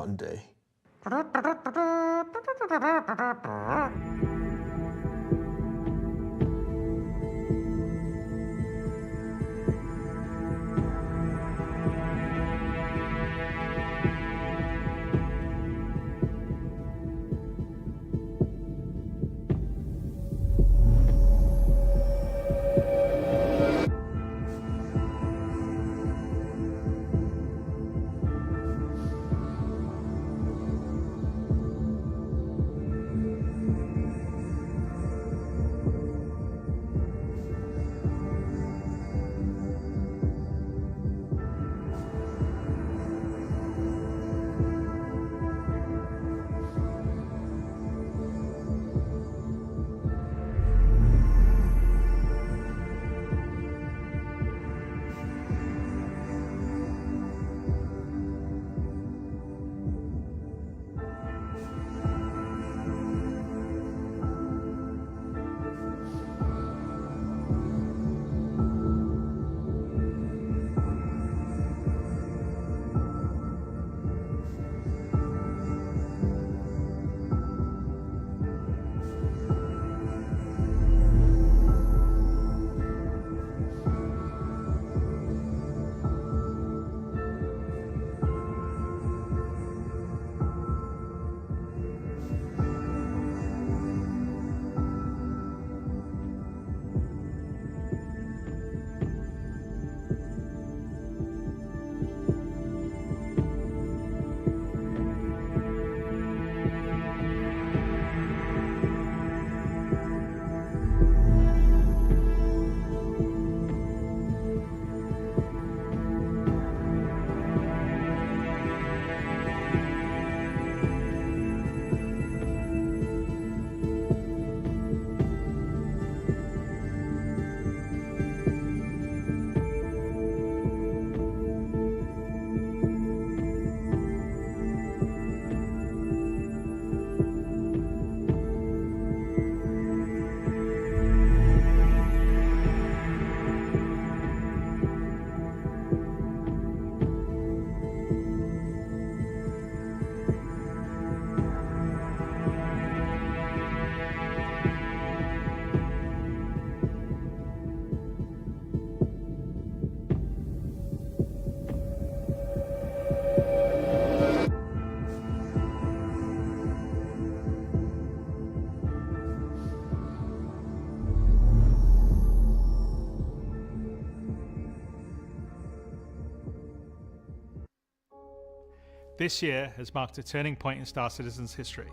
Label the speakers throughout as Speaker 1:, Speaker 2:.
Speaker 1: one day.
Speaker 2: This year has marked a turning point in Star Citizen's history.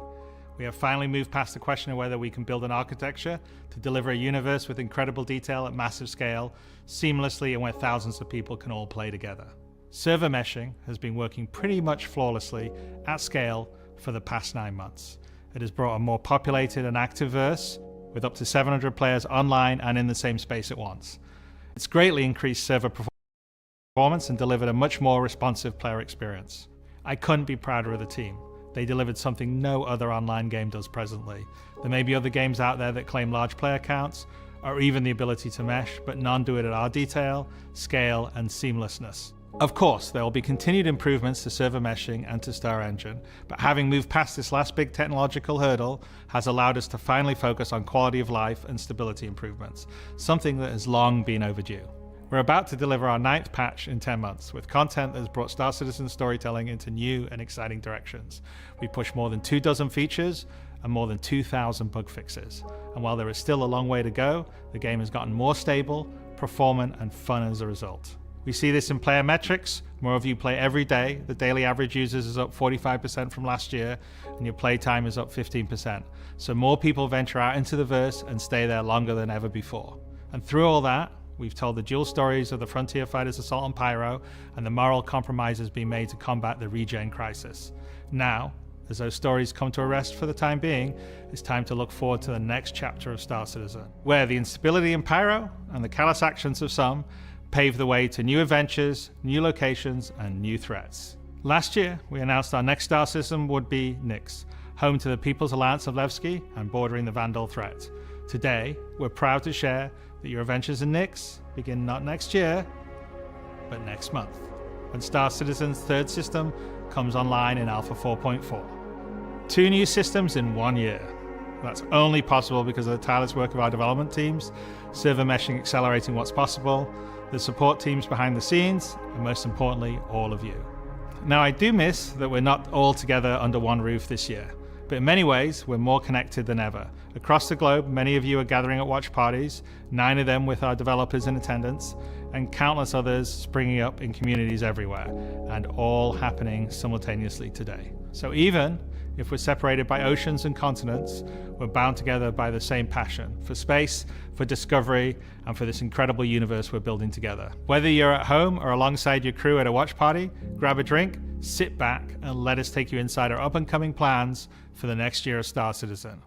Speaker 2: We have finally moved past the question of whether we can build an architecture to deliver a universe with incredible detail at massive scale, seamlessly, and where thousands of people can all play together. Server meshing has been working pretty much flawlessly at scale for the past 9 months. It has brought a more populated and active verse with up to 700 players online and in the same space at once. It's greatly increased server performance and delivered a much more responsive player experience. I couldn't be prouder of the team. They delivered something no other online game does presently. There may be other games out there that claim large player counts, or even the ability to mesh, but none do it at our detail, scale, and seamlessness. Of course, there will be continued improvements to server meshing and to Star Engine, but having moved past this last big technological hurdle has allowed us to finally focus on quality of life and stability improvements, something that has long been overdue. We're about to deliver our 9th patch in 10 months, with content that has brought Star Citizen storytelling into new and exciting directions. We pushed more than 24 features and more than 2,000 bug fixes. And while there is still a long way to go, the game has gotten more stable, performant, and fun as a result. We see this in player metrics. More of you play every day. The daily average users is up 45% from last year, and your play time is up 15%. So more people venture out into the verse and stay there longer than ever before. And through all that, we've told the dual stories of the Frontier Fighters Assault on Pyro and the moral compromises being made to combat the regen crisis. Now, as those stories come to a rest for the time being, it's time to look forward to the next chapter of Star Citizen, where the instability in Pyro and the callous actions of some pave the way to new adventures, new locations, and new threats. Last year, we announced our next Star Citizen would be Nyx, home to the People's Alliance of Levski and bordering the Vandal threat. Today, we're proud to share that your adventures in Nyx begin not next year, but next month, when Star Citizen's third system comes online in Alpha 4.4. 2 new systems in 1 year. That's only possible because of the tireless work of our development teams, server meshing accelerating what's possible, the support teams behind the scenes, and most importantly, all of you. Now, I do miss that we're not all together under one roof this year, but in many ways, we're more connected than ever. Across the globe, many of you are gathering at watch parties, 9 of them with our developers in attendance, and countless others springing up in communities everywhere, and all happening simultaneously today. So even if we're separated by oceans and continents, we're bound together by the same passion for space, for discovery, and for this incredible universe we're building together. Whether you're at home or alongside your crew at a watch party, grab a drink, sit back, and let us take you inside our up-and-coming plans for the next year of Star Citizen.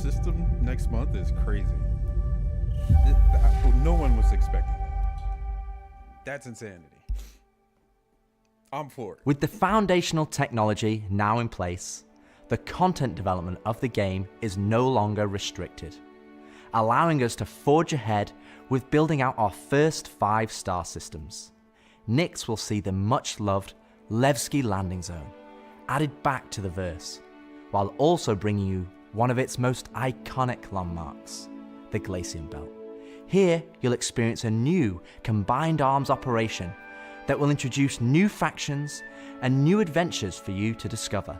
Speaker 1: System next month is crazy. No one was expecting that. That's insanity. I'm for it.
Speaker 3: With the foundational technology now in place, the content development of the game is no longer restricted, allowing us to forge ahead with building out our first 5 star systems. Nyx will see the much-loved Levski landing zone added back to the verse, while also bringing you one of its most iconic landmarks, the Glacium Belt. Here, you'll experience a new combined arms operation that will introduce new factions and new adventures for you to discover.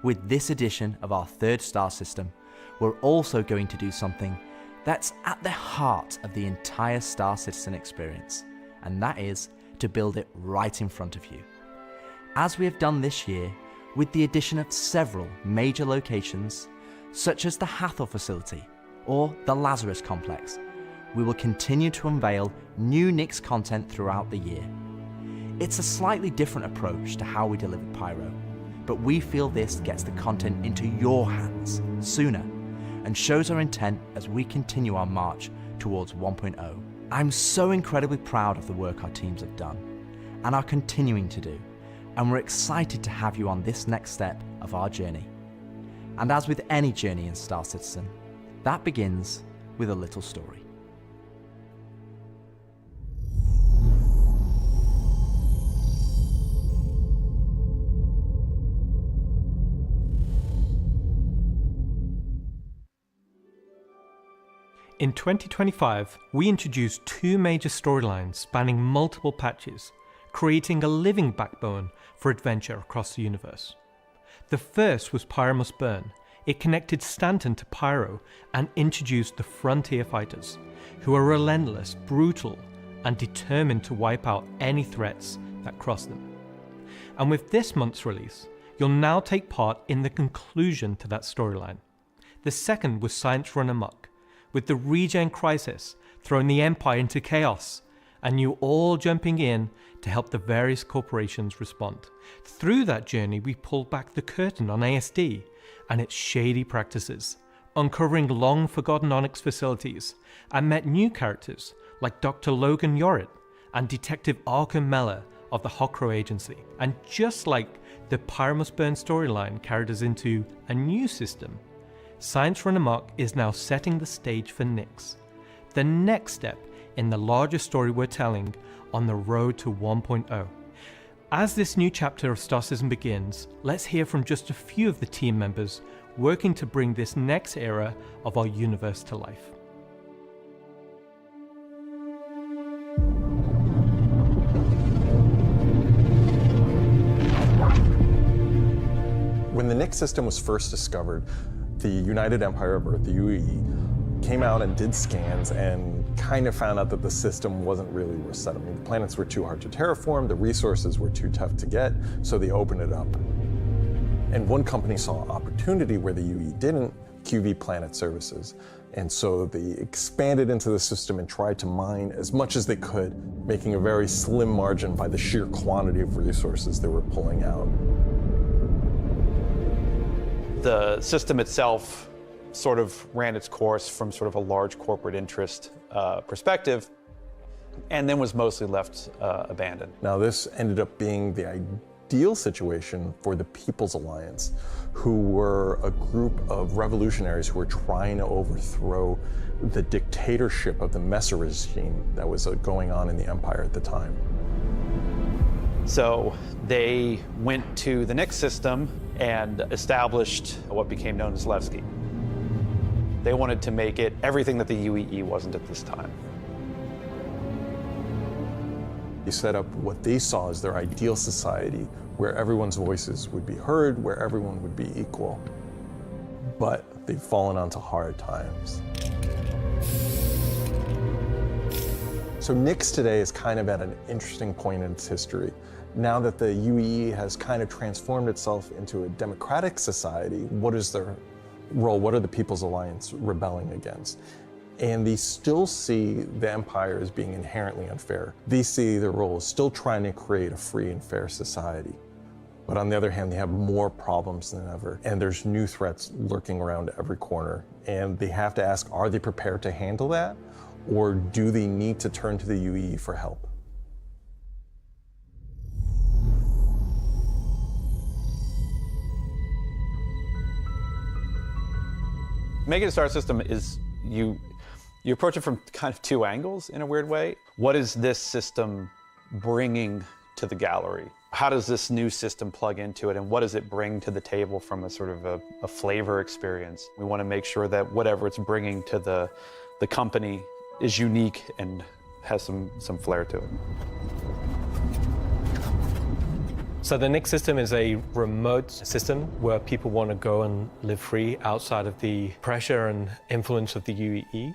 Speaker 3: With this edition of our 3rd star system, we're also going to do something that's at the heart of the entire Star Citizen experience, and that is to build it right in front of you. As we have done this year, with the addition of several major locations, such as the Hathor facility or the Lazarus complex, we will continue to unveil new Nyx content throughout the year. It's a slightly different approach to how we delivered Pyro, but we feel this gets the content into your hands sooner and shows our intent as we continue our march towards 1.0. I'm so incredibly proud of the work our teams have done and are continuing to do, and we're excited to have you on this next step of our journey. And as with any journey in Star Citizen, that begins with a little story.
Speaker 4: In 2025, we introduced 2 major storylines spanning multiple patches, creating a living backbone for adventure across the universe. The first was Pyro Must Burn. It connected Stanton to Pyro and introduced the Frontier Fighters, who are relentless, brutal, and determined to wipe out any threats that cross them. And with this month's release, you'll now take part in the conclusion to that storyline. The second was Science Run Amok, with the Regen Crisis throwing the Empire into chaos, and you all jumping in to help the various corporations respond. Through that journey, we pulled back the curtain on ASD and its shady practices, uncovering long-forgotten Onyx facilities, and met new characters like Dr. Logan Yorit and Detective Arkham Meller of the Hokro Agency. And just like the Pyro Must Burn storyline carried us into a new system, Science Run Amok is now setting the stage for Nyx, the next step in the larger story we're telling on the road to 1.0. As this new chapter of Star Citizen begins, let's hear from just a few of the team members working to bring this next era of our universe to life.
Speaker 5: When the Nyx system was first discovered, the United Empire of Earth, the UE, came out and did scans and kind of found out that the system wasn't really worth settling. The planets were too hard to terraform, the resources were too tough to get, so they opened it up. And one company saw an opportunity where the UE didn't, QV Planet Services. And so they expanded into the system and tried to mine as much as they could, making a very slim margin by the sheer quantity of resources they were pulling out.
Speaker 6: The system itself sort of ran its course from sort of a large corporate interest perspective, and then was mostly left abandoned.
Speaker 5: Now this ended up being the ideal situation for the People's Alliance, who were a group of revolutionaries who were trying to overthrow the dictatorship of the Messer regime that was going on in the Empire at the time.
Speaker 6: So they went to the Nix system and established what became known as Levski. They wanted to make it everything that the UEE wasn't at this time.
Speaker 5: They set up what they saw as their ideal society, where everyone's voices would be heard, where everyone would be equal. But they've fallen onto hard times. So Nix today is kind of at an interesting point in its history. Now that the UEE has kind of transformed itself into a democratic society, what is their role? What are the People's Alliance rebelling against? And they still see the Empire as being inherently unfair. They see their role as still trying to create a free and fair society. But on the other hand, they have more problems than ever, and there's new threats lurking around every corner. And they have to ask, are they prepared to handle that? Or do they need to turn to the UEE for help?
Speaker 6: Making a star system is, you approach it from kind of two angles in a weird way. What is this system bringing to the gallery? How does this new system plug into it, and what does it bring to the table from a sort of a flavor experience? We want to make sure that whatever it's bringing to the company is unique and has some flair to it.
Speaker 4: So the Nix system is a remote system where people want to go and live free outside of the pressure and influence of the UEE.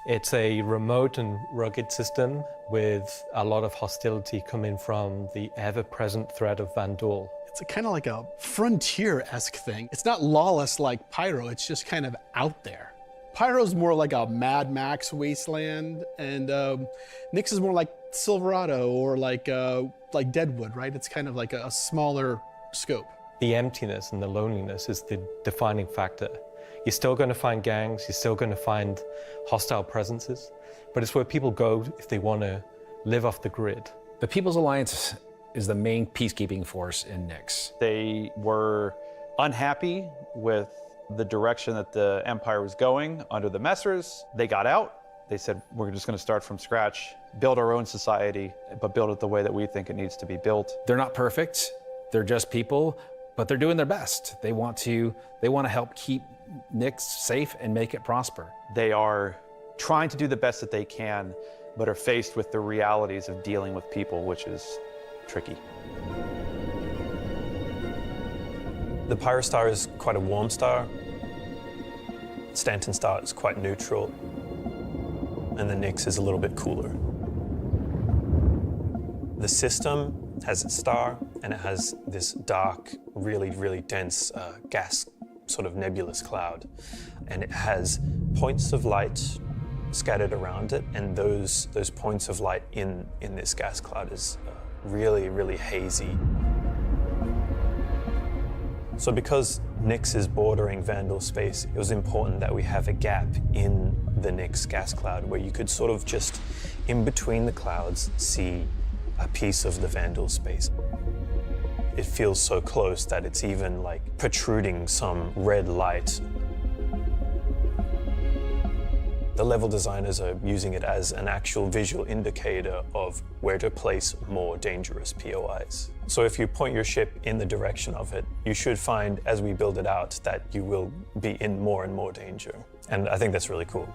Speaker 4: It's a remote and rugged system with a lot of hostility coming from the ever-present threat of Vandal.
Speaker 7: It's kind of like a frontier-esque thing. It's not lawless like Pyro, it's just kind of out there. Pyro's more like a Mad Max wasteland, and Nix is more like Silverado or like Deadwood, right? It's kind of like a smaller scope.
Speaker 4: The emptiness and the loneliness is the defining factor. You're still going to find gangs, you're still going to find hostile presences, but it's where people go if they want to live off the grid.
Speaker 8: The People's Alliance is the main peacekeeping force in Nix.
Speaker 6: They were unhappy with the direction that the Empire was going under the Messers. They got out. They said, we're just going to start from scratch, build our own society, but build it the way that we think it needs to be built.
Speaker 8: They're not perfect, they're just people, but they're doing their best. They want to help keep Nix safe and make it prosper.
Speaker 6: They are trying to do the best that they can, but are faced with the realities of dealing with people, which is tricky.
Speaker 9: The Pyro star is quite a warm star. Stanton star is quite neutral. And the Nix is a little bit cooler. The system has its star, and it has this dark, really, really dense gas, sort of nebulous cloud. And it has points of light scattered around it, and those points of light in this gas cloud is really, really hazy. So because Nix is bordering Vandal space, it was important that we have a gap in the Nix gas cloud where you could sort of just, in between the clouds, see a piece of the Vandal space. It feels so close that it's even like protruding some red light. The level designers are using it as an actual visual indicator of where to place more dangerous POIs. So if you point your ship in the direction of it, you should find, as we build it out, that you will be in more and more danger. And I think that's really cool.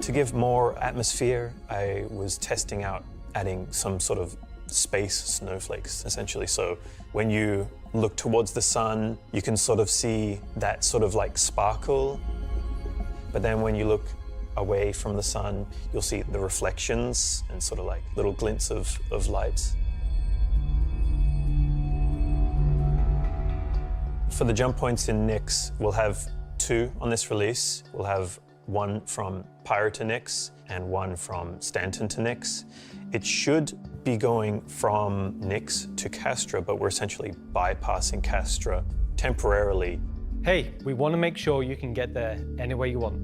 Speaker 9: To give more atmosphere, I was testing out adding some sort of space snowflakes, essentially. So when you look towards the sun, you can sort of see that sort of like sparkle. But then when you look away from the sun, you'll see the reflections and sort of like little glints of light. For the jump points in Nyx, we'll have 2 on this release. We'll have one from Pyro to Nyx and one from Stanton to Nyx. It should be going from Nyx to Castra, but we're essentially bypassing Castra temporarily.
Speaker 4: Hey, we want to make sure you can get there any way you want.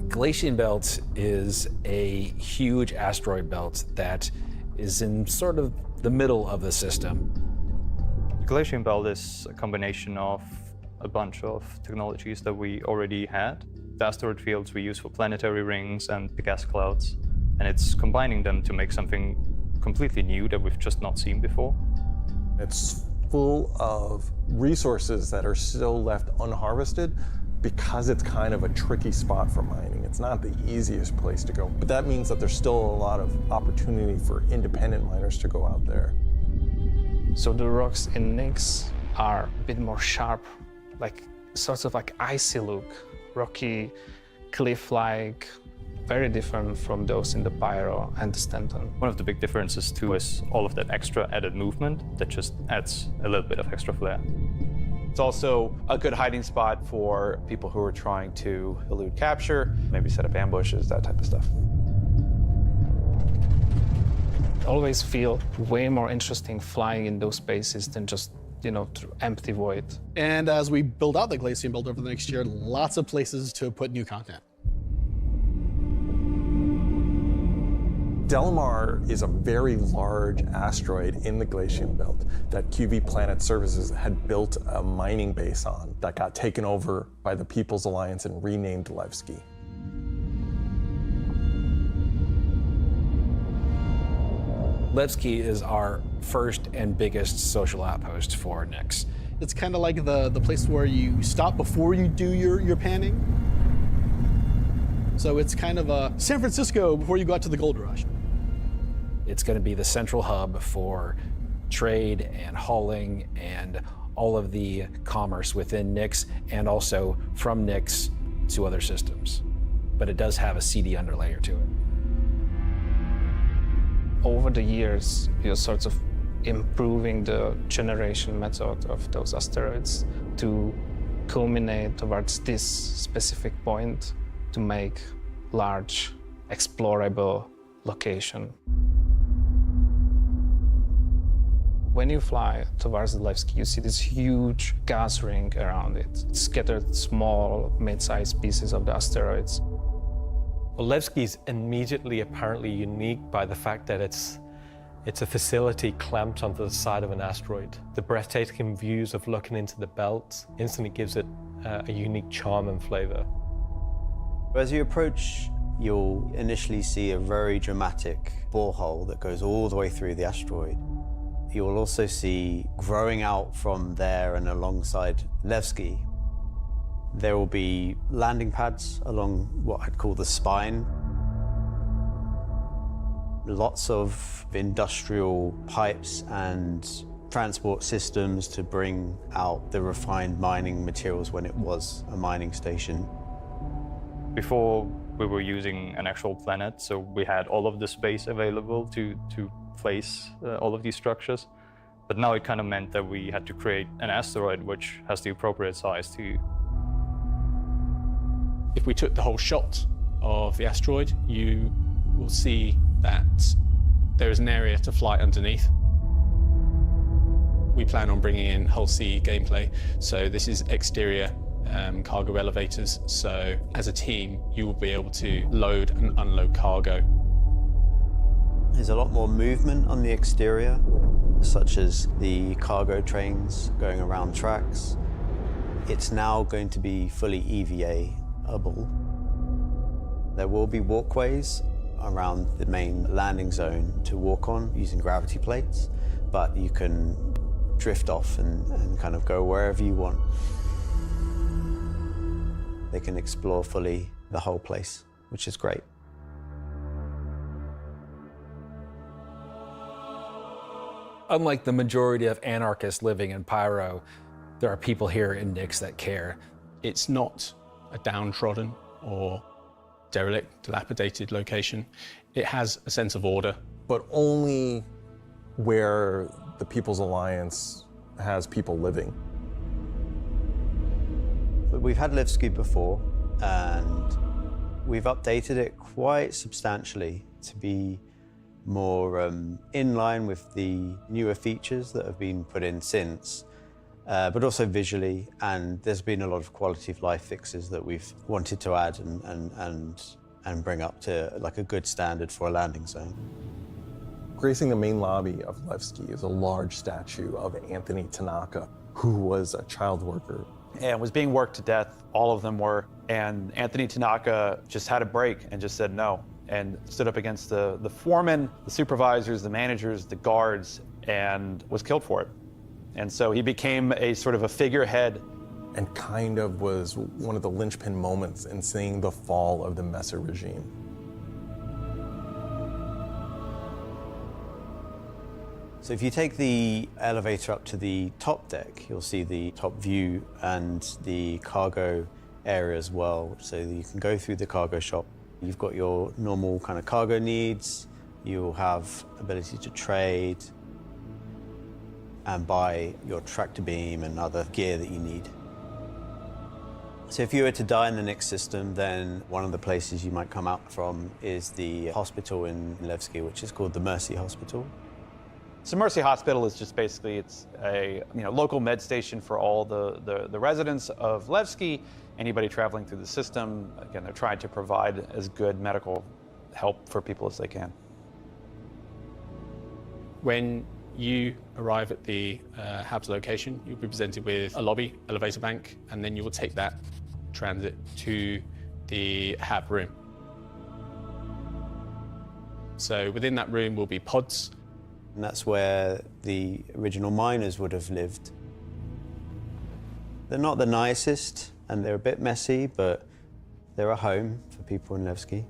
Speaker 8: Glacian Belt is a huge asteroid belt that is in sort of the middle of the system.
Speaker 10: The Glacian Belt is a combination of a bunch of technologies that we already had. The asteroid fields we use for planetary rings and the gas clouds, and it's combining them to make something completely new that we've just not seen before.
Speaker 5: It's full of resources that are still left unharvested because it's kind of a tricky spot for mining. It's not the easiest place to go, but that means that there's still a lot of opportunity for independent miners to go out there.
Speaker 11: So the rocks in Nyx are a bit more sharp, like sorts of like icy look, rocky, cliff-like, very different from those in the Pyro and the Stanton.
Speaker 10: One of the big differences too is all of that extra added movement that just adds a little bit of extra flair.
Speaker 6: It's also a good hiding spot for people who are trying to elude capture, maybe set up ambushes, that type of stuff.
Speaker 11: Always feel way more interesting flying in those spaces than just, you know, through empty void.
Speaker 7: And as we build out the Glacian Belt over the next year, lots of places to put new content.
Speaker 5: Delamar is a very large asteroid in the Glacian Belt that QV Planet Services had built a mining base on that got taken over by the People's Alliance and renamed Levski.
Speaker 8: Levski is our first and biggest social outpost for Nyx.
Speaker 7: It's kind of like the place where you stop before you do your panning. So it's kind of a San Francisco before you go out to the gold rush.
Speaker 8: It's going to be the central hub for trade and hauling and all of the commerce within Nyx and also from Nyx to other systems. But it does have a seedy underlayer to it.
Speaker 11: Over the years, you're sort of improving the generation method of those asteroids to culminate towards this specific point to make large, explorable location. When you fly towards the Levski, you see this huge gas ring around it, scattered small, mid-sized pieces of the asteroids.
Speaker 4: Well, Levski is immediately apparently unique by the fact that it's a facility clamped onto the side of an asteroid. The breathtaking views of looking into the belt instantly gives it a unique charm and flavor.
Speaker 12: As you approach, you'll initially see a very dramatic borehole that goes all the way through the asteroid. You'll also see, growing out from there and alongside Levski, there will be landing pads along what I'd call the spine. Lots of industrial pipes and transport systems to bring out the refined mining materials when it was a mining station.
Speaker 10: Before, we were using an actual planet, so we had all of the space available to place all of these structures. But now it kind of meant that we had to create an asteroid which has the appropriate size to.
Speaker 13: If we took the whole shot of the asteroid, you will see that there is an area to fly underneath. We plan on bringing in hull C gameplay, so this is exterior cargo elevators, so as a team you will be able to load and unload cargo.
Speaker 12: There's a lot more movement on the exterior, such as the cargo trains going around tracks. It's now going to be fully EVA-able. There will be walkways around the main landing zone to walk on using gravity plates, but you can drift off and kind of go wherever you want. They can explore fully the whole place, which is great.
Speaker 8: Unlike the majority of anarchists living in Pyro, there are people here in Nyx that care.
Speaker 13: It's not a downtrodden or derelict, dilapidated location. It has a sense of order.
Speaker 5: But only where the People's Alliance has people living.
Speaker 12: But we've had Levski before, and we've updated it quite substantially to be more in line with the newer features that have been put in since, but also visually, and there's been a lot of quality of life fixes that we've wanted to add and bring up to like a good standard for a landing zone.
Speaker 5: Gracing the main lobby of Levski is a large statue of Anthony Tanaka, who was a child worker.
Speaker 6: And was being worked to death, all of them were. And Anthony Tanaka just had a break and just said no, and stood up against the foremen, the supervisors, the managers, the guards, and was killed for it. And so he became a sort of a figurehead.
Speaker 5: And kind of was one of the linchpin moments in seeing the fall of the Messer regime.
Speaker 12: So if you take the elevator up to the top deck, you'll see the top view and the cargo area as well. So you can go through the cargo shop. You've got your normal kind of cargo needs. You'll have ability to trade and buy your tractor beam and other gear that you need. So if you were to die in the Nyx system, then one of the places you might come out from is the hospital in Levski, which is called the Mercy Hospital.
Speaker 6: So Mercy Hospital is just basically, it's a local med station for all the residents of Levski, anybody traveling through the system. Again, they're trying to provide as good medical help for people as they can.
Speaker 13: When you arrive at the HAB's location, you'll be presented with a lobby, elevator bank, and then you will take that transit to the HAB room. So within that room will be pods.
Speaker 12: And that's where the original miners would have lived. They're not the nicest, and they're a bit messy, but they're a home for people in Levski.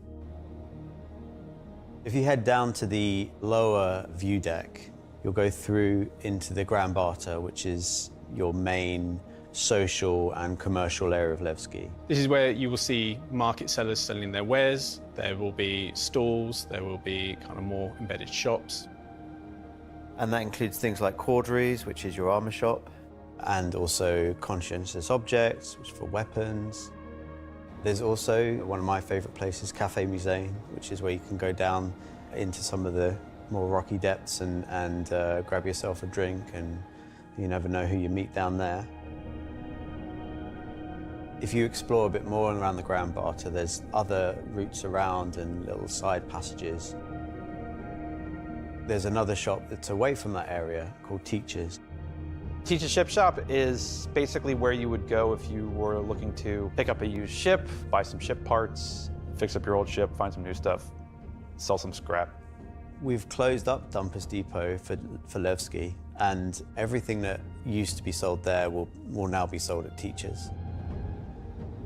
Speaker 12: If you head down to the lower view deck, you'll go through into the Grand Barter, which is your main social and commercial area of Levski.
Speaker 13: This is where you will see market sellers selling their wares. There will be stalls, there will be kind of more embedded shops.
Speaker 12: And that includes things like Corderies, which is your armor shop, and also conscientious objects, which is for weapons. There's also one of my favorite places, Cafe Musée, which is where you can go down into some of the more rocky depths and grab yourself a drink, and you never know who you meet down there. If you explore a bit more around the Grand Barter, there's other routes around and little side passages. There's another shop that's away from that area called Teachers.
Speaker 6: Teach's Ship Shop is basically where you would go if you were looking to pick up a used ship, buy some ship parts, fix up your old ship, find some new stuff, sell some scrap.
Speaker 12: We've closed up Dumpers Depot for Levski, and everything that used to be sold there will now be sold at Teachers.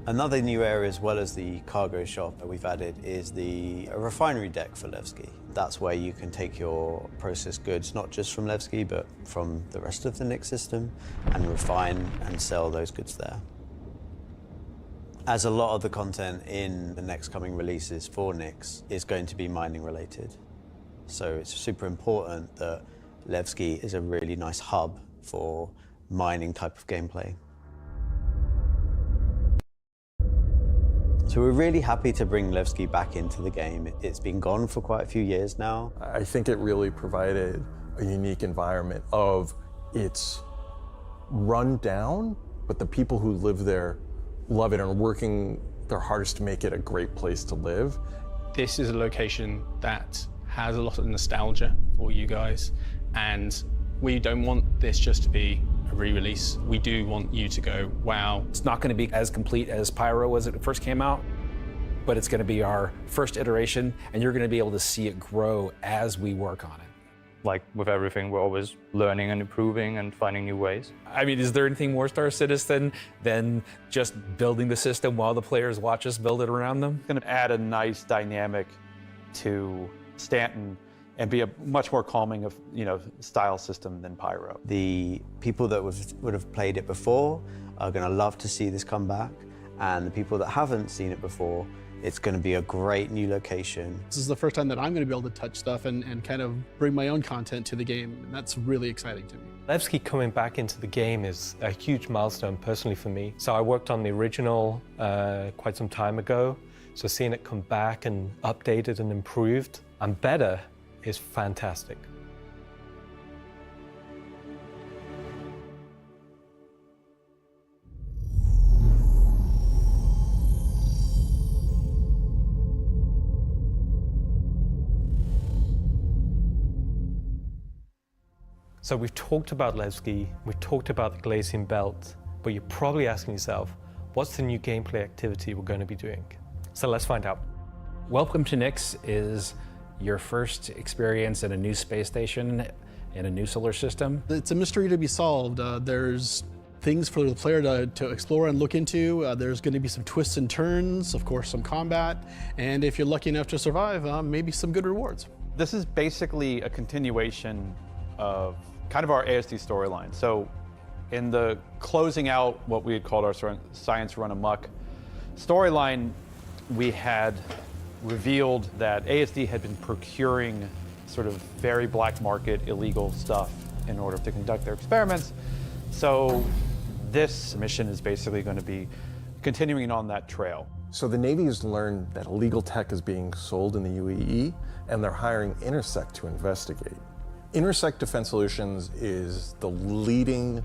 Speaker 12: Another new area, as well as the cargo shop that we've added, is the refinery deck for Levski. That's where you can take your processed goods, not just from Levski, but from the rest of the Nyx system, and refine and sell those goods there. As a lot of the content in the next coming releases for Nyx is going to be mining related. So it's super important that Levski is a really nice hub for mining type of gameplay. So we're really happy to bring Levski back into the game. It's been gone for quite a few years now.
Speaker 5: I think it really provided a unique environment of it's run down, but the people who live there love it and are working their hardest to make it a great place to live.
Speaker 13: This is a location that has a lot of nostalgia for you guys, and we don't want this just to be a re-release. We do want you to go, wow.
Speaker 8: It's not going to be as complete as Pyro was when it first came out, but it's going to be our first iteration, and you're going to be able to see it grow as we work on it.
Speaker 10: Like with everything, we're always learning and improving and finding new ways.
Speaker 8: I mean, is there anything more Star Citizen than just building the system while the players watch us build it around them?
Speaker 6: It's going to add a nice dynamic to Stanton and be a much more calming of, style system than Pyro.
Speaker 12: The people that would have played it before are going to love to see this come back, and the people that haven't seen it before, it's going to be a great new location.
Speaker 7: This is the first time that I'm going to be able to touch stuff and kind of bring my own content to the game, and that's really exciting to me.
Speaker 4: Levski coming back into the game is a huge milestone personally for me. So I worked on the original quite some time ago, so seeing it come back and updated and improved and better is fantastic. So we've talked about Levski, we've talked about the Glacian Belt, but you're probably asking yourself, what's the new gameplay activity we're going to be doing? So let's find out.
Speaker 8: Welcome to Nyx is your first experience in a new space station in a new solar system.
Speaker 7: It's a mystery to be solved. There's things for the player to explore and look into. There's going to be some twists and turns, of course some combat, and if you're lucky enough to survive, maybe some good rewards.
Speaker 6: This is basically a continuation of kind of our ASD storyline. So in the closing out what we had called our Science Run Amok storyline, we had revealed that ASD had been procuring sort of very black market illegal stuff in order to conduct their experiments. So this mission is basically going to be continuing on that trail.
Speaker 5: So the Navy has learned that illegal tech is being sold in the UAE, and they're hiring Intersect to investigate. Intersect Defense Solutions is the leading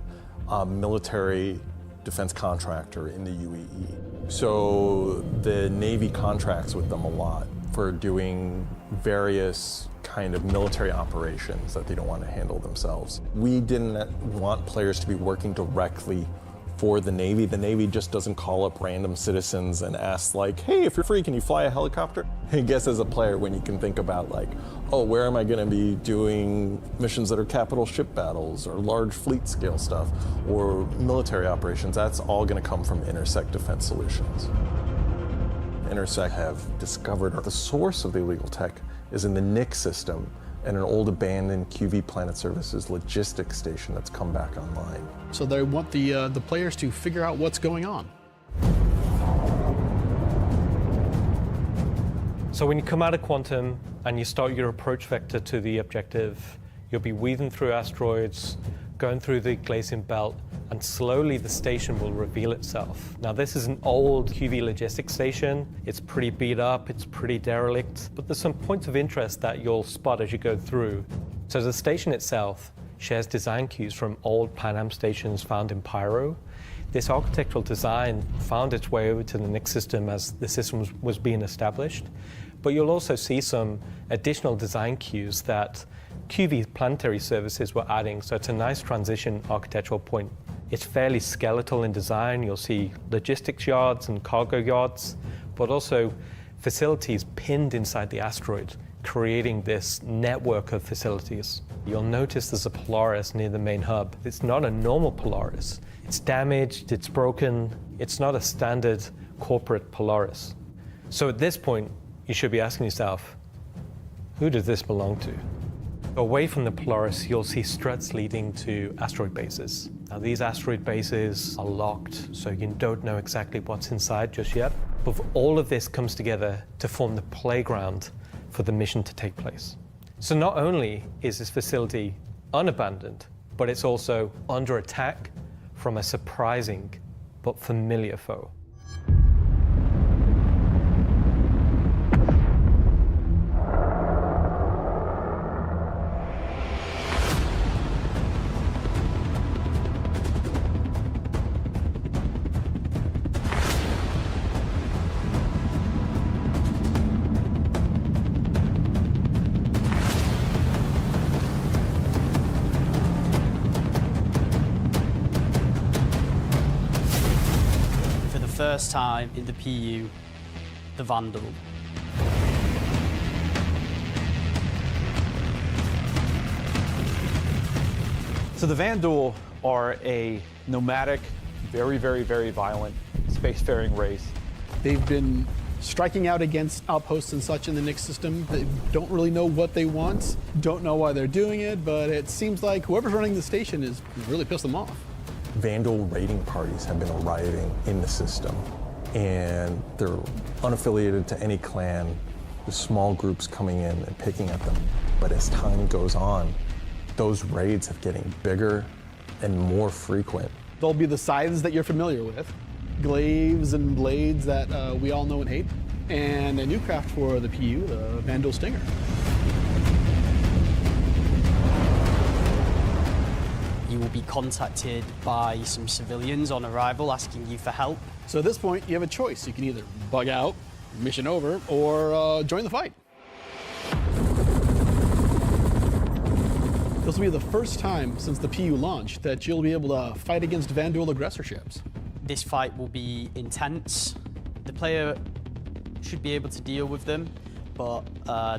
Speaker 5: military defense contractor in the UAE. So the Navy contracts with them a lot for doing various kind of military operations that they don't want to handle themselves. We didn't want players to be working directly for the Navy. The Navy just doesn't call up random citizens and ask like, hey, if you're free, can you fly a helicopter? I guess as a player, when you can think about like, oh, where am I going to be doing missions that are capital ship battles or large fleet scale stuff or military operations, that's all going to come from Intersect Defense Solutions. Intersect have discovered the source of the illegal tech is in the Nyx system and an old abandoned QV Planet Services logistics station that's come back online.
Speaker 7: So they want the players to figure out what's going on.
Speaker 4: So when you come out of Quantum and you start your approach vector to the objective, you'll be weaving through asteroids, going through the Glacian Belt, and slowly the station will reveal itself. Now this is an old QV logistics station. It's pretty beat up, it's pretty derelict, but there's some points of interest that you'll spot as you go through. So the station itself shares design cues from old Pan Am stations found in Pyro. This architectural design found its way over to the Nyx system as the system was being established, but you'll also see some additional design cues that QV Planetary Services were adding, so it's a nice transition architectural point. It's fairly skeletal in design. You'll see logistics yards and cargo yards, but also facilities pinned inside the asteroid, creating this network of facilities. You'll notice there's a Polaris near the main hub. It's not a normal Polaris. It's damaged, it's broken. It's not a standard corporate Polaris. So at this point, you should be asking yourself, who does this belong to? Away from the Polaris, you'll see struts leading to asteroid bases. Now, these asteroid bases are locked, so you don't know exactly what's inside just yet. But all of this comes together to form the playground for the mission to take place. So not only is this facility unabandoned, but it's also under attack from a surprising but familiar foe.
Speaker 14: First time in the PU, the Vandal.
Speaker 6: So the Vandal are a nomadic, very, very, very violent spacefaring race.
Speaker 7: They've been striking out against outposts and such in the Nyx system. They don't really know what they want, don't know why they're doing it, but it seems like whoever's running the station is really pissed them off.
Speaker 5: Vandal raiding parties have been arriving in the system, and they're unaffiliated to any clan. There's small groups coming in and picking at them. But as time goes on, those raids are getting bigger and more frequent.
Speaker 7: There'll be the scythes that you're familiar with, glaives and blades that we all know and hate, and a new craft for the PU, the Vandal Stinger.
Speaker 14: You will be contacted by some civilians on arrival asking you for help.
Speaker 7: So at this point, you have a choice. You can either bug out, mission over, or join the fight. This will be the first time since the PU launched that you'll be able to fight against Vandal aggressor ships.
Speaker 14: This fight will be intense. The player should be able to deal with them, but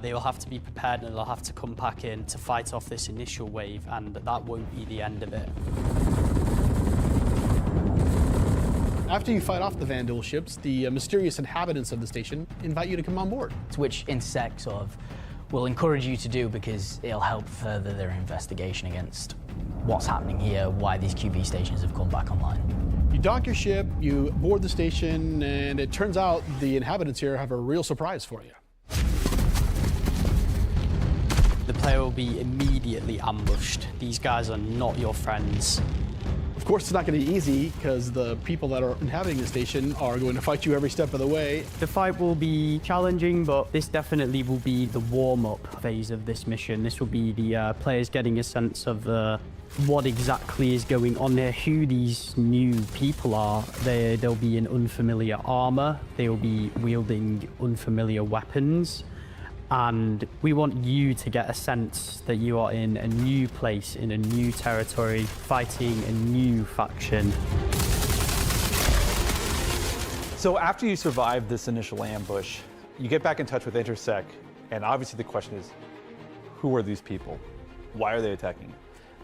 Speaker 14: they will have to be prepared and they'll have to come back in to fight off this initial wave, and that won't be the end of it.
Speaker 7: After you fight off the Vandal ships, the mysterious inhabitants of the station invite you to come on board.
Speaker 15: Which Intersect sort of will encourage you to do because it'll help further their investigation against what's happening here, why these QV stations have come back online.
Speaker 7: You dock your ship, you board the station, and it turns out the inhabitants here have a real surprise for you.
Speaker 14: The player will be immediately ambushed. These guys are not your friends.
Speaker 7: Of course, it's not going to be easy because the people that are inhabiting the station are going to fight you every step of the way.
Speaker 14: The fight will be challenging, but this definitely will be the warm-up phase of this mission. This will be the players getting a sense of what exactly is going on there, who these new people are. They'll be in unfamiliar armor. They'll be wielding unfamiliar weapons. And we want you to get a sense that you are in a new place, in a new territory, fighting a new faction.
Speaker 6: So after you survive this initial ambush, you get back in touch with Intersect, and obviously the question is, who are these people? Why are they attacking?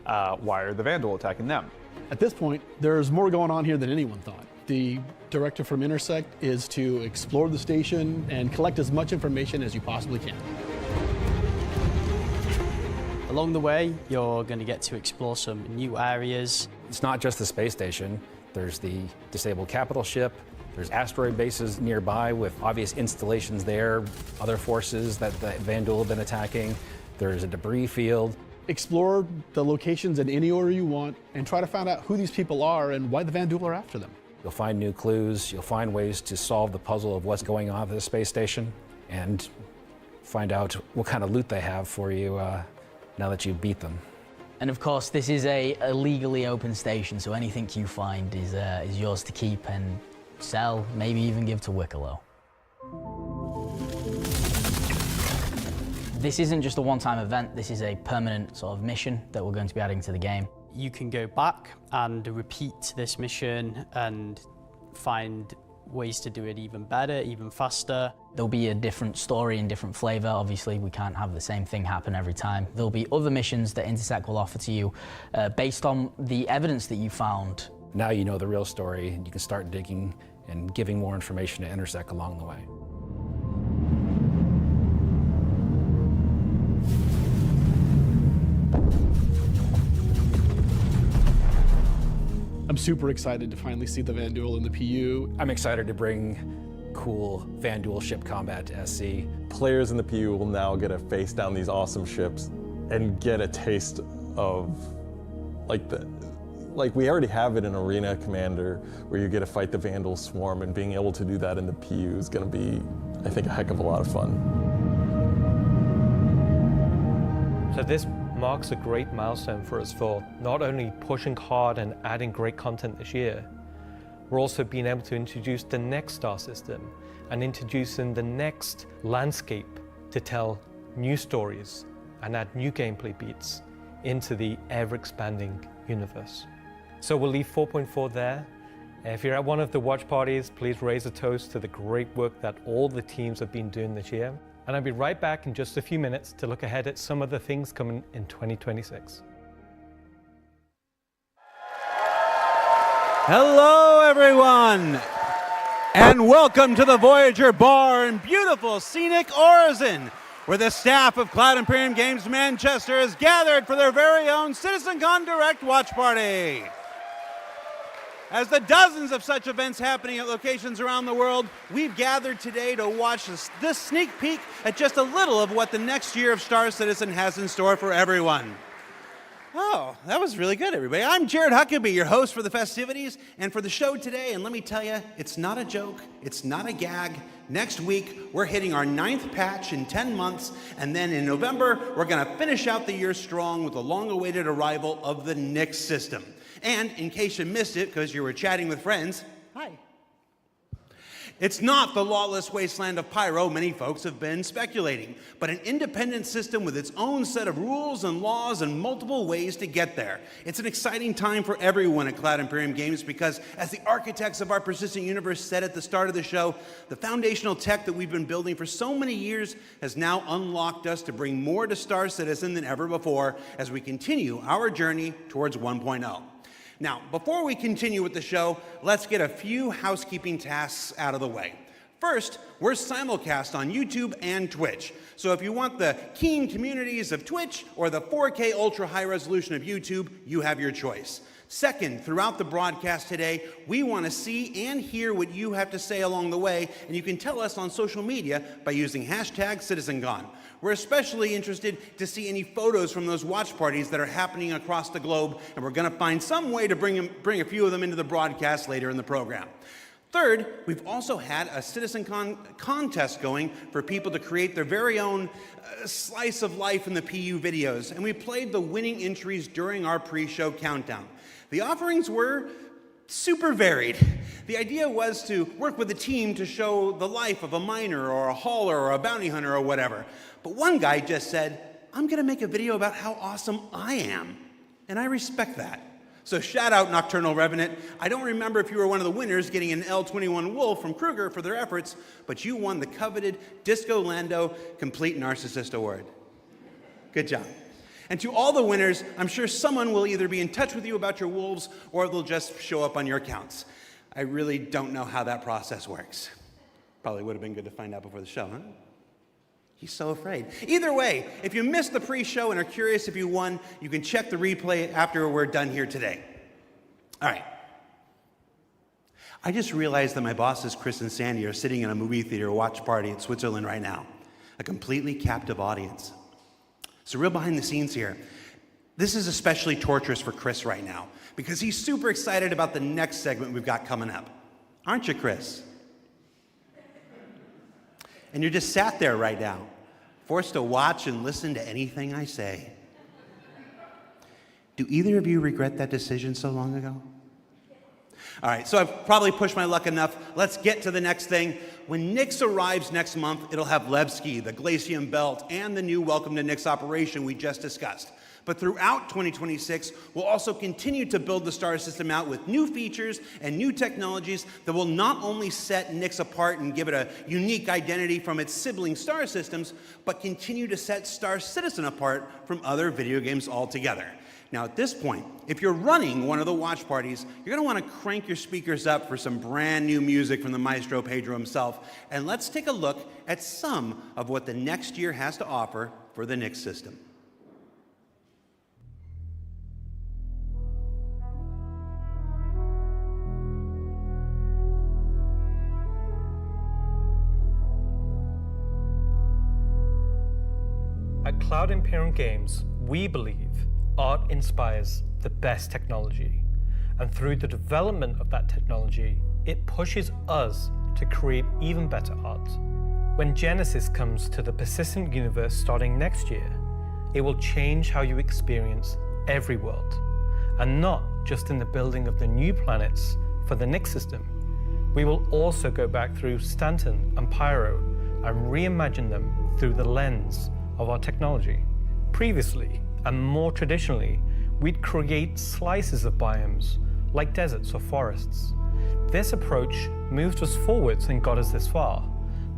Speaker 6: Why are the Vandal attacking them?
Speaker 7: At this point, there's more going on here than anyone thought. The directive from Intersect is to explore the station and collect as much information as you possibly can.
Speaker 14: Along the way, you're going to get to explore some new areas.
Speaker 8: It's not just the space station. There's the disabled capital ship. There's asteroid bases nearby with obvious installations there, other forces that the Vandal have been attacking. There's a debris field.
Speaker 7: Explore the locations in any order you want and try to find out who these people are and why the Vandal are after them.
Speaker 8: You'll find new clues. You'll find ways to solve the puzzle of what's going on at the space station and find out what kind of loot they have for you now that you've beat them.
Speaker 15: And of course, this is a legally open station, so anything you find is yours to keep and sell, maybe even give to Wicklow. This isn't just a one-time event, this is a permanent sort of mission that we're going to be adding to the game.
Speaker 14: You can go back and repeat this mission and find ways to do it even better, even faster.
Speaker 15: There'll be a different story and different flavor. Obviously, we can't have the same thing happen every time. There'll be other missions that Intersect will offer to you based on the evidence that you found.
Speaker 8: Now you know the real story, and you can start digging and giving more information to Intersect along the way.
Speaker 7: I'm super excited to finally see the Vandal in the PU.
Speaker 8: I'm excited to bring cool Vandal ship combat to SC.
Speaker 5: Players in the PU will now get to face down these awesome ships and get a taste of like we already have it in Arena Commander where you get to fight the Vandal swarm, and being able to do that in the PU is going to be, I think, a heck of a lot of fun.
Speaker 4: So this marks a great milestone for us for not only pushing hard and adding great content this year, we're also being able to introduce the next star system and introducing the next landscape to tell new stories and add new gameplay beats into the ever-expanding universe. So we'll leave 4.4 there. If you're at one of the watch parties, please raise a toast to the great work that all the teams have been doing this year. And I'll be right back in just a few minutes to look ahead at some of the things coming in 2026.
Speaker 16: Hello, everyone. And welcome to the Voyager Bar in beautiful scenic Orizon, where the staff of Cloud Imperium Games Manchester is gathered for their very own CitizenCon Direct watch party. As the dozens of such events happening at locations around the world, we've gathered today to watch this sneak peek at just a little of what the next year of Star Citizen has in store for everyone. Oh, that was really good, everybody. I'm Jared Huckabee, your host for the festivities and for the show today. And let me tell you, it's not a joke. It's not a gag. Next week, we're hitting our 9th patch in 10 months. And then in November, we're going to finish out the year strong with the long-awaited arrival of the Nyx system. And in case you missed it because you were chatting with friends, hi. It's not the lawless wasteland of Pyro many folks have been speculating, but an independent system with its own set of rules and laws and multiple ways to get there. It's an exciting time for everyone at Cloud Imperium Games because, as the architects of our persistent universe said at the start of the show, the foundational tech that we've been building for so many years has now unlocked us to bring more to Star Citizen than ever before as we continue our journey towards 1.0. Now, before we continue with the show, let's get a few housekeeping tasks out of the way. First, we're simulcast on YouTube and Twitch. So if you want the keen communities of Twitch or the 4K ultra high resolution of YouTube, you have your choice. Second, throughout the broadcast today, we want to see and hear what you have to say along the way, and you can tell us on social media by using #CitizenCon. We're especially interested to see any photos from those watch parties that are happening across the globe, and we're going to find some way to bring a few of them into the broadcast later in the program. Third, we've also had a CitizenCon contest going for people to create their very own slice of life in the PU videos, and we played the winning entries during our pre-show countdown. The offerings were super varied. The idea was to work with a team to show the life of a miner or a hauler or a bounty hunter or whatever. But one guy just said, I'm going to make a video about how awesome I am. And I respect that. So shout out Nocturnal Revenant. I don't remember if you were one of the winners getting an L21 Wolf from Kruger for their efforts, but you won the coveted Disco Lando Complete Narcissist Award. Good job. And to all the winners, I'm sure someone will either be in touch with you about your wolves or they'll just show up on your accounts. I really don't know how that process works. Probably would have been good to find out before the show, huh? He's so afraid. Either way, if you missed the pre-show and are curious if you won, you can check the replay after we're done here today. All right. I just realized that my bosses, Chris and Sandy, are sitting in a movie theater watch party in Switzerland right now. A completely captive audience. So real behind the scenes here. This is especially torturous for Chris right now because he's super excited about the next segment we've got coming up. Aren't you, Chris? And you're just sat there right now, forced to watch and listen to anything I say. Do either of you regret that decision so long ago? All right, so I've probably pushed my luck enough. Let's get to the next thing. When Nyx arrives next month, it'll have Levski, the Glacium Belt, and the new Welcome to Nyx operation we just discussed. But throughout 2026, we'll also continue to build the Star System out with new features and new technologies that will not only set Nyx apart and give it a unique identity from its sibling star systems, but continue to set Star Citizen apart from other video games altogether. Now at this point, if you're running one of the watch parties, you're going to want to crank your speakers up for some brand new music from the maestro Pedro himself, and let's take a look at some of what the next year has to offer for the Nyx system.
Speaker 4: At Cloud Imperium Games, we believe art inspires the best technology. And through the development of that technology, it pushes us to create even better art. When Genesis comes to the persistent universe starting next year, it will change how you experience every world. And not just in the building of the new planets for the Nyx system. We will also go back through Stanton and Pyro and reimagine them through the lens of our technology. Previously, and more traditionally, we'd create slices of biomes, like deserts or forests. This approach moved us forwards and got us this far,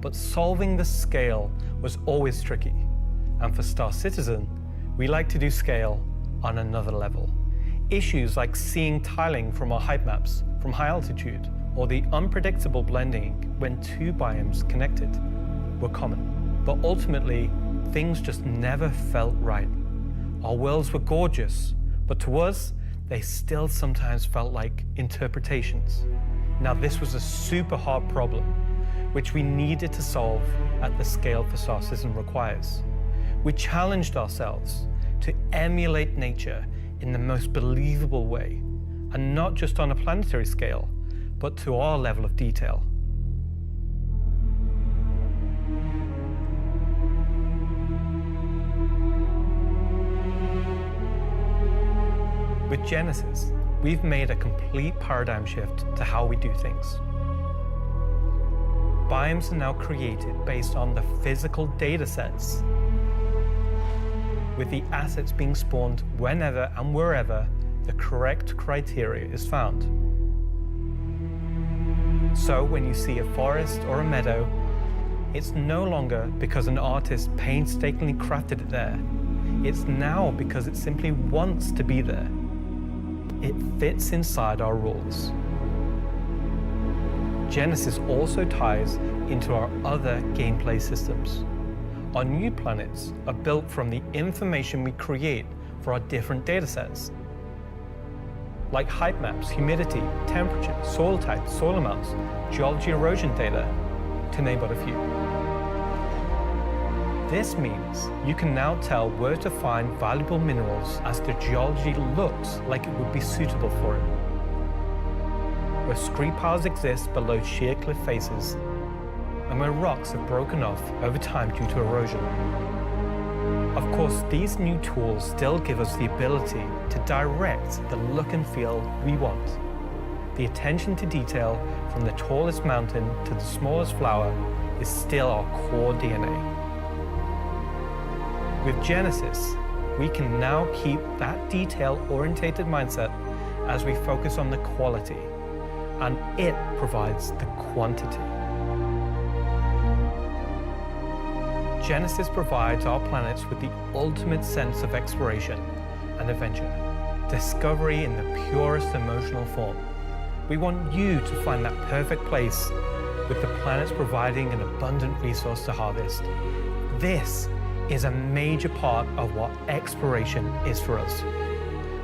Speaker 4: but solving the scale was always tricky. And for Star Citizen, we like to do scale on another level. Issues like seeing tiling from our height maps from high altitude or the unpredictable blending when two biomes connected were common. But ultimately, things just never felt right. Our worlds were gorgeous, but to us, they still sometimes felt like interpretations. Now, this was a super hard problem, which we needed to solve at the scale the star system requires. We challenged ourselves to emulate nature in the most believable way, and not just on a planetary scale, but to our level of detail. With Genesis, we've made a complete paradigm shift to how we do things. Biomes are now created based on the physical data sets, with the assets being spawned whenever and wherever the correct criteria is found. So when you see a forest or a meadow, it's no longer because an artist painstakingly crafted it there. It's now because it simply wants to be there. It fits inside our rules. Genesis also ties into our other gameplay systems. Our new planets are built from the information we create for our different datasets, like height maps, humidity, temperature, soil type, soil amounts, geology erosion data, to name but a few. This means you can now tell where to find valuable minerals as the geology looks like it would be suitable for it. Where scree piles exist below sheer cliff faces, and where rocks have broken off over time due to erosion. Of course, these new tools still give us the ability to direct the look and feel we want. The attention to detail from the tallest mountain to the smallest flower is still our core DNA. With Genesis, we can now keep that detail-orientated mindset as we focus on the quality, and it provides the quantity. Genesis provides our planets with the ultimate sense of exploration and adventure, discovery in the purest emotional form. We want you to find that perfect place, with the planets providing an abundant resource to harvest. This is a major part of what exploration is for us.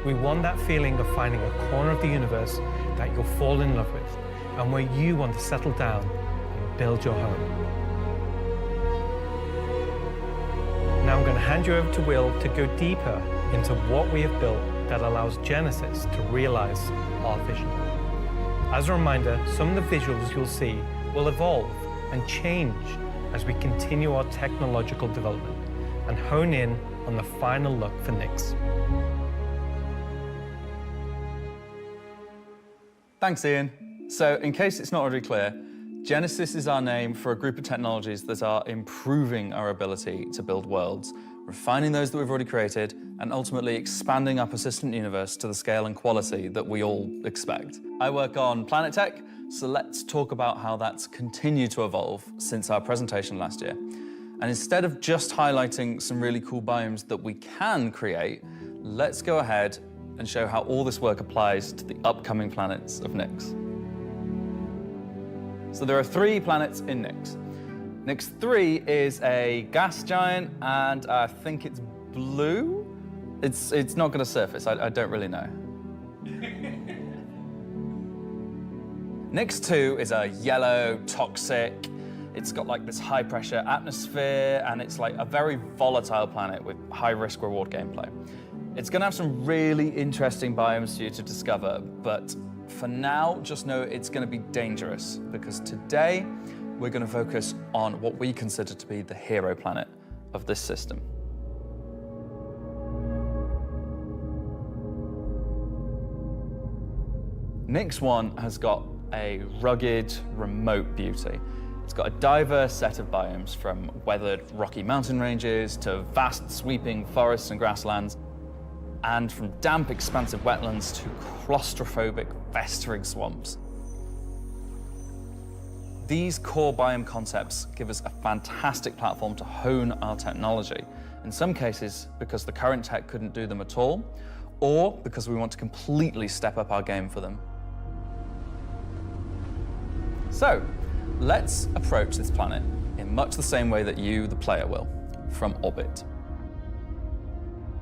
Speaker 4: We want that feeling of finding a corner of the universe that you'll fall in love with, and where you want to settle down and build your home. Now I'm going to hand you over to Will to go deeper into what we have built that allows Genesis to realize our vision. As a reminder, some of the visuals you'll see will evolve and change as we continue our technological development and hone in on the final look for Nyx.
Speaker 17: Thanks, Ian. So, in case it's not already clear, Genesis is our name for a group of technologies that are improving our ability to build worlds, refining those that we've already created, and ultimately expanding our persistent universe to the scale and quality that we all expect. I work on Planet Tech, so let's talk about how that's continued to evolve since our presentation last year. And instead of just highlighting some really cool biomes that we can create, let's go ahead and show how all this work applies to the upcoming planets of Nyx. So there are 3 planets in Nyx. Nyx 3 is a gas giant, and I think it's blue. It's not going to surface. I don't really know. Nyx 2 is a yellow, toxic. It's got like this high pressure atmosphere, and it's like a very volatile planet with high risk reward gameplay. It's going to have some really interesting biomes for you to discover, but for now, just know it's going to be dangerous, because today we're going to focus on what we consider to be the hero planet of this system. Nyx 1 has got a rugged, remote beauty. It's got a diverse set of biomes, from weathered rocky mountain ranges to vast sweeping forests and grasslands, and from damp, expansive wetlands to claustrophobic, festering swamps. These core biome concepts give us a fantastic platform to hone our technology, in some cases because the current tech couldn't do them at all, or because we want to completely step up our game for them. So, let's approach this planet in much the same way that you, the player, will, from orbit.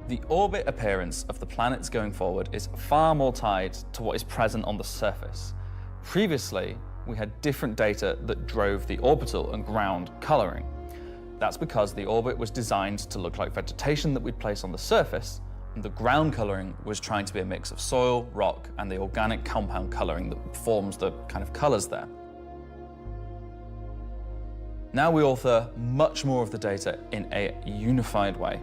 Speaker 17: The orbit appearance of the planets going forward is far more tied to what is present on the surface. Previously, we had different data that drove the orbital and ground coloring. That's because the orbit was designed to look like vegetation that we'd place on the surface, and the ground coloring was trying to be a mix of soil, rock, and the organic compound coloring that forms the kind of colors there. Now we author much more of the data in a unified way.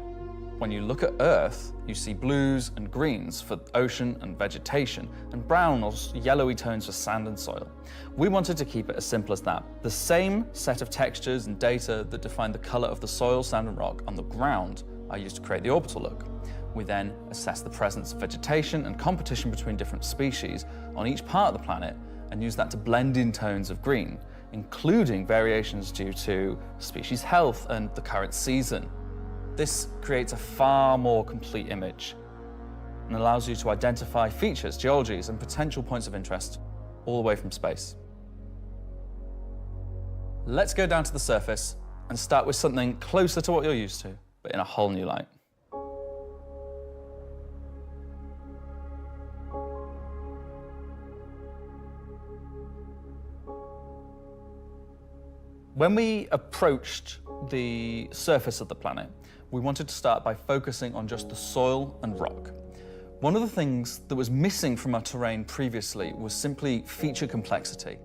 Speaker 17: When you look at Earth, you see blues and greens for ocean and vegetation, and brown or yellowy tones for sand and soil. We wanted to keep it as simple as that. The same set of textures and data that define the color of the soil, sand, and rock on the ground are used to create the orbital look. We then assess the presence of vegetation and competition between different species on each part of the planet and use that to blend in tones of green, including variations due to species health and the current season. This creates a far more complete image and allows you to identify features, geologies, and potential points of interest all the way from space. Let's go down to the surface and start with something closer to what you're used to, but in a whole new light. When we approached the surface of the planet, we wanted to start by focusing on just the soil and rock. One of the things that was missing from our terrain previously was simply feature complexity.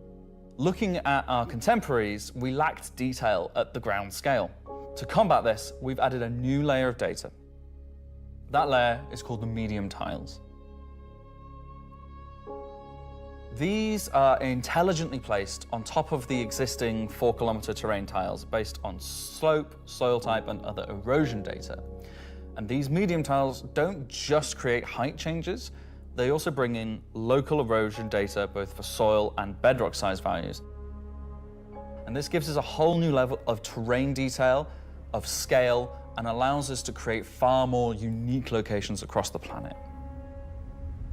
Speaker 17: Looking at our contemporaries, we lacked detail at the ground scale. To combat this, we've added a new layer of data. That layer is called the medium tiles. These are intelligently placed on top of the existing 4-kilometer terrain tiles based on slope, soil type, and other erosion data. And these medium tiles don't just create height changes, they also bring in local erosion data both for soil and bedrock size values. And this gives us a whole new level of terrain detail, of scale, and allows us to create far more unique locations across the planet.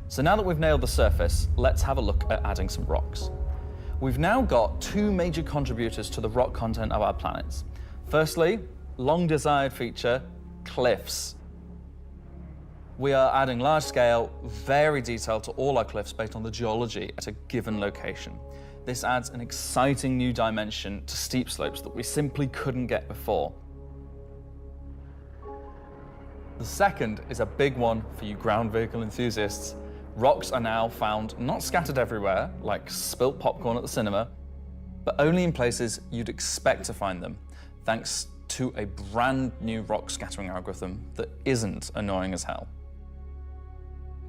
Speaker 17: So now that we've nailed the surface, let's have a look at adding some rocks. We've now got two major contributors to the rock content of our planets. Firstly, long desired feature, cliffs. We are adding large scale, varied detail to all our cliffs based on the geology at a given location. This adds an exciting new dimension to steep slopes that we simply couldn't get before. The second is a big one for you ground vehicle enthusiasts. Rocks are now found not scattered everywhere, like spilt popcorn at the cinema, but only in places you'd expect to find them, thanks to a brand new rock scattering algorithm that isn't annoying as hell.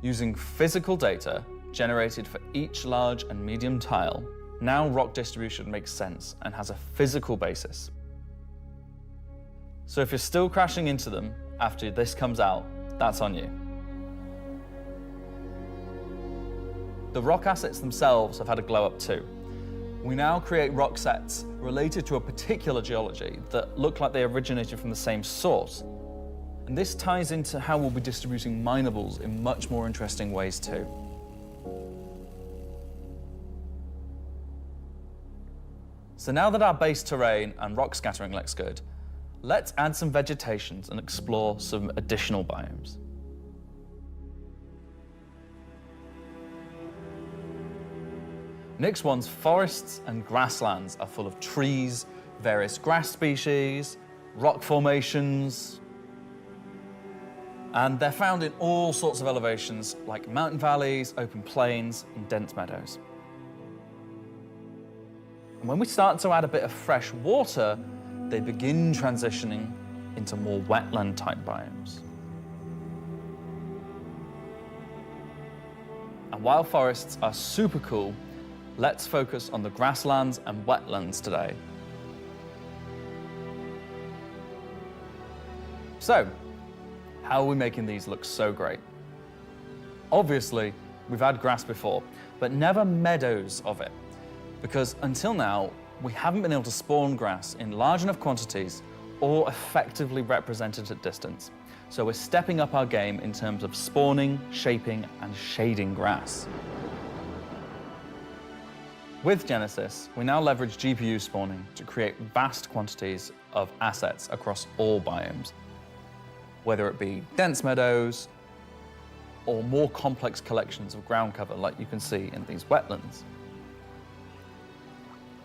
Speaker 17: Using physical data generated for each large and medium tile, now rock distribution makes sense and has a physical basis. So if you're still crashing into them after this comes out, that's on you. The rock assets themselves have had a glow up too. We now create rock sets related to a particular geology that look like they originated from the same source. And this ties into how we'll be distributing minables in much more interesting ways too. So now that our base terrain and rock scattering looks good, let's add some vegetations and explore some additional biomes. Nyx One's forests and grasslands are full of trees, various grass species, rock formations, and they're found in all sorts of elevations like mountain valleys, open plains, and dense meadows. And when we start to add a bit of fresh water, they begin transitioning into more wetland-type biomes. And while forests are super cool, let's focus on the grasslands and wetlands today. So, how are we making these look so great? Obviously, we've had grass before, but never meadows of it, because until now, we haven't been able to spawn grass in large enough quantities or effectively represented at distance. So we're stepping up our game in terms of spawning, shaping, and shading grass. With Genesis, we now leverage GPU spawning to create vast quantities of assets across all biomes, whether it be dense meadows or more complex collections of ground cover like you can see in these wetlands.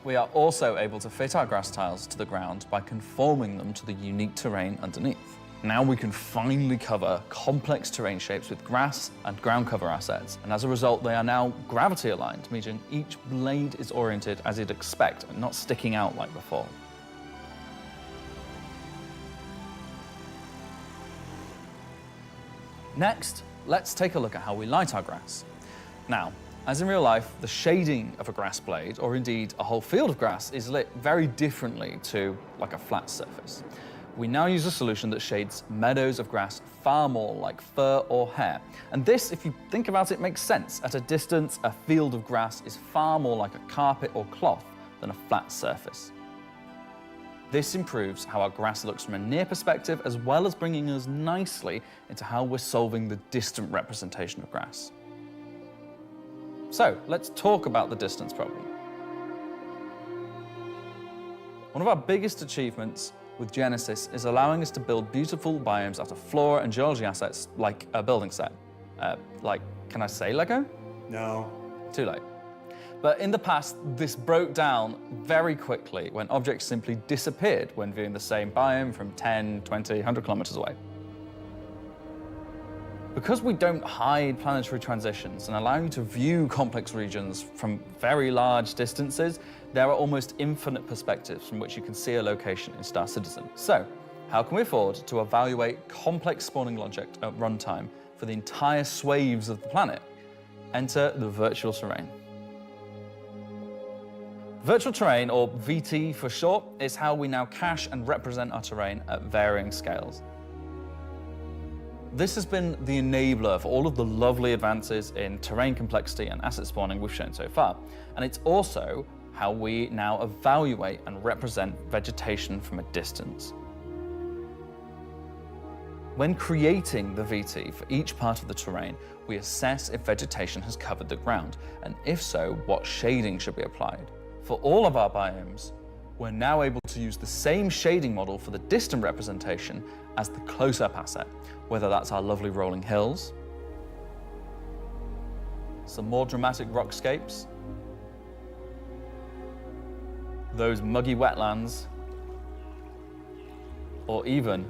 Speaker 17: We are also able to fit our grass tiles to the ground by conforming them to the unique terrain underneath. Now we can finally cover complex terrain shapes with grass and ground cover assets, and as a result they are now gravity aligned, meaning each blade is oriented as you'd expect and not sticking out like before. Next, let's take a look at how we light our grass. Now, as in real life, the shading of a grass blade, or indeed a whole field of grass, is lit very differently to like a flat surface. We now use a solution that shades meadows of grass far more like fur or hair. And this, if you think about it, makes sense. At a distance, a field of grass is far more like a carpet or cloth than a flat surface. This improves how our grass looks from a near perspective, as well as bringing us nicely into how we're solving the distant representation of grass. So let's talk about the distance problem. One of our biggest achievements with Genesis is allowing us to build beautiful biomes out of flora and geology assets like a building set. Can I say Lego?
Speaker 16: No.
Speaker 17: Too late. But in the past, this broke down very quickly when objects simply disappeared when viewing the same biome from 10, 20, 100 kilometers away. Because we don't hide planetary transitions and allow you to view complex regions from very large distances, there are almost infinite perspectives from which you can see a location in Star Citizen. So, how can we afford to evaluate complex spawning logic at runtime for the entire swathes of the planet? Enter the virtual terrain. Virtual terrain, or VT for short, is how we now cache and represent our terrain at varying scales. This has been the enabler for all of the lovely advances in terrain complexity and asset spawning we've shown so far. And it's also how we now evaluate and represent vegetation from a distance. When creating the VT for each part of the terrain, we assess if vegetation has covered the ground, and if so, what shading should be applied. For all of our biomes, we're now able to use the same shading model for the distant representation as the close-up asset, whether that's our lovely rolling hills, some more dramatic rockscapes, those muggy wetlands, or even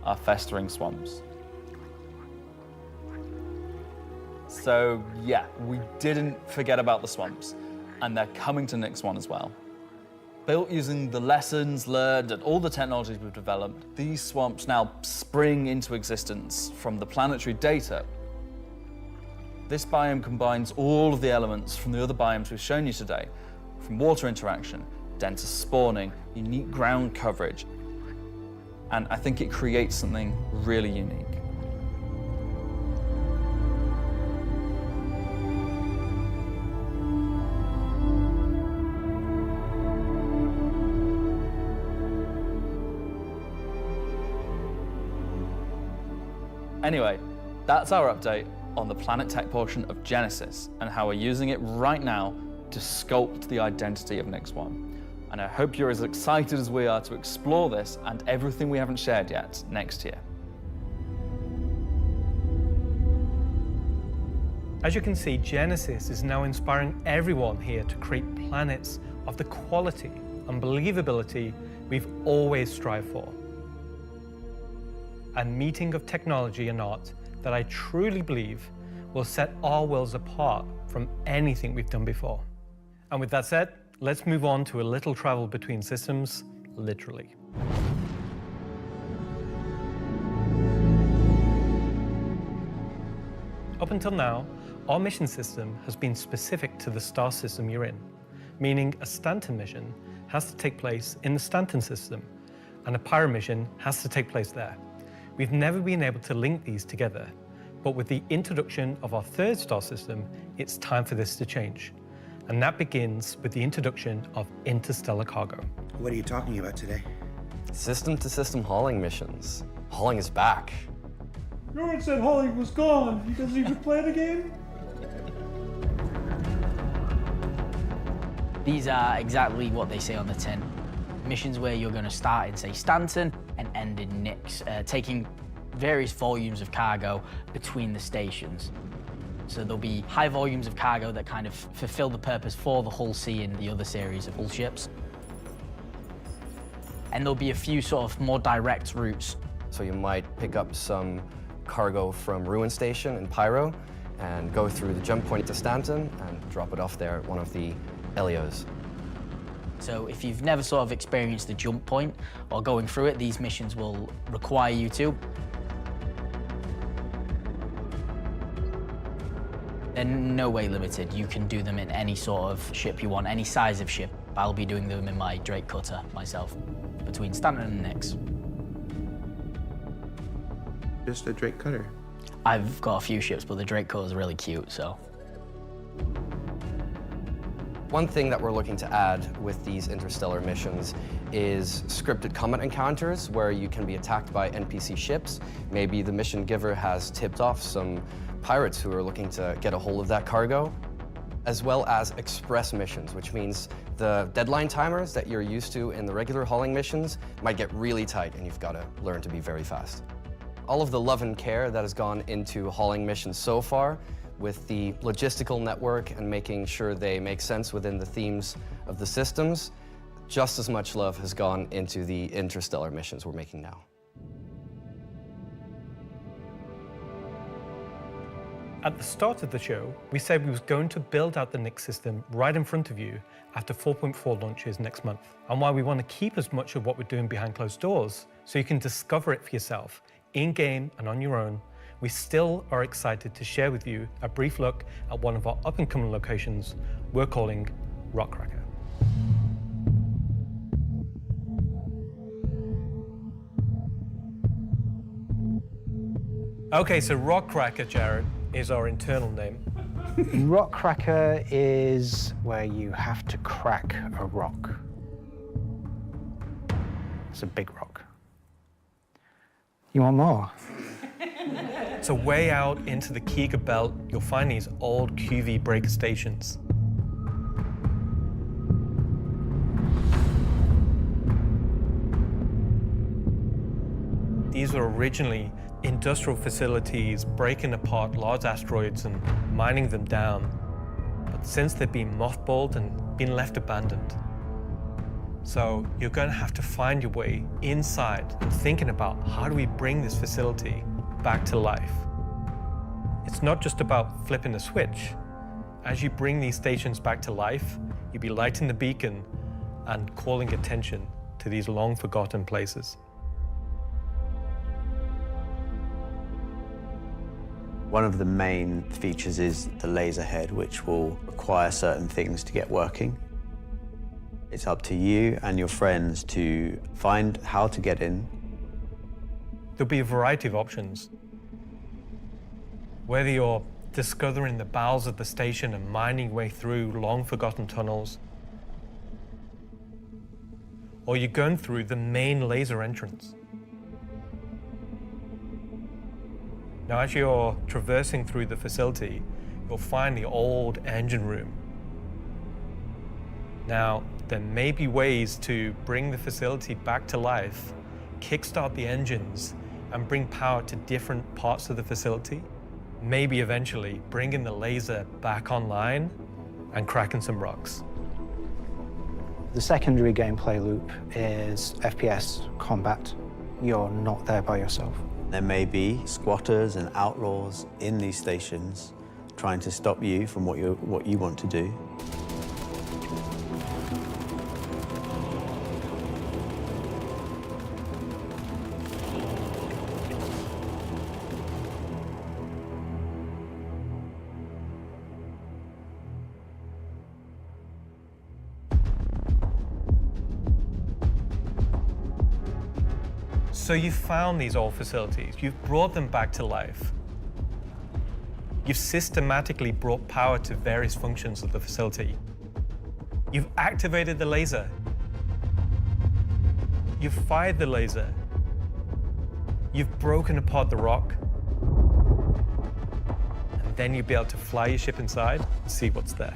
Speaker 17: our festering swamps. So yeah, we didn't forget about the swamps, and they're coming to Nyx 1 as well. Built using the lessons learned and all the technologies we've developed, these swamps now spring into existence from the planetary data. This biome combines all of the elements from the other biomes we've shown you today, from water interaction, denser spawning, unique ground coverage, and I think it creates something really unique. Anyway, that's our update on the Planet Tech portion of Genesis and how we're using it right now to sculpt the identity of Nyx 1. And I hope you're as excited as we are to explore this and everything we haven't shared yet next year.
Speaker 4: As you can see, Genesis is now inspiring everyone here to create planets of the quality and believability we've always strived for. A meeting of technology and art that I truly believe will set our worlds apart from anything we've done before. And with that said, let's move on to a little travel between systems, literally. Up until now, our mission system has been specific to the star system you're in, meaning a Stanton mission has to take place in the Stanton system, and a Pyro mission has to take place there. We've never been able to link these together, but with the introduction of our third star system, it's time for this to change. And that begins with the introduction of interstellar cargo.
Speaker 18: What are you talking about today?
Speaker 19: System-to-system hauling missions. Hauling is back.
Speaker 20: No one said hauling was gone. He doesn't even play the game?
Speaker 15: These are exactly what they say on the tin. Missions where you're going to start in, say, Stanton and end in Nyx, taking various volumes of cargo between the stations. So there'll be high volumes of cargo that kind of fulfill the purpose for the Hull C and the other series of Hull ships. And there'll be a few sort of more direct routes.
Speaker 19: So you might pick up some cargo from Ruin Station in Pyro and go through the jump point to Stanton and drop it off there at one of the LEOs.
Speaker 15: So if you've never sort of experienced the jump point or going through it, these missions will require you to. They're no way limited. You can do them in any sort of ship you want, any size of ship. I'll be doing them in my Drake Cutter myself, between Stanton and Nyx.
Speaker 18: Just a Drake Cutter?
Speaker 15: I've got a few ships, but the Drake Cutter is really cute, so.
Speaker 19: One thing that we're looking to add with these interstellar missions is scripted combat encounters where you can be attacked by NPC ships. Maybe the mission giver has tipped off some pirates who are looking to get a hold of that cargo, as well as express missions, which means the deadline timers that you're used to in the regular hauling missions might get really tight and you've got to learn to be very fast. All of the love and care that has gone into hauling missions so far, with the logistical network and making sure they make sense within the themes of the systems, just as much love has gone into the interstellar missions we're making now.
Speaker 4: At the start of the show, we said we was going to build out the Nyx system right in front of you after 4.4 launches next month, and why we want to keep as much of what we're doing behind closed doors so you can discover it for yourself, in-game and on your own. We still are excited to share with you a brief look at one of our up-and-coming locations we're calling Rockcracker. Okay, so Rockcracker, Jared, is our internal name.
Speaker 21: Rockcracker is where you have to crack a rock. It's a big rock. You want more?
Speaker 4: So way out into the Keegar Belt, you'll find these old QV breaker stations. These were originally industrial facilities breaking apart large asteroids and mining them down. But since they've been mothballed and been left abandoned. So you're going to have to find your way inside and thinking about how do we bring this facility back to life. It's not just about flipping a switch. As you bring these stations back to life, you'll be lighting the beacon and calling attention to these long forgotten places.
Speaker 12: One of the main features is the laser head, which will require certain things to get working. It's up to you and your friends to find how to get in.
Speaker 4: There'll be a variety of options. Whether you're discovering the bowels of the station and mining your way through long-forgotten tunnels, or you're going through the main laser entrance. Now, as you're traversing through the facility, you'll find the old engine room. Now, there may be ways to bring the facility back to life, kickstart the engines, and bring power to different parts of the facility. Maybe eventually bringing the laser back online and cracking some rocks.
Speaker 21: The secondary gameplay loop is FPS combat. You're not there by yourself.
Speaker 12: There may be squatters and outlaws in these stations trying to stop you from what you want to do.
Speaker 4: So you've found these old facilities, you've brought them back to life. You've systematically brought power to various functions of the facility. You've activated the laser. You've fired the laser. You've broken apart the rock. And then you'll be able to fly your ship inside and see what's there.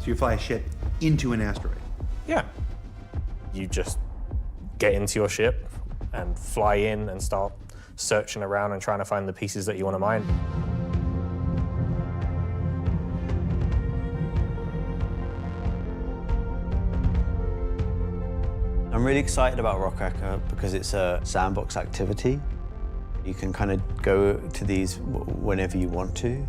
Speaker 16: So you fly a ship into an asteroid.
Speaker 2: Yeah. You just get into your ship and fly in and start searching around and trying to find the pieces that you want to mine.
Speaker 12: I'm really excited about Rockracker because it's a sandbox activity. You can kind of go to these whenever you want to.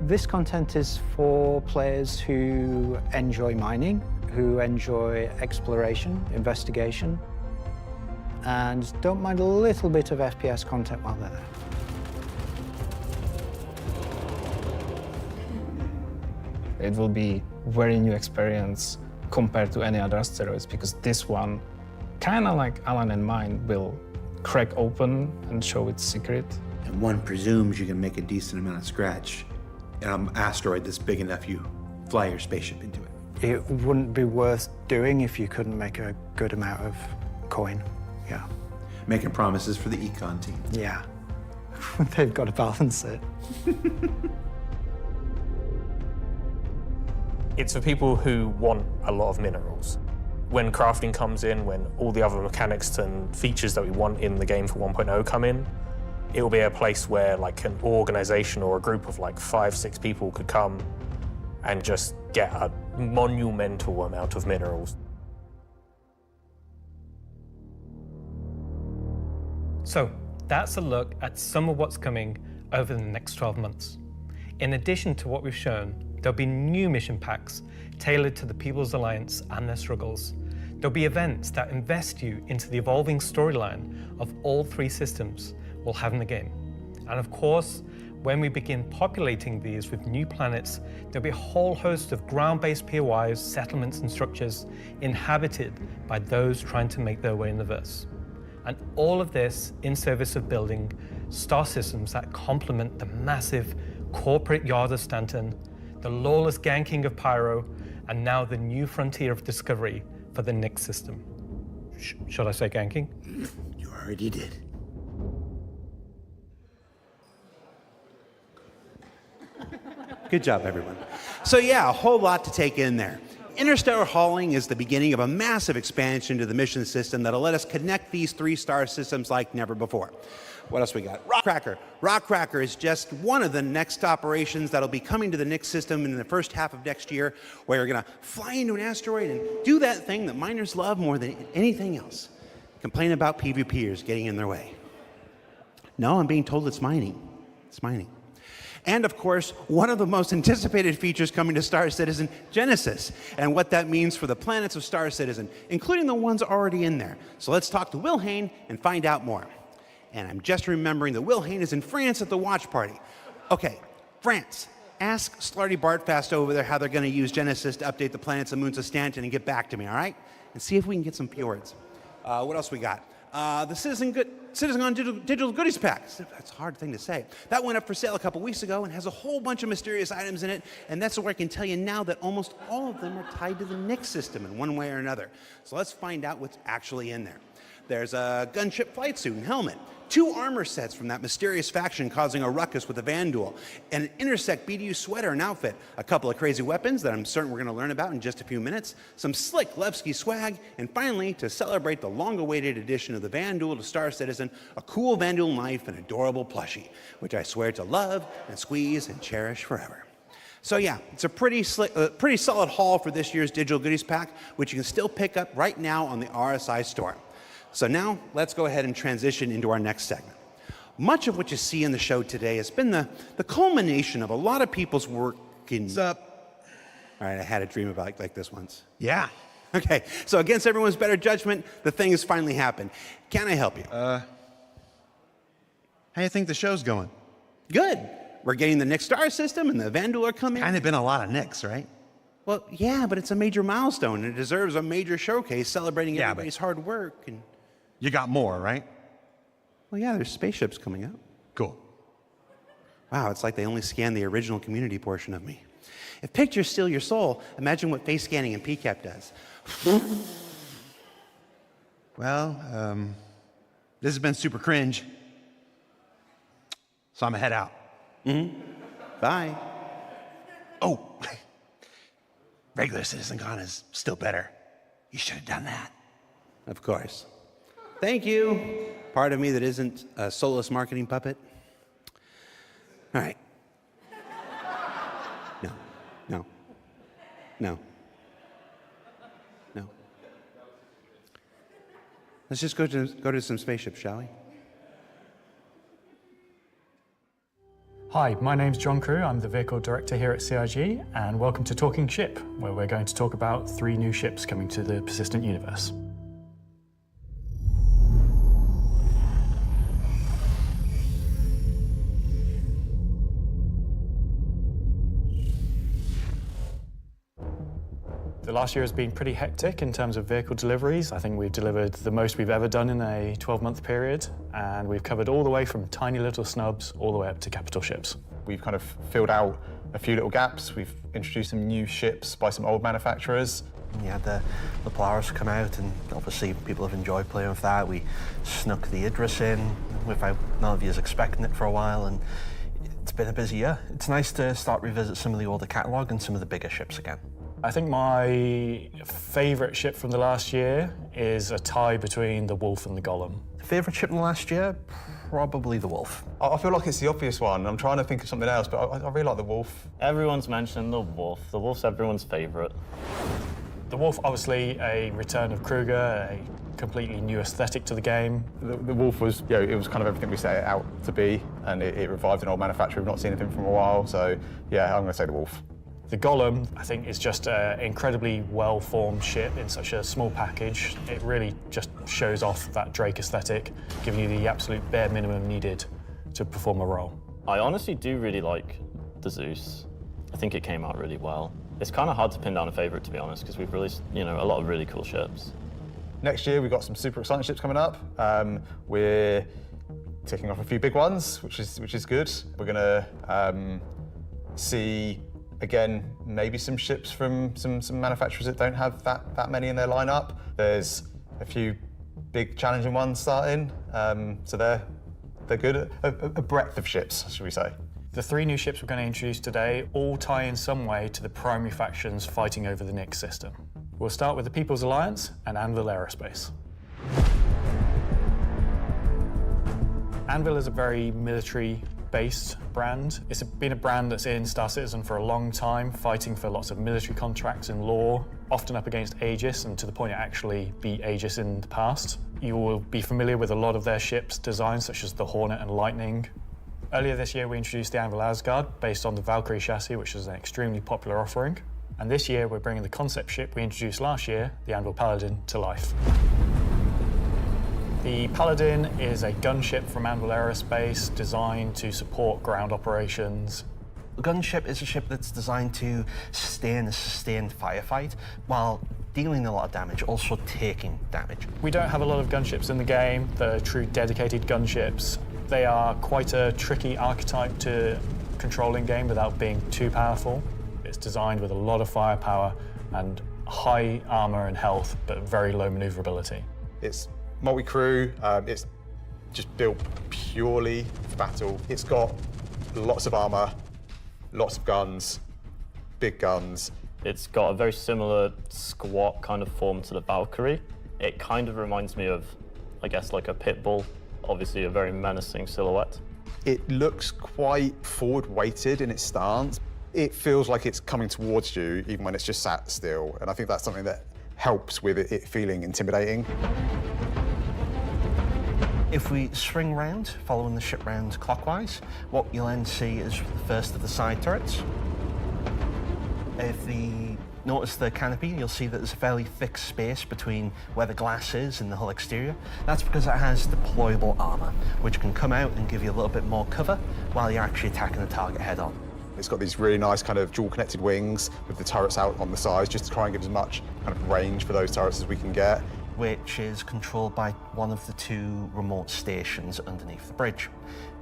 Speaker 21: This content is for players who enjoy mining, who enjoy exploration, investigation, and don't mind a little bit of FPS content while they're there.
Speaker 11: It will be a very new experience compared to any other asteroids, because this one, kind of like Alan and mine, will crack open and show its secret.
Speaker 16: And one presumes you can make a decent amount of scratch in an asteroid that's big enough you fly your spaceship into it.
Speaker 21: It wouldn't be worth doing if you couldn't make a good amount of coin, yeah.
Speaker 16: Making promises for the econ team.
Speaker 21: Yeah, they've got to balance it.
Speaker 2: It's for people who want a lot of minerals. When crafting comes in, when all the other mechanics and features that we want in the game for 1.0 come in, it will be a place where like an organization or a group of like 5-6 people could come and just get a monumental amount of minerals.
Speaker 4: So that's a look at some of what's coming over the next 12 months. In addition to what we've shown, there'll be new mission packs tailored to the People's Alliance and their struggles. There'll be events that invest you into the evolving storyline of all 3 systems we'll have in the game. And of course, when we begin populating these with new planets, there'll be a whole host of ground-based POIs, settlements and structures inhabited by those trying to make their way in the verse. And all of this in service of building star systems that complement the massive corporate yard of Stanton, the lawless ganking of Pyro, and now the new frontier of discovery for the Nyx system. Should I say ganking?
Speaker 16: You already did. Good job, everyone. So yeah, a whole lot to take in there. Interstellar hauling is the beginning of a massive expansion to the mission system that'll let us connect these 3 star systems like never before. What else we got? Rockracker. Rockracker is just one of the next operations that'll be coming to the Nyx system in the first half of next year, where you're gonna fly into an asteroid and do that thing that miners love more than anything else. Complain about PvPers getting in their way. No, I'm being told it's mining. It's mining. And of course, one of the most anticipated features coming to Star Citizen, Genesis, and what that means for the planets of Star Citizen, including the ones already in there. So let's talk to Will Hain and find out more. And I'm just remembering that Will Hain is in France at the watch party. Okay, France. Ask Slarty Bartfast over there how they're going to use Genesis to update the planets and moons of Stanton and get back to me, all right? And see if we can get some fjords. What else we got? The Citizen on Digital Goodies Pack. That's a hard thing to say. That went up for sale a couple weeks ago and has a whole bunch of mysterious items in it, and that's where I can tell you now that almost all of them are tied to the Nyx system in one way or another. So let's find out what's actually in there. There's a gunship flight suit and helmet, 2 armor sets from that mysterious faction causing a ruckus with the Vanduul, and an Intersect BDU sweater and outfit, a couple of crazy weapons that I'm certain we're going to learn about in just a few minutes, some slick Levski swag, and finally, to celebrate the long-awaited addition of the Vanduul to Star Citizen, a cool Vanduul knife and adorable plushie, which I swear to love and squeeze and cherish forever. So yeah, it's a pretty solid haul for this year's Digital Goodies Pack, which you can still pick up right now on the RSI store. So now, let's go ahead and transition into our next segment. Much of what you see in the show today has been the culmination of a lot of people's work in... What's up? All right, I had a dream about like this once. Yeah. Okay, so against everyone's better judgment, the thing has finally happened. Can I help you? How do you think the show's going? Good. We're getting the Nyx star system and the Vanduul are coming. Kind of been a lot of Nyx, right? Well, yeah, but it's a major milestone and it deserves a major showcase celebrating everybody's hard work. And you got more, right? Well, yeah, there's spaceships coming out. Cool. Wow, it's like they only scanned the original community portion of me. If pictures steal your soul, imagine what face scanning and PCAP does. Well, this has been super cringe. So I'm gonna head out. Bye. Oh, Regular CitizenCon is still better. You should have done that. Of course. Thank you. Part of me that isn't a soulless marketing puppet. All right. No. Let's just go to some spaceships, shall we?
Speaker 1: Hi, my name's John Crew. I'm the Vehicle Director here at CIG, and welcome to Talking Ship, where we're going to talk about 3 new ships coming to the persistent universe. The last year has been pretty hectic in terms of vehicle deliveries. I think we've delivered the most we've ever done in a 12-month period, and we've covered all the way from tiny little snubs all the way up to capital ships.
Speaker 22: We've kind of filled out a few little gaps. We've introduced some new ships by some old manufacturers.
Speaker 23: We had the Polaris come out, and obviously people have enjoyed playing with that. We snuck the Idris in without none of you expecting it for a while, and it's been a busy year. It's nice to start revisit some of the older catalogue and some of the bigger ships again.
Speaker 1: I think my favourite ship from the last year is a tie between the Wolf and the Golem.
Speaker 23: Favourite ship in the last year? Probably the Wolf.
Speaker 22: I feel like it's the obvious one. I'm trying to think of something else, but I really like the Wolf.
Speaker 24: Everyone's mentioned the Wolf. The Wolf's everyone's favourite.
Speaker 1: The Wolf, obviously a return of Kruger, a completely new aesthetic to the game.
Speaker 22: The Wolf was, it was kind of everything we set it out to be, and it revived an old manufacturer. We've not seen anything from a while, so yeah, I'm going to say the Wolf.
Speaker 1: The Golem, I think, is just an incredibly well-formed ship in such a small package. It really just shows off that Drake aesthetic, giving you the absolute bare minimum needed to perform a role.
Speaker 24: I honestly do really like the Zeus. I think it came out really well. It's kind of hard to pin down a favourite, to be honest, because we've released, a lot of really cool ships.
Speaker 22: Next year, we've got some super exciting ships coming up. We're ticking off a few big ones, which is good. We're going to see, again, maybe some ships from some manufacturers that don't have that many in their lineup. There's a few big challenging ones starting, so they're good. A breadth of ships, should we say.
Speaker 1: The 3 new ships we're going to introduce today all tie in some way to the primary factions fighting over the Nyx system. We'll start with the People's Alliance and Anvil Aerospace. Anvil is a very military-based brand. It's been a brand that's in Star Citizen for a long time, fighting for lots of military contracts and lore, often up against Aegis, and to the point it actually beat Aegis in the past. You will be familiar with a lot of their ships' designs, such as the Hornet and Lightning. Earlier this year, we introduced the Anvil Asgard, based on the Valkyrie chassis, which is an extremely popular offering. And this year, we're bringing the concept ship we introduced last year, the Anvil Paladin, to life. The Paladin is a gunship from Anvil Aerospace designed to support ground operations.
Speaker 23: The gunship is a ship that's designed to stay in a sustained firefight while dealing a lot of damage, also taking damage.
Speaker 1: We don't have a lot of gunships in the game, the true dedicated gunships. They are quite a tricky archetype to control in game without being too powerful. It's designed with a lot of firepower and high armor and health, but very low maneuverability.
Speaker 22: It's multi-crew, it's just built purely for battle. It's got lots of armor, lots of guns, big guns.
Speaker 24: It's got a very similar squat kind of form to the Valkyrie. It kind of reminds me of, I guess, like a pit bull. Obviously a very menacing silhouette.
Speaker 22: It looks quite forward-weighted in its stance. It feels like it's coming towards you even when it's just sat still, and I think that's something that helps with it feeling intimidating.
Speaker 23: If we swing round, following the ship round clockwise, what you'll then see is the first of the side turrets. If you notice the canopy, you'll see that there's a fairly thick space between where the glass is and the hull exterior. That's because it has deployable armor, which can come out and give you a little bit more cover while you're actually attacking the target head on.
Speaker 22: It's got these really nice kind of dual connected wings with the turrets out on the sides, just to try and give as much kind of range for those turrets as we can get.
Speaker 23: Which is controlled by one of the 2 remote stations underneath the bridge.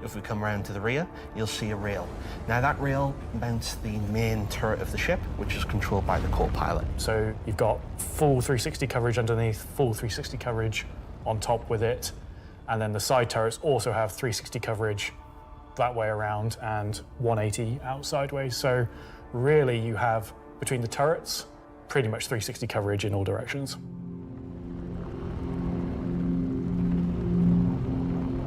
Speaker 23: If we come around to the rear, you'll see a rail. Now that rail mounts the main turret of the ship, which is controlled by the co-pilot.
Speaker 1: So you've got full 360 coverage underneath, full 360 coverage on top with it, and then the side turrets also have 360 coverage that way around and 180 out sideways. So really you have, between the turrets pretty much 360 coverage in all directions.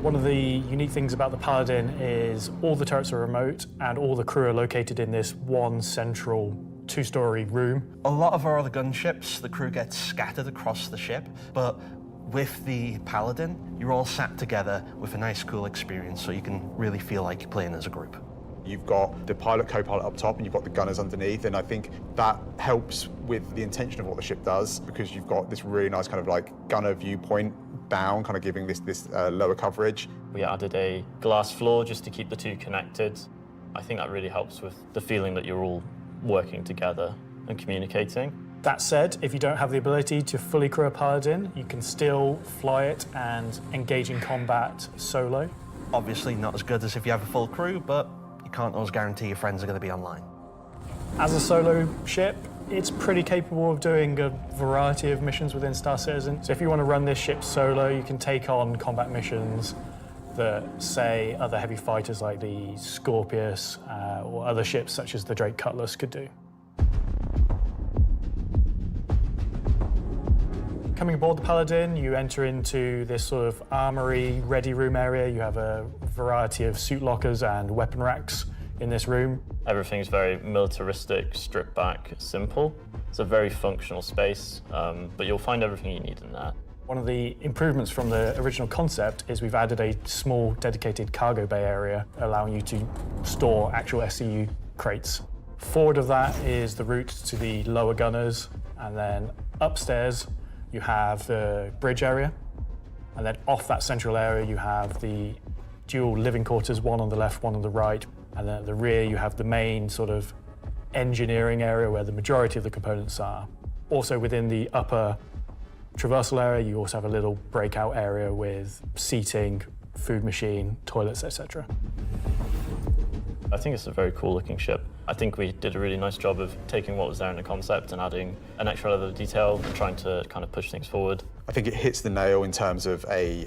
Speaker 1: One of the unique things about the Paladin is all the turrets are remote and all the crew are located in this one central two-story room.
Speaker 23: A lot of our other gunships, the crew gets scattered across the ship, but with the Paladin, you're all sat together with a nice, cool experience, so you can really feel like you're playing as a group.
Speaker 22: You've got the pilot, co-pilot up top, and you've got the gunners underneath, and I think that helps with the intention of what the ship does, because you've got this really nice kind of like gunner viewpoint down, kind of giving this lower coverage.
Speaker 24: We added a glass floor just to keep the two connected. I think that really helps with the feeling that you're all working together and communicating.
Speaker 1: That said, if you don't have the ability to fully crew a Paladin, you can still fly it and engage in combat solo.
Speaker 23: Obviously not as good as if you have a full crew, but you can't always guarantee your friends are going to be online.
Speaker 1: As a solo ship, it's pretty capable of doing a variety of missions within Star Citizen. So if you want to run this ship solo, you can take on combat missions that, say, other heavy fighters like the Scorpius or other ships such as the Drake Cutlass could do. Coming aboard the Paladin, you enter into this sort of armory ready room area. You have a variety of suit lockers and weapon racks in this room.
Speaker 24: Everything's very militaristic, stripped back, simple. It's a very functional space, but you'll find everything you need in there.
Speaker 1: One of the improvements from the original concept is we've added a small dedicated cargo bay area, allowing you to store actual SCU crates. Forward of that is the route to the lower gunners, and then upstairs you have the bridge area, and then off that central area you have the dual living quarters, one on the left, one on the right, and then at the rear you have the main sort of engineering area where the majority of the components are. Also within the upper traversal area you also have a little breakout area with seating, food machine, toilets, etc.
Speaker 24: I think it's a very cool looking ship. I think we did a really nice job of taking what was there in the concept and adding an extra level of detail and trying to kind of push things forward.
Speaker 22: I think it hits the nail in terms of a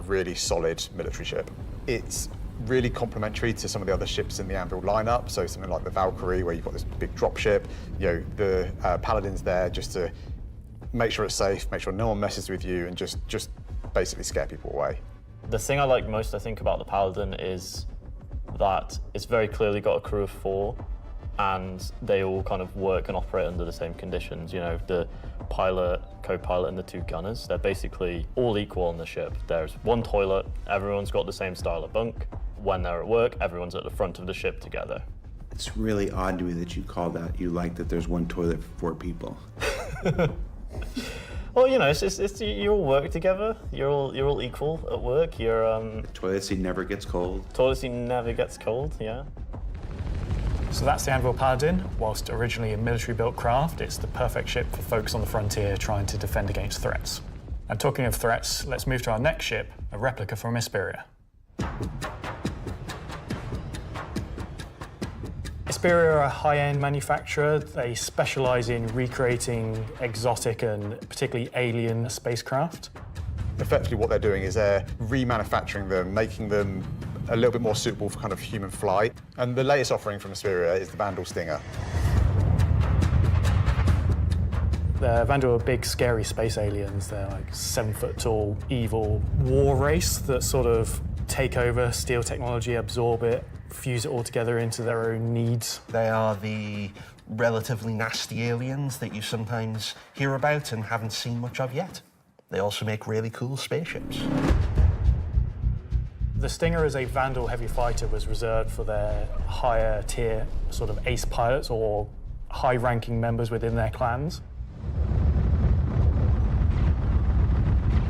Speaker 22: really solid military ship. It's really complementary to some of the other ships in the Anvil lineup, so something like the Valkyrie, where you've got this big drop ship. You know, the Paladin's there just to make sure it's safe, make sure no one messes with you, and just basically scare people away.
Speaker 24: The thing I like most, I think, about the Paladin is that it's very clearly got a crew of 4, and they all kind of work and operate under the same conditions. You know, the pilot, co-pilot, and the 2 gunners, they're basically all equal on the ship. There's one toilet, everyone's got the same style of bunk. When they're at work, everyone's at the front of the ship together.
Speaker 18: It's really odd to me that you call that, you like that there's one toilet for 4 people.
Speaker 24: Well, you know, it's you all work together. You're all equal at work.
Speaker 18: The toilet seat never gets cold.
Speaker 24: Toilet seat never gets cold. Yeah.
Speaker 1: So that's the Anvil Paladin. Whilst originally a military-built craft, it's the perfect ship for folks on the frontier trying to defend against threats. And talking of threats, let's move to our next ship, a replica from Hesperia. Hesperia are a high-end manufacturer. They specialize in recreating exotic and particularly alien spacecraft.
Speaker 22: Effectively what they're doing is they're remanufacturing them, making them a little bit more suitable for kind of human flight. And the latest offering from Hesperia is the Vandal Stinger.
Speaker 1: The Vandal are big, scary space aliens. They're like 7-foot-tall, evil war race that sort of take over, steal technology, absorb it, fuse it all together into their own needs.
Speaker 23: They are the relatively nasty aliens that you sometimes hear about and haven't seen much of yet. They also make really cool spaceships.
Speaker 1: The Stinger as a Vandal heavy fighter was reserved for their higher tier sort of ace pilots or high-ranking members within their clans.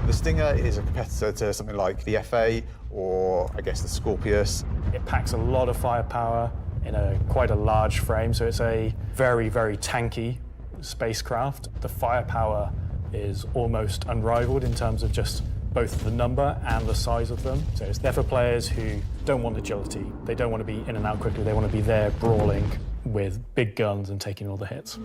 Speaker 22: The Stinger is a competitor to something like the FA or, I guess, the Scorpius.
Speaker 1: It packs a lot of firepower in quite a large frame, so it's a very, very tanky spacecraft. The firepower is almost unrivaled in terms of just both the number and the size of them. So it's there for players who don't want agility. They don't want to be in and out quickly. They want to be there brawling with big guns and taking all the hits.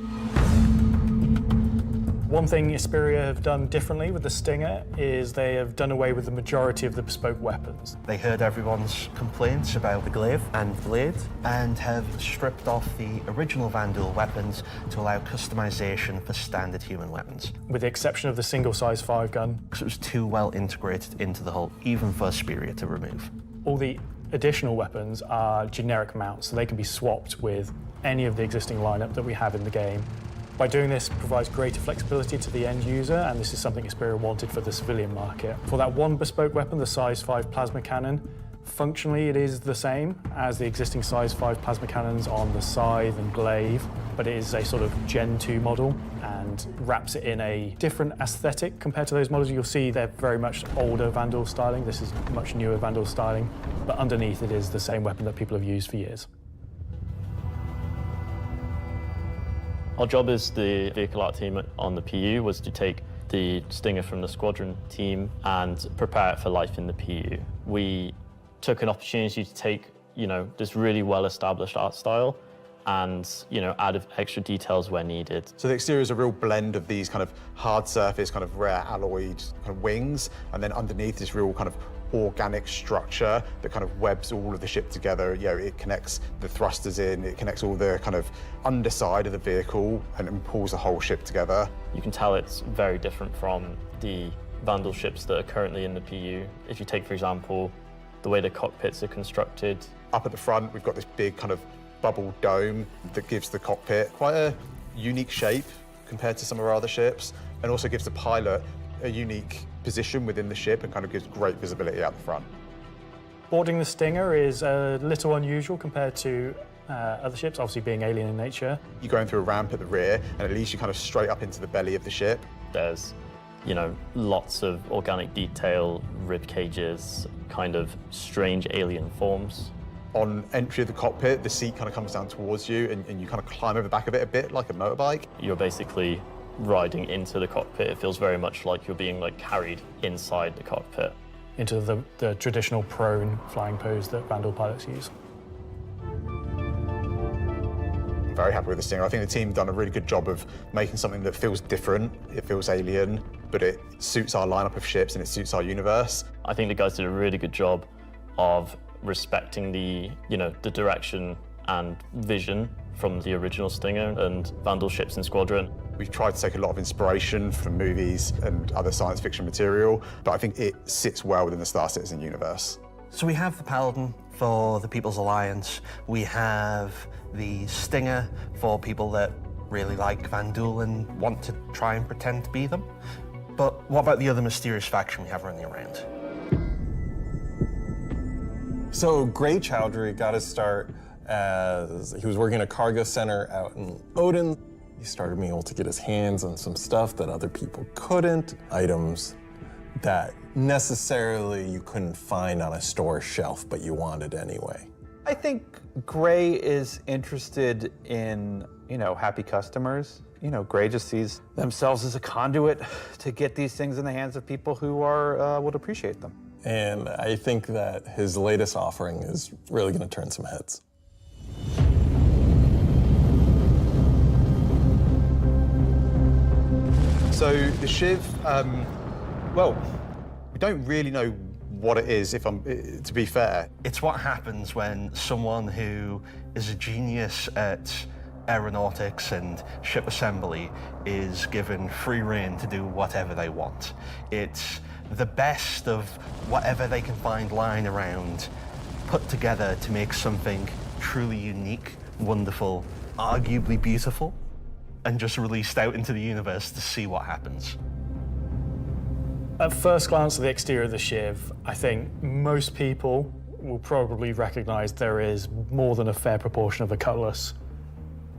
Speaker 1: One thing Isperia have done differently with the Stinger is they have done away with the majority of the bespoke weapons.
Speaker 23: They heard everyone's complaints about the glaive and blade and have stripped off the original Vandal weapons to allow customization for standard human weapons.
Speaker 1: With the exception of the single size 5 gun.
Speaker 23: Because it was too well integrated into the hull, even for Isperia to remove.
Speaker 1: All the additional weapons are generic mounts, so they can be swapped with any of the existing lineup that we have in the game. By doing this, it provides greater flexibility to the end user, and this is something Isperia wanted for the civilian market. For that one bespoke weapon, the size 5 plasma cannon, functionally it is the same as the existing size 5 plasma cannons on the Scythe and Glaive, but it is a sort of Gen 2 model and wraps it in a different aesthetic compared to those models. You'll see they're very much older Vandal styling. This is much newer Vandal styling, but underneath it is the same weapon that people have used for years.
Speaker 24: Our job as the vehicle art team on the PU was to take the Stinger from the squadron team and prepare it for life in the PU. We took an opportunity to take, this really well-established art style and, add extra details where needed.
Speaker 22: So the exterior is a real blend of these kind of hard surface, kind of rare alloyed kind of wings, and then underneath this real kind of organic structure that kind of webs all of the ship together. It connects the thrusters in, it connects all the kind of underside of the vehicle and pulls the whole ship together.
Speaker 24: You can tell it's very different from the Vandal ships that are currently in the PU. If you take, for example, the way the cockpits are constructed.
Speaker 22: Up at the front, we've got this big kind of bubble dome that gives the cockpit quite a unique shape compared to some of our other ships, and also gives the pilot a unique position within the ship and kind of gives great visibility out the front.
Speaker 1: Boarding the Stinger is a little unusual compared to other ships, obviously being alien in nature.
Speaker 22: You're going through a ramp at the rear, and it leads you kind of straight up into the belly of the ship.
Speaker 24: There's, lots of organic detail, rib cages, kind of strange alien forms.
Speaker 22: On entry of the cockpit, the seat kind of comes down towards you, and you kind of climb over the back of it a bit like a motorbike.
Speaker 24: You're basically riding into the cockpit. It feels very much like you're being carried inside the cockpit.
Speaker 1: Into the traditional prone flying pose that Vandal pilots use.
Speaker 22: I'm very happy with the Stinger. I think the team done a really good job of making something that feels different, it feels alien, but it suits our lineup of ships and it suits our universe.
Speaker 24: I think the guys did a really good job of respecting the direction and vision from the original Stinger and Vandal ships in Squadron.
Speaker 22: We've tried to take a lot of inspiration from movies and other science fiction material, but I think it sits well within the Star Citizen universe.
Speaker 23: So we have the Paladin for the People's Alliance. We have the Stinger for people that really like Vandal and want to try and pretend to be them. But what about the other mysterious faction we have running around?
Speaker 5: So Gray Chowdhury got his start as he was working at a cargo center out in Odin. He started being able to get his hands on some stuff that other people couldn't, items that necessarily you couldn't find on a store shelf, but you wanted anyway.
Speaker 6: I think Gray is interested in, happy customers. Gray just sees themselves as a conduit to get these things in the hands of people who would appreciate them.
Speaker 5: And I think that his latest offering is really going to turn some heads.
Speaker 22: So the Shiv, well, we don't really know what it is, to be fair.
Speaker 23: It's what happens when someone who is a genius at aeronautics and ship assembly is given free rein to do whatever they want. It's the best of whatever they can find lying around, put together to make something truly unique, wonderful, arguably beautiful, and just released out into the universe to see what happens.
Speaker 1: At first glance at the exterior of the Shiv, I think most people will probably recognize there is more than a fair proportion of the cutlass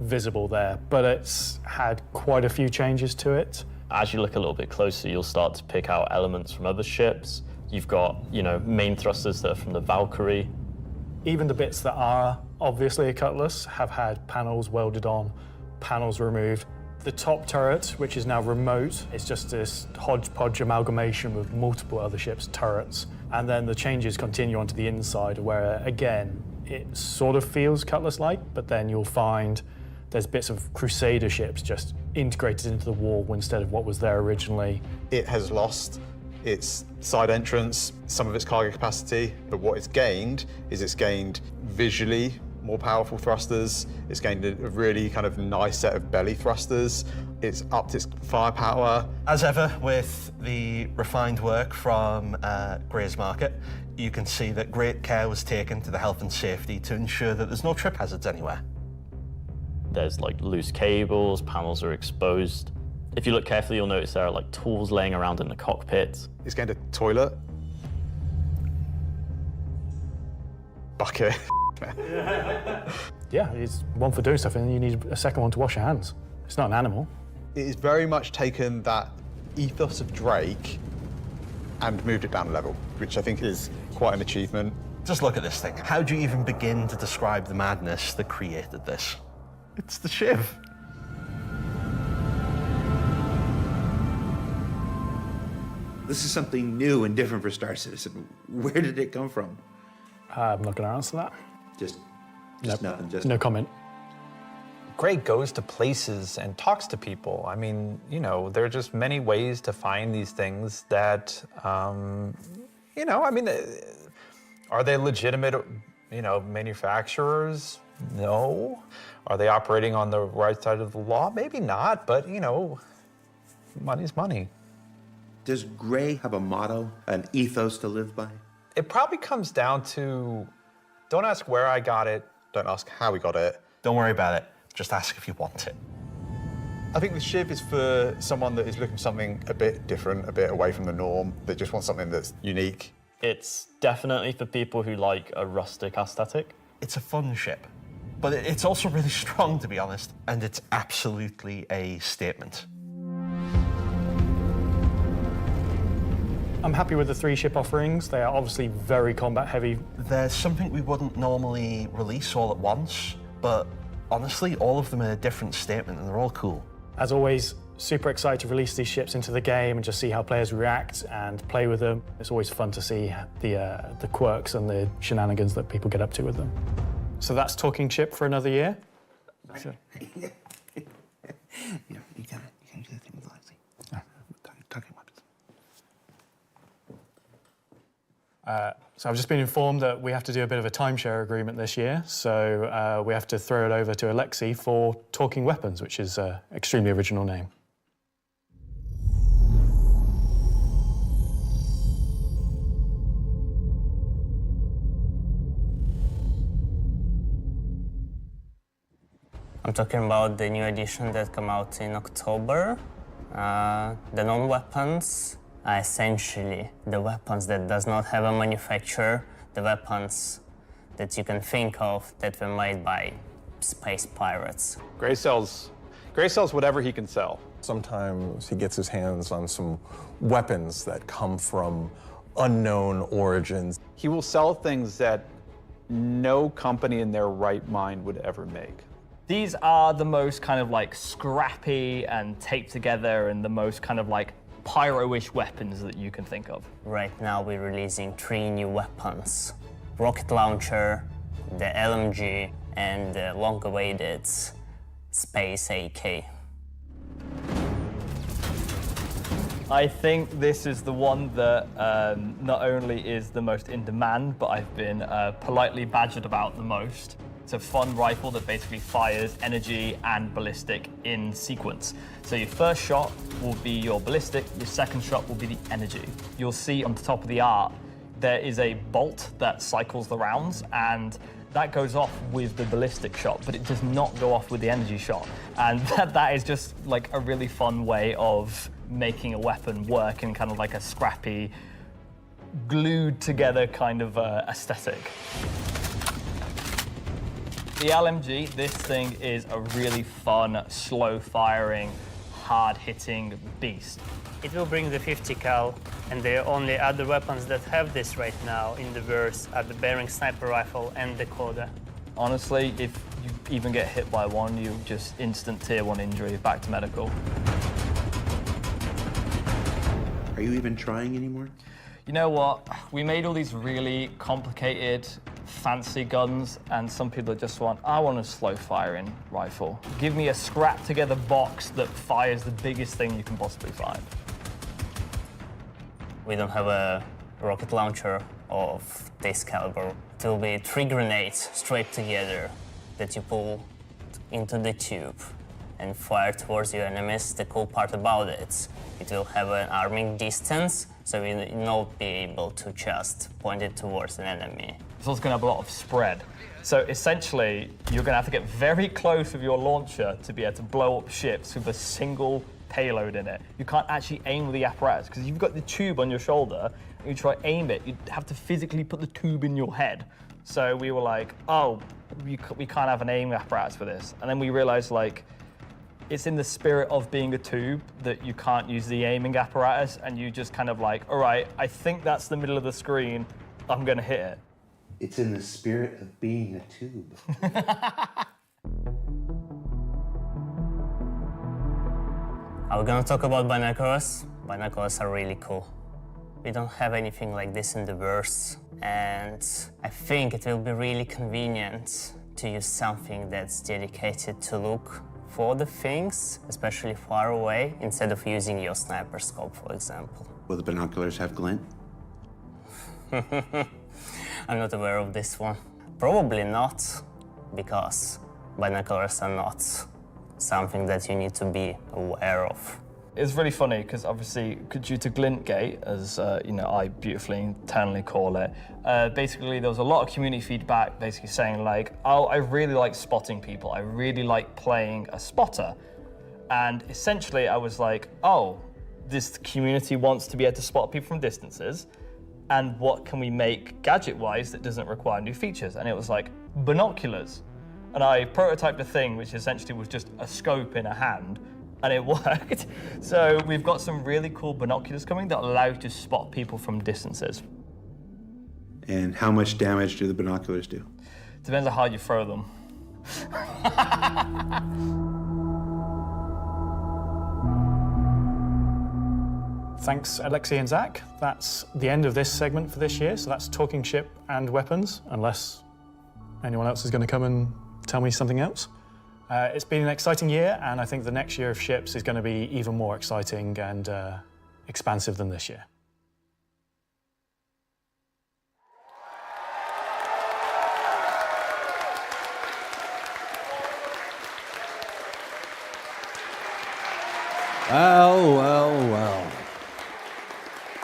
Speaker 1: visible there, but it's had quite a few changes to it.
Speaker 24: As you look a little bit closer, you'll start to pick out elements from other ships. You've got, main thrusters that are from the Valkyrie.
Speaker 1: Even the bits that are obviously a cutlass have had panels welded on, panels removed. The top turret, which is now remote, is just this hodgepodge amalgamation with multiple other ships' turrets. And then the changes continue onto the inside where, again, it sort of feels cutlass-like, but then you'll find there's bits of Crusader ships just integrated into the wall instead of what was there originally.
Speaker 22: It has lost its side entrance, some of its cargo capacity, but what it's gained is it's gained visually more powerful thrusters, it's gained a really kind of nice set of belly thrusters, it's upped its firepower.
Speaker 23: As ever with the refined work from Gray's Market, you can see that great care was taken to the health and safety to ensure that there's no trip hazards anywhere.
Speaker 24: There's like loose cables, panels are exposed. If you look carefully, you'll notice there are like tools laying around in the cockpit.
Speaker 22: It's gained a toilet, bucket.
Speaker 1: Yeah, it's one for doing stuff and then you need a second one to wash your hands. It's not an animal.
Speaker 22: It has very much taken that ethos of Drake and moved it down a level, which I think is quite an achievement.
Speaker 23: Just look at this thing. How do you even begin to describe the madness that created this? It's the Shiv.
Speaker 18: This is something new and different for Star Citizen. Where did it come from?
Speaker 1: I'm not going to answer that.
Speaker 18: Just
Speaker 1: Nope.
Speaker 18: nothing. Just
Speaker 1: No comment.
Speaker 6: Gray goes to places and talks to people. I mean, you know, there are just many ways to find these things that, you know, I mean, are they legitimate, you know, manufacturers? No. Are they operating on the right side of the law? Maybe not, but, you know, money's money.
Speaker 18: Does Gray have a motto, an ethos to live by?
Speaker 6: It probably comes down to, don't ask where I got it,
Speaker 22: don't ask how we got it.
Speaker 23: Don't worry about it. Just ask if you want it.
Speaker 22: I think the Shiv is for someone that is looking for something a bit different, a bit away from the norm, that just wants something that's unique.
Speaker 24: It's definitely for people who like a rustic aesthetic.
Speaker 23: It's a fun ship, but it's also really strong, to be honest, and it's absolutely a statement.
Speaker 1: I'm happy with the 3 ship offerings. They are obviously very combat heavy.
Speaker 23: There's something we wouldn't normally release all at once, but honestly, all of them are a different statement and they're all cool.
Speaker 1: As always, super excited to release these ships into the game and just see how players react and play with them. It's always fun to see the quirks and the shenanigans that people get up to with them. So that's Talking Ship for another year. So.
Speaker 18: Yeah, you can do the thing with Lexi. Talking weapons.
Speaker 1: So I've just been informed that we have to do a bit of a timeshare agreement this year, so we have to throw it over to Alexei for Talking Weapons, which is an extremely original name.
Speaker 3: I'm talking about the new edition that came out in October. The non-weapons are essentially the weapons that does not have a manufacturer, the weapons that you can think of that were made by space pirates.
Speaker 6: Gray sells whatever he can sell.
Speaker 5: Sometimes he gets his hands on some weapons that come from unknown origins.
Speaker 6: He will sell things that no company in their right mind would ever make.
Speaker 9: These are the most kind of like scrappy and taped together and the most kind of like pyro-ish weapons that you can think of.
Speaker 3: Right now we're releasing 3 new weapons. Rocket launcher, the LMG, and the long-awaited Space AK.
Speaker 9: I think this is the one that not only is the most in demand, but I've been politely badgered about the most. It's a fun rifle that basically fires energy and ballistic in sequence. So your first shot will be your ballistic, your second shot will be the energy. You'll see on the top of the art, there is a bolt that cycles the rounds, and that goes off with the ballistic shot, but it does not go off with the energy shot. And that is just like a really fun way of making a weapon work in kind of like a scrappy, glued together kind of aesthetic. The LMG, this thing is a really fun, slow-firing, hard-hitting beast.
Speaker 10: It will bring the 50 cal, and the only other weapons that have this right now in the verse are the Bearing Sniper Rifle and the Coda.
Speaker 9: Honestly, if you even get hit by one, you just instant tier 1 injury, back to medical.
Speaker 18: Are you even trying anymore?
Speaker 9: You know what? We made all these really complicated fancy guns, and some people just want, I want a slow firing rifle. Give me a scrap together box that fires the biggest thing you can possibly find.
Speaker 3: We don't have a rocket launcher of this caliber. It will be 3 grenades straight together that you pull into the tube and fire towards your enemies. The cool part about it will have an arming distance, so you will not be able to just point it towards an enemy.
Speaker 9: It's also going to have a lot of spread. So essentially, you're going to have to get very close with your launcher to be able to blow up ships with a single payload in it. You can't actually aim with the apparatus, because you've got the tube on your shoulder, and you try to aim it, you'd have to physically put the tube in your head. So we were like, oh, we can't have an aiming apparatus for this. And then we realized, like, it's in the spirit of being a tube that you can't use the aiming apparatus, and you just kind of like, all right, I think that's the middle of the screen, I'm gonna hit it.
Speaker 18: It's in the spirit of being a tube.
Speaker 3: Are we gonna talk about binoculars? Binoculars are really cool. We don't have anything like this in the verse, and I think it will be really convenient to use something that's dedicated to look for the things, especially far away, instead of using your sniper scope, for example.
Speaker 18: Will the binoculars have glint?
Speaker 3: I'm not aware of this one. Probably not, because binoculars are not something that you need to be aware of.
Speaker 9: It's really funny because obviously, due to glint gate, as I beautifully internally call it, basically there was a lot of community feedback basically saying like, oh, I really like spotting people. I really like playing a spotter. And essentially I was like, oh, this community wants to be able to spot people from distances. And what can we make gadget-wise that doesn't require new features? And it was like binoculars. And I prototyped a thing which essentially was just a scope in a hand, and it worked. So we've got some really cool binoculars coming that allow you to spot people from distances.
Speaker 18: And how much damage do the binoculars do?
Speaker 9: Depends on how you throw them.
Speaker 1: Thanks, Alexei and Zach. That's the end of this segment for this year. So that's Talking Ship and Weapons, unless anyone else is going to come and tell me something else. It's been an exciting year, and I think the next year of ships is going to be even more exciting and expansive than this year.
Speaker 16: Well.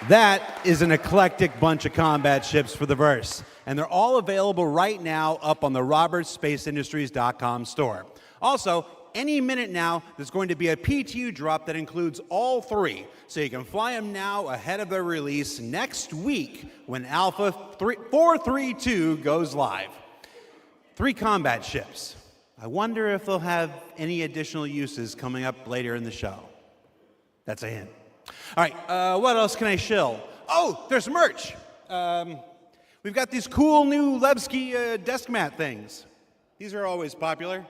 Speaker 16: That is an eclectic bunch of combat ships for the verse, and they're all available right now up on the robertsspaceindustries.com store. Also, any minute now, there's going to be a PTU drop that includes all 3, so you can fly them now ahead of their release next week when Alpha 432 goes live. 3 combat ships. I wonder if they'll have any additional uses coming up later in the show. That's a hint. All right, what else can I shill? Oh, there's merch. We've got these cool new Levski desk mat things. These are always popular.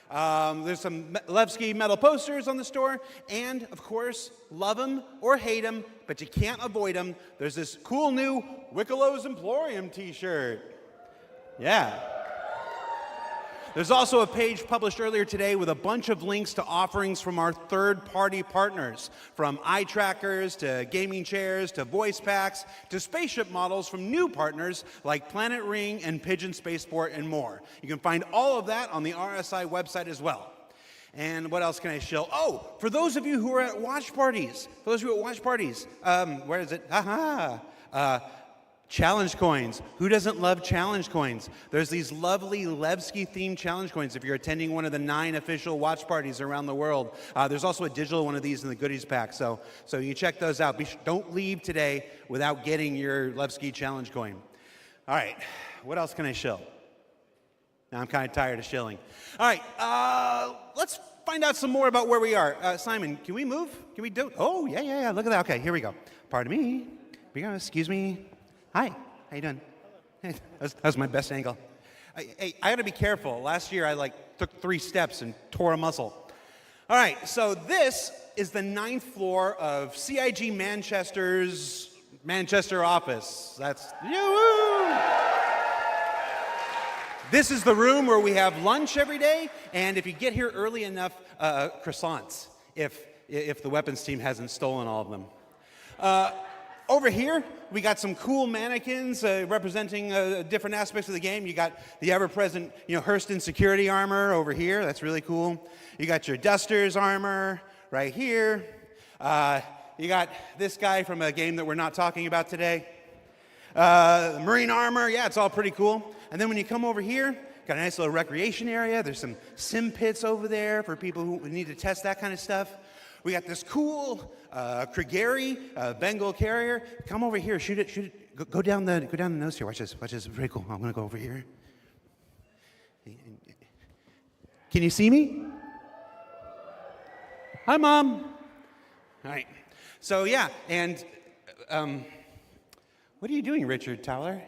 Speaker 16: There's some Levski metal posters on the store, and of course, love them or hate them, but you can't avoid them. There's this cool new Wickelo's Emporium t-shirt. Yeah. There's also a page published earlier today with a bunch of links to offerings from our third-party partners, from eye trackers to gaming chairs to voice packs to spaceship models from new partners like Planet Ring and Pigeon Spaceport and more. You can find all of that on the RSI website as well. And what else can I show? Oh, for those of you who are at watch parties, where is it? Challenge coins. Who doesn't love challenge coins? There's these lovely Levski-themed challenge coins if you're attending one of the 9 official watch parties around the world. There's also a digital one of these in the goodies pack, so you check those out. Don't leave today without getting your Levski challenge coin. All right, what else can I shill? Now I'm kind of tired of shilling. All right, let's find out some more about where we are. Simon, can we move? Can we do it? Oh, yeah, look at that. Okay, here we go. Pardon me. Excuse me. Hi, how you doing? Hey, that was my best angle. Hey, I gotta be careful. Last year I took 3 steps and tore a muscle. All right, so this is the 9th floor of CIG Manchester's Manchester office. That's you. This is the room where we have lunch every day, and if you get here early enough, croissants, if the weapons team hasn't stolen all of them. Over here, we got some cool mannequins representing different aspects of the game. You got the ever-present, Hurston security armor over here. That's really cool. You got your Dusters armor right here. You got this guy from a game that we're not talking about today. Marine armor, yeah, it's all pretty cool. And then when you come over here, got a nice little recreation area. There's some sim pits over there for people who need to test that kind of stuff. We got this cool Krigeri Bengal carrier. Come over here, shoot it. Go down the nose here. Watch this. It's very cool. I'm gonna go over here. Can you see me? Hi, Mom. All right. So yeah, and what are you doing, Richard Towler?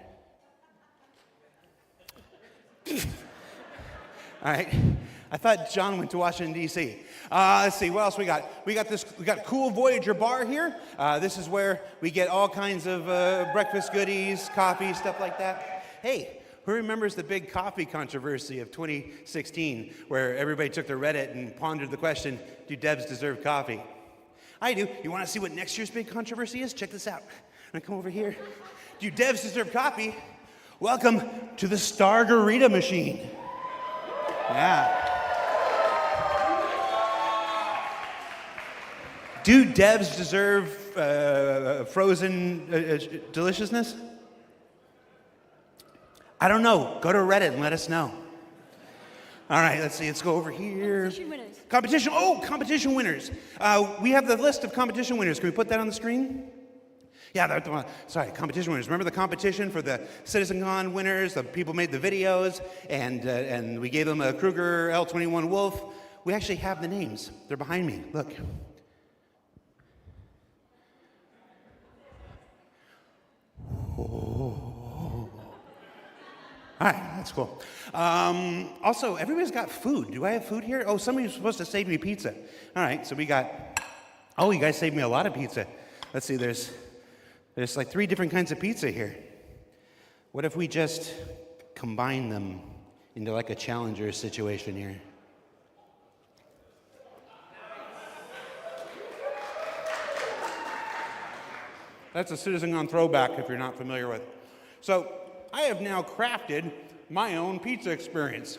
Speaker 16: All right. I thought John went to Washington, D.C. Let's see, what else we got? We got cool Voyager bar here. This is where we get all kinds of breakfast goodies, coffee, stuff like that. Hey, who remembers the big coffee controversy of 2016, where everybody took to Reddit and pondered the question, do devs deserve coffee? I do. You want to see what next year's big controversy is? Check this out. I'm gonna come over here. Do devs deserve coffee? Welcome to the Stargarita machine. Yeah. Do devs deserve frozen deliciousness? I don't know. Go to Reddit and let us know. All right, let's see. Let's go over here.
Speaker 7: Competition winners.
Speaker 16: Competition winners. We have the list of competition winners. Can we put that on the screen? Yeah, competition winners. Remember the competition for the CitizenCon winners? The people made the videos, and we gave them a Kruger L21 Wolf. We actually have the names. They're behind me. Look. Oh. All right, that's cool. Also, everybody's got food. Do I have food here? Oh, somebody's supposed to save me pizza. All right, so we got. Oh, you guys saved me a lot of pizza. Let's see. There's like 3 different kinds of pizza here. What if we just combine them into like a challenger situation here? That's a CitizenCon throwback if you're not familiar with it. So I have now crafted my own pizza experience.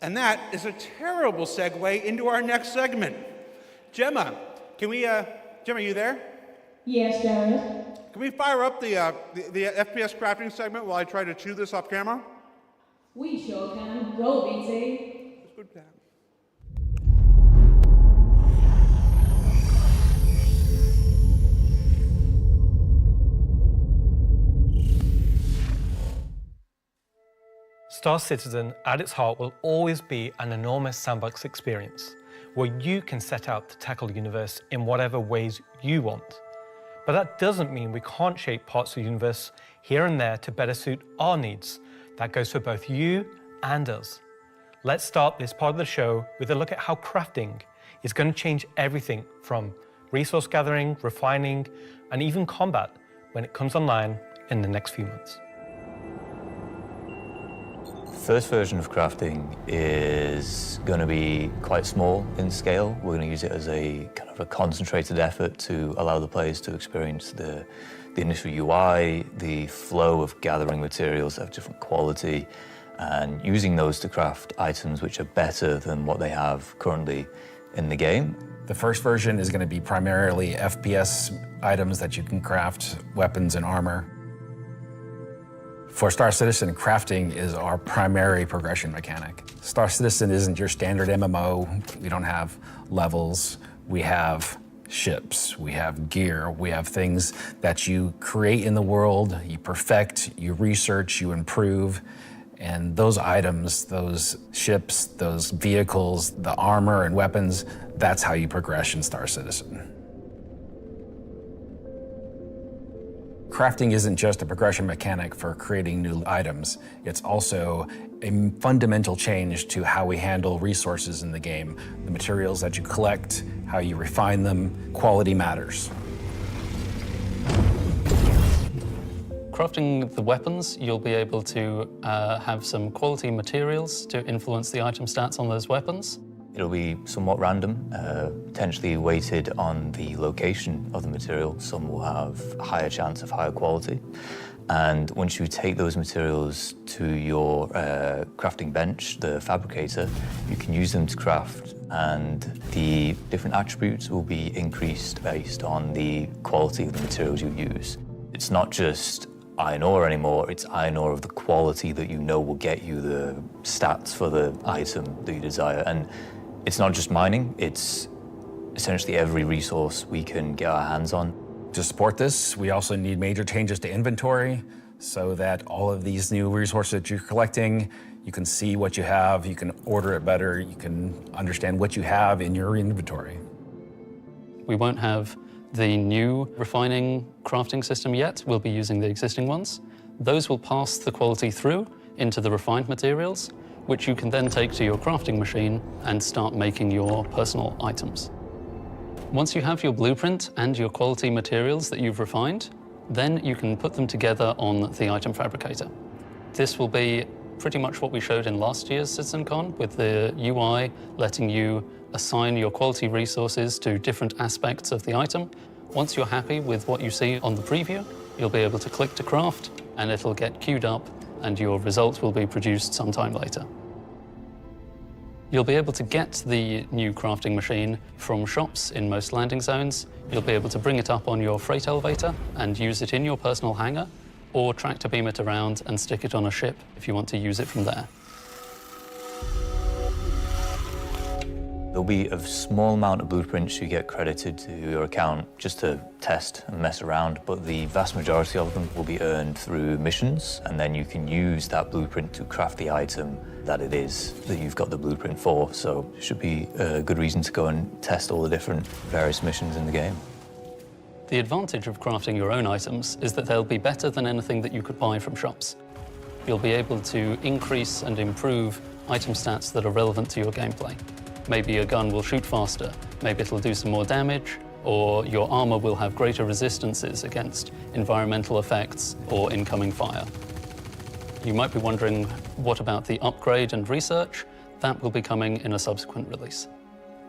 Speaker 16: And that is a terrible segue into our next segment. Gemma, Gemma, are you there?
Speaker 7: Yes, Jared.
Speaker 16: Can we fire up the FPS crafting segment while I try to chew this off camera?
Speaker 7: We sure can. Roll, BT.
Speaker 16: It's good time.
Speaker 4: Star Citizen, at its heart, will always be an enormous sandbox experience where you can set out to tackle the universe in whatever ways you want. But that doesn't mean we can't shape parts of the universe here and there to better suit our needs. That goes for both you and us. Let's start this part of the show with a look at how crafting is going to change everything from resource gathering, refining, and even combat when it comes online in the next few months.
Speaker 8: First version of crafting is going to be quite small in scale. We're going to use it as a kind of a concentrated effort to allow the players to experience the initial UI, the flow of gathering materials of different quality, and using those to craft items which are better than what they have currently in the game.
Speaker 13: The first version is going to be primarily FPS items that you can craft, weapons and armor. For Star Citizen, crafting is our primary progression mechanic. Star Citizen isn't your standard MMO. We don't have levels. We have ships, we have gear, we have things that you create in the world, you perfect, you research, you improve, and those items, those ships, those vehicles, the armor and weapons, that's how you progress in Star Citizen. Crafting isn't just a progression mechanic for creating new items, it's also a fundamental change to how we handle resources in the game. The materials that you collect, how you refine them, quality matters.
Speaker 14: crafting the weapons, you'll be able to have some quality materials to influence the item stats on those weapons.
Speaker 8: It'll be somewhat random, potentially weighted on the location of the material. Some will have a higher chance of higher quality. And once you take those materials to your crafting bench, the fabricator, you can use them to craft, and the different attributes will be increased based on the quality of the materials you use. It's not just iron ore anymore, it's iron ore of the quality that you know will get you the stats for the item that you desire. And it's not just mining, it's essentially every resource we can get our hands on.
Speaker 13: To support this, we also need major changes to inventory so that all of these new resources that you're collecting, you can see what you have, you can order it better, you can understand what you have in your inventory.
Speaker 14: We won't have the new refining crafting system yet. We'll be using the existing ones. Those will pass the quality through into the refined materials, which you can then take to your crafting machine and start making your personal items. Once you have your blueprint and your quality materials that you've refined, then you can put them together on the item fabricator. This will be pretty much what we showed in last year's CitizenCon, with the UI letting you assign your quality resources to different aspects of the item. Once you're happy with what you see on the preview, you'll be able to click to craft, and it'll get queued up, and your result will be produced sometime later. You'll be able to get the new crafting machine from shops in most landing zones. You'll be able to bring it up on your freight elevator and use it in your personal hangar, or tractor beam it around and stick it on a ship if you want to use it from there.
Speaker 8: There'll be a small amount of blueprints you get credited to your account just to test and mess around, but the vast majority of them will be earned through missions, and then you can use that blueprint to craft the item that it is that you've got the blueprint for. So it should be a good reason to go and test all the different various missions in the game.
Speaker 14: The advantage of crafting your own items is that they'll be better than anything that you could buy from shops. You'll be able to increase and improve item stats that are relevant to your gameplay. Maybe a gun will shoot faster, maybe it'll do some more damage, or your armor will have greater resistances against environmental effects or incoming fire. You might be wondering, what about the upgrade and research? That will be coming in a subsequent release.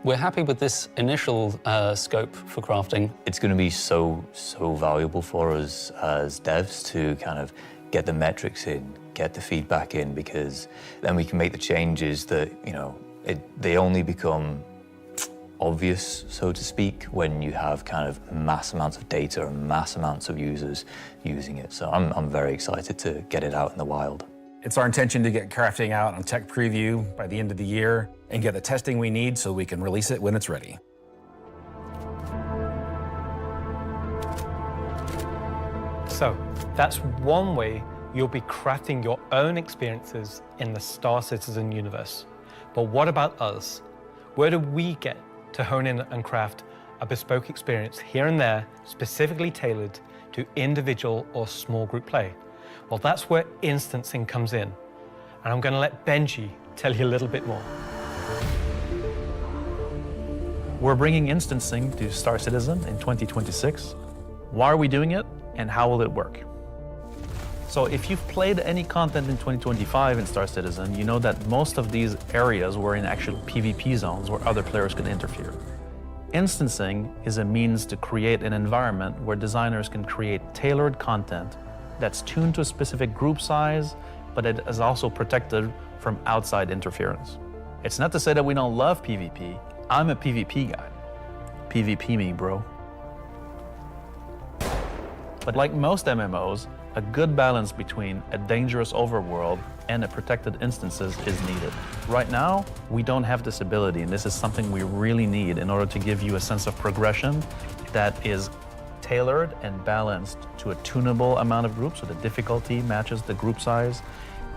Speaker 14: We're happy with this initial scope for crafting.
Speaker 8: It's going to be so valuable for us as devs to kind of get the metrics in, get the feedback in, because then we can make the changes that, you know, they only become obvious, so to speak, when you have kind of mass amounts of data and mass amounts of users using it. So I'm very excited to get it out in the wild.
Speaker 13: It's our intention to get crafting out on tech preview by the end of the year and get the testing we need so we can release it when it's ready.
Speaker 4: So that's one way you'll be crafting your own experiences in the Star Citizen universe. But what about us? Where do we get to hone in and craft a bespoke experience here and there, specifically tailored to individual or small group play? Well, that's where instancing comes in. And I'm going to let Benji tell you a little bit more.
Speaker 15: We're bringing instancing to Star Citizen in 2026. Why are we doing it, and how will it work? So if you've played any content in 2025 in Star Citizen, you know that most of these areas were in actual PvP zones where other players could interfere. Instancing is a means to create an environment where designers can create tailored content that's tuned to a specific group size, but it is also protected from outside interference. It's not to say that we don't love PvP. I'm a PvP guy. PvP me, bro. But like most MMOs, a good balance between a dangerous overworld and a protected instances is needed. Right now, we don't have this ability, and this is something we really need in order to give you a sense of progression that is tailored and balanced to a tunable amount of groups, so the difficulty matches the group size.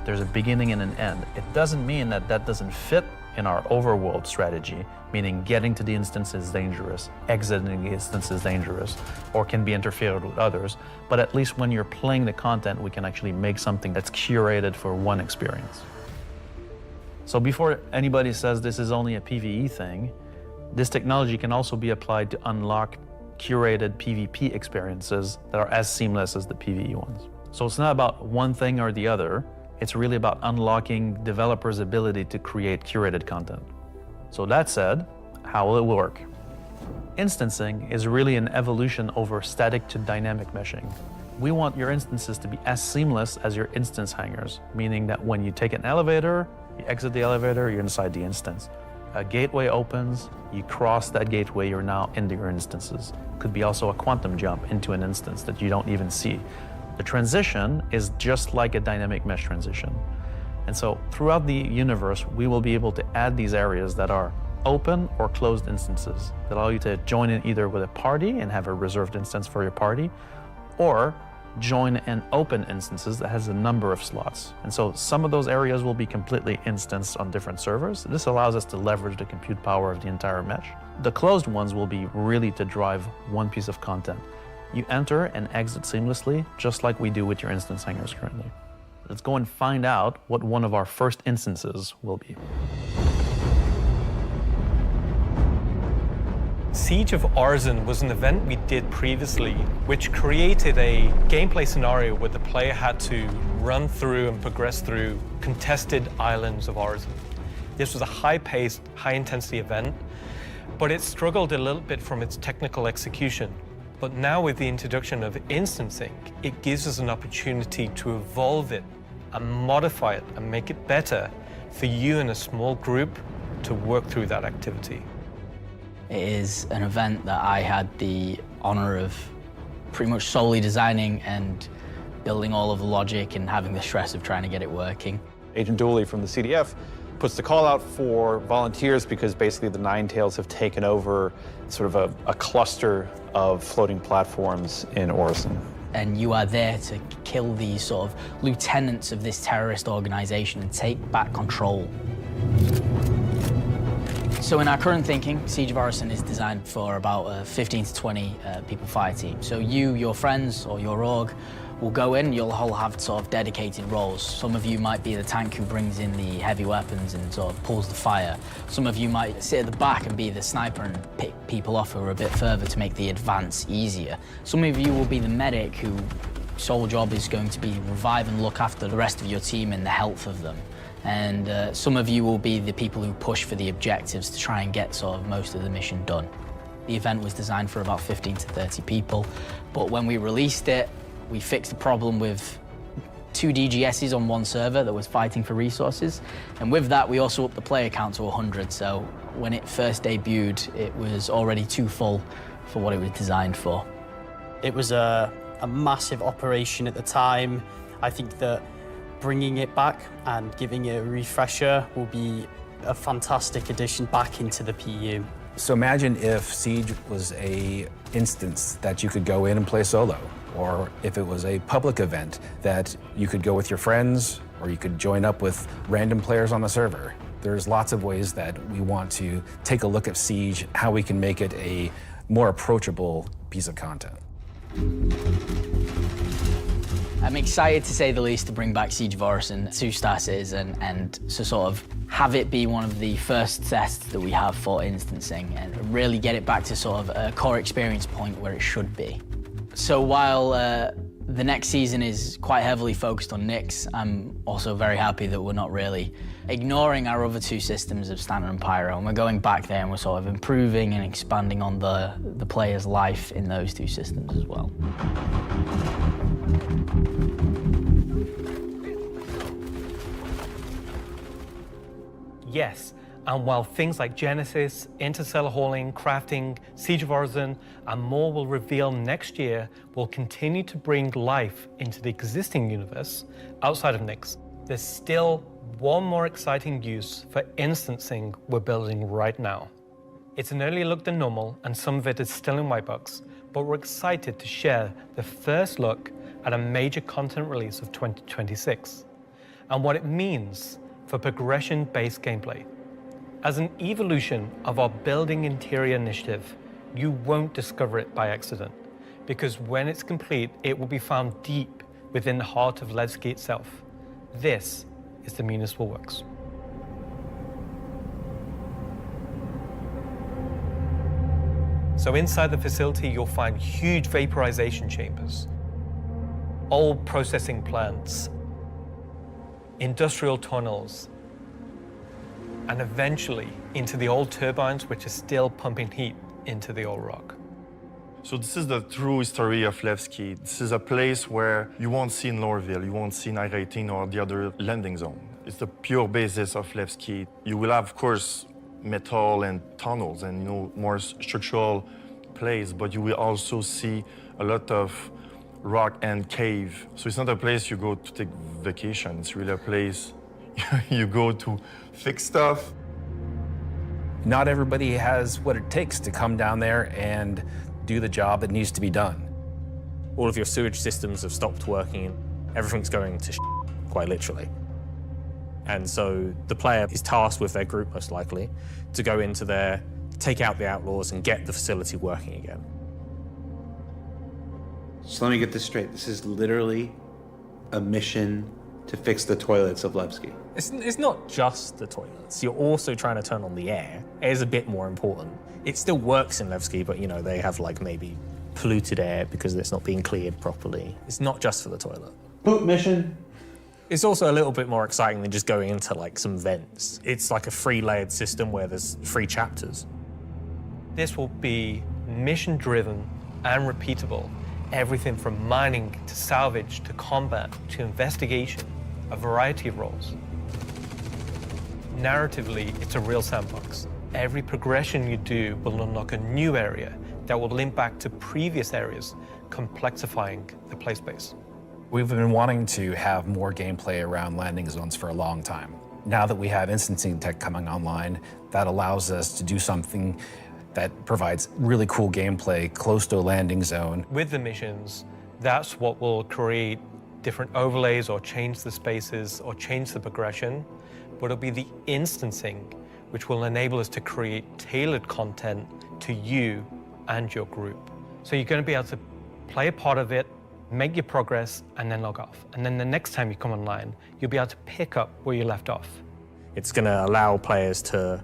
Speaker 15: There's a beginning and an end. It doesn't mean that that doesn't fit in our overworld strategy, meaning getting to the instance is dangerous, exiting the instance is dangerous, or can be interfered with others. But at least when you're playing the content, we can actually make something that's curated for one experience. So before anybody says this is only a PvE thing, this technology can also be applied to unlock curated PvP experiences that are as seamless as the PvE ones. So it's not about one thing or the other. It's really about unlocking developers' ability to create curated content. So that said, how will it work? Instancing is really an evolution over static to dynamic meshing. We want your instances to be as seamless as your instance hangers, meaning that when you take an elevator, you exit the elevator, you're inside the instance. A gateway opens, you cross that gateway, you're now into your instances. Could be also a quantum jump into an instance that you don't even see. The transition is just like a dynamic mesh transition. And so throughout the universe, we will be able to add these areas that are open or closed instances that allow you to join in either with a party and have a reserved instance for your party, or join in open instances that has a number of slots. And so some of those areas will be completely instanced on different servers. This allows us to leverage the compute power of the entire mesh. The closed ones will be really to drive one piece of content. You enter and exit seamlessly, just like we do with your instance hangers currently. Let's go and find out what one of our first instances will be.
Speaker 4: Siege of Arisen was an event we did previously, which created a gameplay scenario where the player had to run through and progress through contested islands of Arisen. This was a high-paced, high-intensity event, but it struggled a little bit from its technical execution. But now with the introduction of instancing, it gives us an opportunity to evolve it and modify it and make it better for you and a small group to work through that activity.
Speaker 12: It is an event that I had the honor of pretty much solely designing and building all of the logic and having the stress of trying to get it working.
Speaker 6: Agent Dooley from the CDF puts the call out for volunteers because basically the Nine Tails have taken over sort of a cluster of floating platforms in Orison.
Speaker 12: And you are there to kill these sort of lieutenants of this terrorist organization and take back control. So in our current thinking, Siege of Orison is designed for about a 15 to 20 people fire team. So you, your friends, or your org will go in, you'll all have sort of dedicated roles. Some of you might be the tank who brings in the heavy weapons and sort of pulls the fire. Some of you might sit at the back and be the sniper and pick people off who are a bit further to make the advance easier. Some of you will be the medic whose sole job is going to be revive and look after the rest of your team and the health of them. And some of you will be the people who push for the objectives to try and get sort of most of the mission done. The event was designed for about 15 to 30 people, but when we released it, we fixed the problem with 2 DGSs on one server that was fighting for resources. And with that, we also upped the player count to 100. So when it first debuted, it was already too full for what it was designed for.
Speaker 17: It was a massive operation at the time. I think that bringing it back and giving it a refresher will be a fantastic addition back into the PU.
Speaker 13: So imagine if Siege was an instance that you could go in and play solo, or if it was a public event that you could go with your friends, or you could join up with random players on the server. There's lots of ways that we want to take a look at Siege, how we can make it a more approachable piece of content.
Speaker 12: I'm excited, to say the least, to bring back Siege of Orison to Star Citizen and to sort of have it be one of the first tests that we have for instancing and really get it back to sort of a core experience point where it should be. So while the next season is quite heavily focused on Nyx, I'm also very happy that we're not really ignoring our other 2 systems of Standard and Pyro, and we're going back there and we're sort of improving and expanding on the player's life in those 2 systems as well.
Speaker 4: Yes, and while things like Genesis, interstellar hauling, crafting, Siege of Orison, and more will reveal next year, we'll continue to bring life into the existing universe outside of Nyx. There's still one more exciting use for instancing we're building right now. It's an earlier look than normal, and some of it is still in white box, but we're excited to share the first look at a major content release of 2026, and what it means for progression-based gameplay. As an evolution of our Building Interior initiative, you won't discover it by accident, because when it's complete, it will be found deep within the heart of Levski itself. This is the Municipal Works. So inside the facility, you'll find huge vaporization chambers. old processing plants, industrial tunnels, and eventually into the old turbines, which are still pumping heat into the old rock.
Speaker 11: So this is the true history of Levski. This is a place where you won't see in Lorville, you won't see in I-18 or the other landing zone. It's the pure basis of Levski. You will have, of course, metal and tunnels and more structural plays, but you will also see a lot of rock and cave. So it's not a place you go to take vacation. It's really a place you go to fix stuff.
Speaker 13: Not everybody has what it takes to come down there and do the job that needs to be done.
Speaker 2: All of your sewage systems have stopped working. Everything's going to quite literally. And so the player is tasked with their group, most likely, to go into there, take out the outlaws, and get the facility working again.
Speaker 18: So let me get this straight. This is literally a mission to fix the toilets of Levski.
Speaker 2: It's not just the toilets. You're also trying to turn on the air. Air is a bit more important. It still works in Levski, but they have maybe polluted air because it's not being cleared properly. It's not just for the toilet.
Speaker 18: Poop mission.
Speaker 2: It's also a little bit more exciting than just going into some vents. It's like a 3-layered system where there's 3 chapters.
Speaker 4: This will be mission-driven and repeatable. Everything from mining to salvage to combat to investigation, a variety of roles. Narratively, it's a real sandbox. Every progression you do will unlock a new area that will link back to previous areas, complexifying the play space.
Speaker 13: We've been wanting to have more gameplay around landing zones for a long time. Now that we have instancing tech coming online, that allows us to do something that provides really cool gameplay close to a landing zone.
Speaker 4: With the missions, that's what will create different overlays or change the spaces or change the progression, but it'll be the instancing which will enable us to create tailored content to you and your group. So you're going to be able to play a part of it, make your progress, and then log off. And then the next time you come online, you'll be able to pick up where you left off.
Speaker 2: It's going to allow players to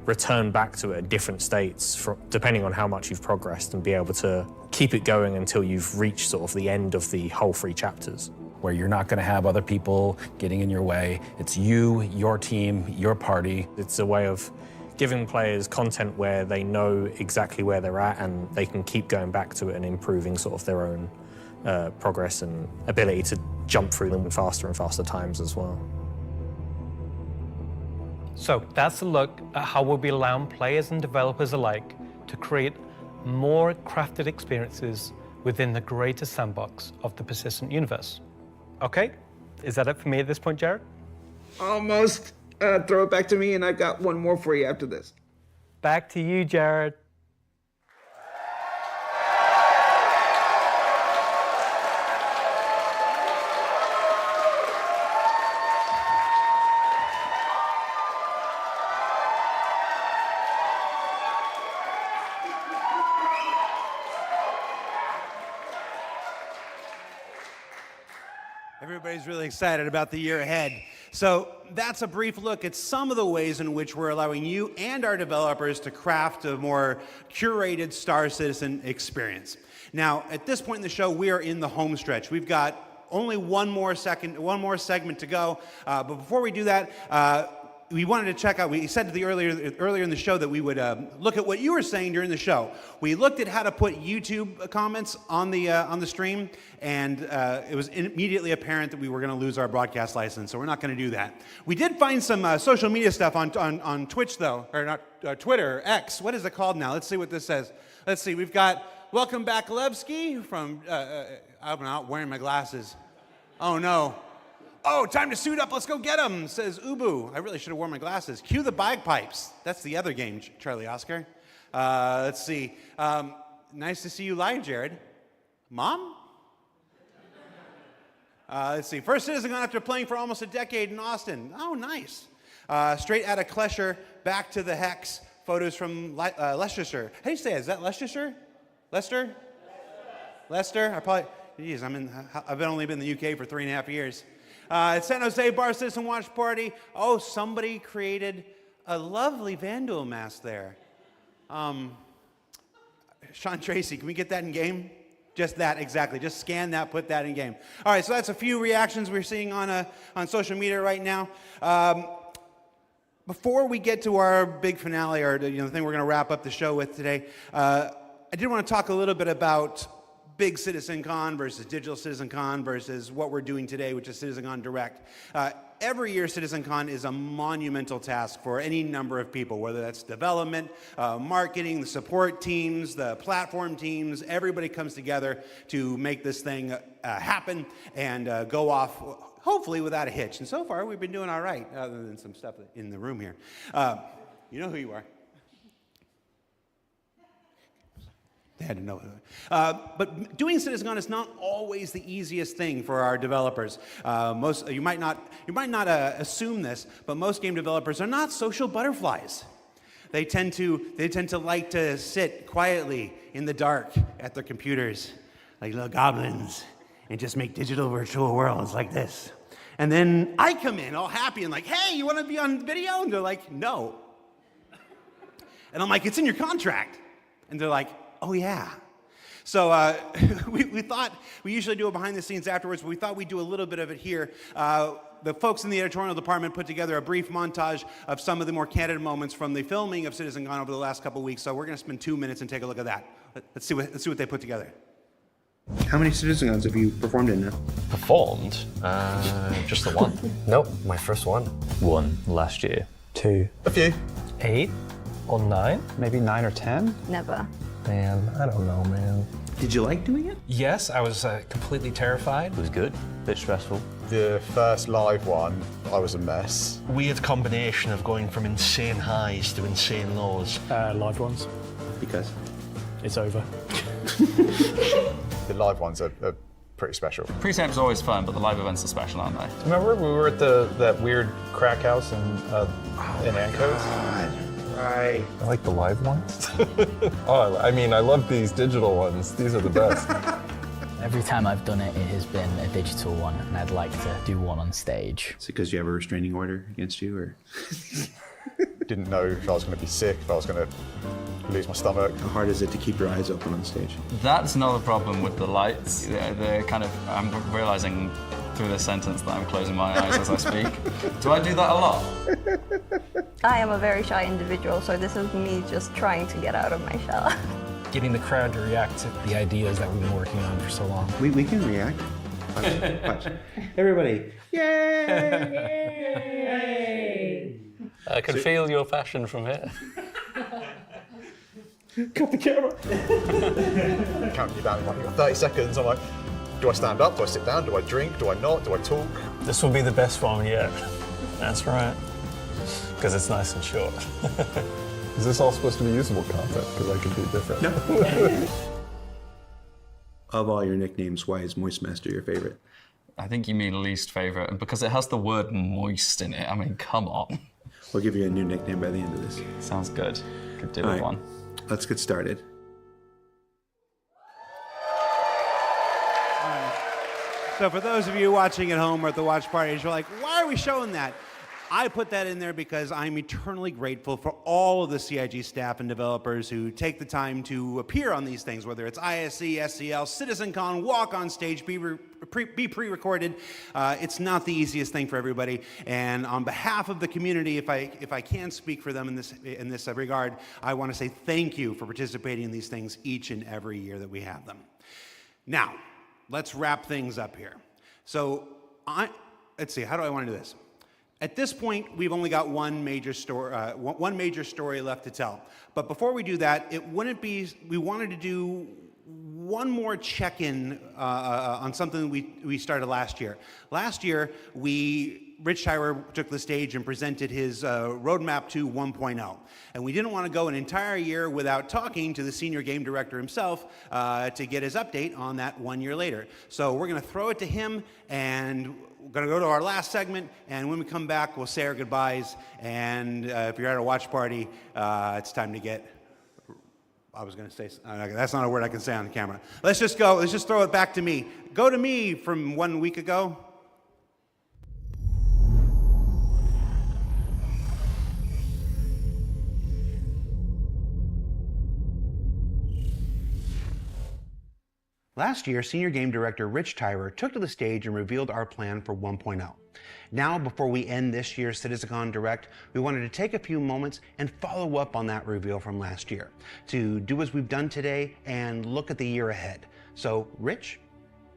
Speaker 2: return back to it at different states, depending on how much you've progressed, and be able to keep it going until you've reached sort of the end of the whole 3 chapters.
Speaker 13: Where you're not going to have other people getting in your way. It's you, your team, your party.
Speaker 2: It's a way of giving players content where they know exactly where they're at and they can keep going back to it and improving sort of their own progress and ability to jump through them with faster and faster times as well.
Speaker 4: So that's a look at how we'll be allowing players and developers alike to create more crafted experiences within the greater sandbox of the persistent universe. Okay, is that it for me at this point, Jared?
Speaker 18: Almost. Throw it back to me, and I've got one more for you after this.
Speaker 4: Back to you, Jared.
Speaker 16: Everybody's really excited about the year ahead. So that's a brief look at some of the ways in which we're allowing you and our developers to craft a more curated Star Citizen experience. Now, at this point in the show, we are in the home stretch. We've got only one more segment to go. But before we do that, we wanted to check out, we said earlier in the show that we would look at what you were saying during the show. We looked at how to put YouTube comments on the stream, and it was immediately apparent that we were going to lose our broadcast license, so we're not going to do that. We did find some social media stuff on Twitch, though, or not Twitter, X. What is it called now? Let's see what this says. Let's see, we've got Welcome Back Levski from, I'm not wearing my glasses. Oh, no. Oh, time to suit up, let's go get him, says Ubu. I really should have worn my glasses. Cue the bagpipes. That's the other game, Charlie Oscar. Let's see. Nice to see you live, Jared. Mom? Let's see. First Citizen gone after playing for almost a decade in Austin. Oh, nice. Straight out of Klesher, back to the Hex. Photos from Leicestershire. How do you say it? Is that Leicestershire? Leicester? Leicester? I've only been in the UK for 3.5 years. At San Jose Bar Citizen Watch Party, oh, somebody created a lovely Vandal mask there. Sean Tracy, can we get that in game? Just that, exactly. Just scan that, put that in game. All right, so that's a few reactions we're seeing on social media right now. Before we get to our big finale, or the thing we're going to wrap up the show with today, I did want to talk a little bit about big CitizenCon versus digital CitizenCon versus what we're doing today, which is CitizenCon Direct. Every year, CitizenCon is a monumental task for any number of people, whether that's development, marketing, the support teams, the platform teams. Everybody comes together to make this thing happen and go off, hopefully without a hitch. And so far, we've been doing all right, other than some stuff in the room here. You know who you are. They had to know. But doing CitizenCon is not always the easiest thing for our developers. You might not assume this, but most game developers are not social butterflies. They tend to like to sit quietly in the dark at their computers, like little goblins, and just make digital virtual worlds like this. And then I come in all happy and like, hey, you want to be on video? And they're like, no. And I'm like, it's in your contract. And they're like, oh yeah. So we thought, we usually do it behind the scenes afterwards, but we thought we'd do a little bit of it here. The folks in the editorial department put together a brief montage of some of the more candid moments from the filming of CitizenCon over the last couple of weeks. So we're going to spend 2 minutes and take a look at that. Let's see what they put together.
Speaker 18: How many CitizenCons have you performed in now?
Speaker 19: Performed? Just the one.
Speaker 20: Nope, my first one.
Speaker 8: One last year.
Speaker 20: 2.
Speaker 18: A few.
Speaker 20: 8 or 9?
Speaker 19: Maybe 9 or 10?
Speaker 21: Never.
Speaker 20: Man, I don't know, man.
Speaker 18: Did you like doing it?
Speaker 20: Yes, I was completely terrified.
Speaker 8: It was good, a bit stressful.
Speaker 22: The first live one, I was a mess.
Speaker 23: Weird combination of going from insane highs to insane lows.
Speaker 19: Live ones.
Speaker 18: Because?
Speaker 19: It's over.
Speaker 22: The live ones are pretty special.
Speaker 25: Pre-samp's always fun, but the live events are special, aren't they?
Speaker 19: Remember we were at that weird crack house in Ancos?
Speaker 18: Right.
Speaker 22: I like the live ones. Oh, I mean, I love these digital ones. These are the best.
Speaker 12: Every time I've done it, it has been a digital one, and I'd like to do one on stage.
Speaker 18: Is it because you have a restraining order against you, or?
Speaker 22: Didn't know if I was going to be sick, if I was going to lose my stomach.
Speaker 18: How hard is it to keep your eyes open on stage?
Speaker 25: That's another problem with the lights. They're kind of, I'm realizing through this sentence that I'm closing my eyes as I speak. Do I do that a lot?
Speaker 21: I am a very shy individual, so this is me just trying to get out of my shell.
Speaker 20: Getting the crowd to react to the ideas that we've been working on for so long.
Speaker 18: We can react. Watch. Everybody. Yay!
Speaker 21: Yay!
Speaker 14: I can feel your passion from here.
Speaker 22: Cut the camera. Counting you down in like 30 seconds. I'm like, do I stand up? Do I sit down? Do I drink? Do I not? Do I talk?
Speaker 19: This will be the best one yet. That's right. Because it's nice and short.
Speaker 22: Is this all supposed to be usable content? Because I can be different.
Speaker 18: No. Of all your nicknames, why is Moistmaster your favorite?
Speaker 25: I think you mean least favorite, and because it has the word moist in it. I mean, come on.
Speaker 18: We'll give you a new nickname by the end of this.
Speaker 25: Sounds good. Could do
Speaker 18: All
Speaker 25: with
Speaker 18: right.
Speaker 25: one.
Speaker 18: Let's get started.
Speaker 16: So for those of you watching at home or at the watch parties, you're like, why are we showing that? I put that in there because I'm eternally grateful for all of the CIG staff and developers who take the time to appear on these things, whether it's ISE, SCL, CitizenCon, walk on stage, be pre-recorded. It's not the easiest thing for everybody. And on behalf of the community, if I can speak for them in this regard, I want to say thank you for participating in these things each and every year that we have them. Now, let's wrap things up here. So let's see, how do I want to do this? At this point, we've only got one major story left to tell. But before we do that, we wanted to do one more check-in on something we started last year. Last year, Rich Tyler took the stage and presented his roadmap to 1.0. And we didn't want to go an entire year without talking to the senior game director himself to get his update on that 1 year later. So we're going to throw it to him, and we're going to go to our last segment, and when we come back, we'll say our goodbyes. And if you're at a watch party, it's time to get... I was going to say, that's not a word I can say on the camera. Let's just go. Let's just throw it back to me. Go to me from 1 week ago. Last year, Senior Game Director Rich Tyrer took to the stage and revealed our plan for 1.0. Now, before we end this year's CitizenCon Direct, we wanted to take a few moments and follow up on that reveal from last year, to do as we've done today and look at the year ahead. So, Rich,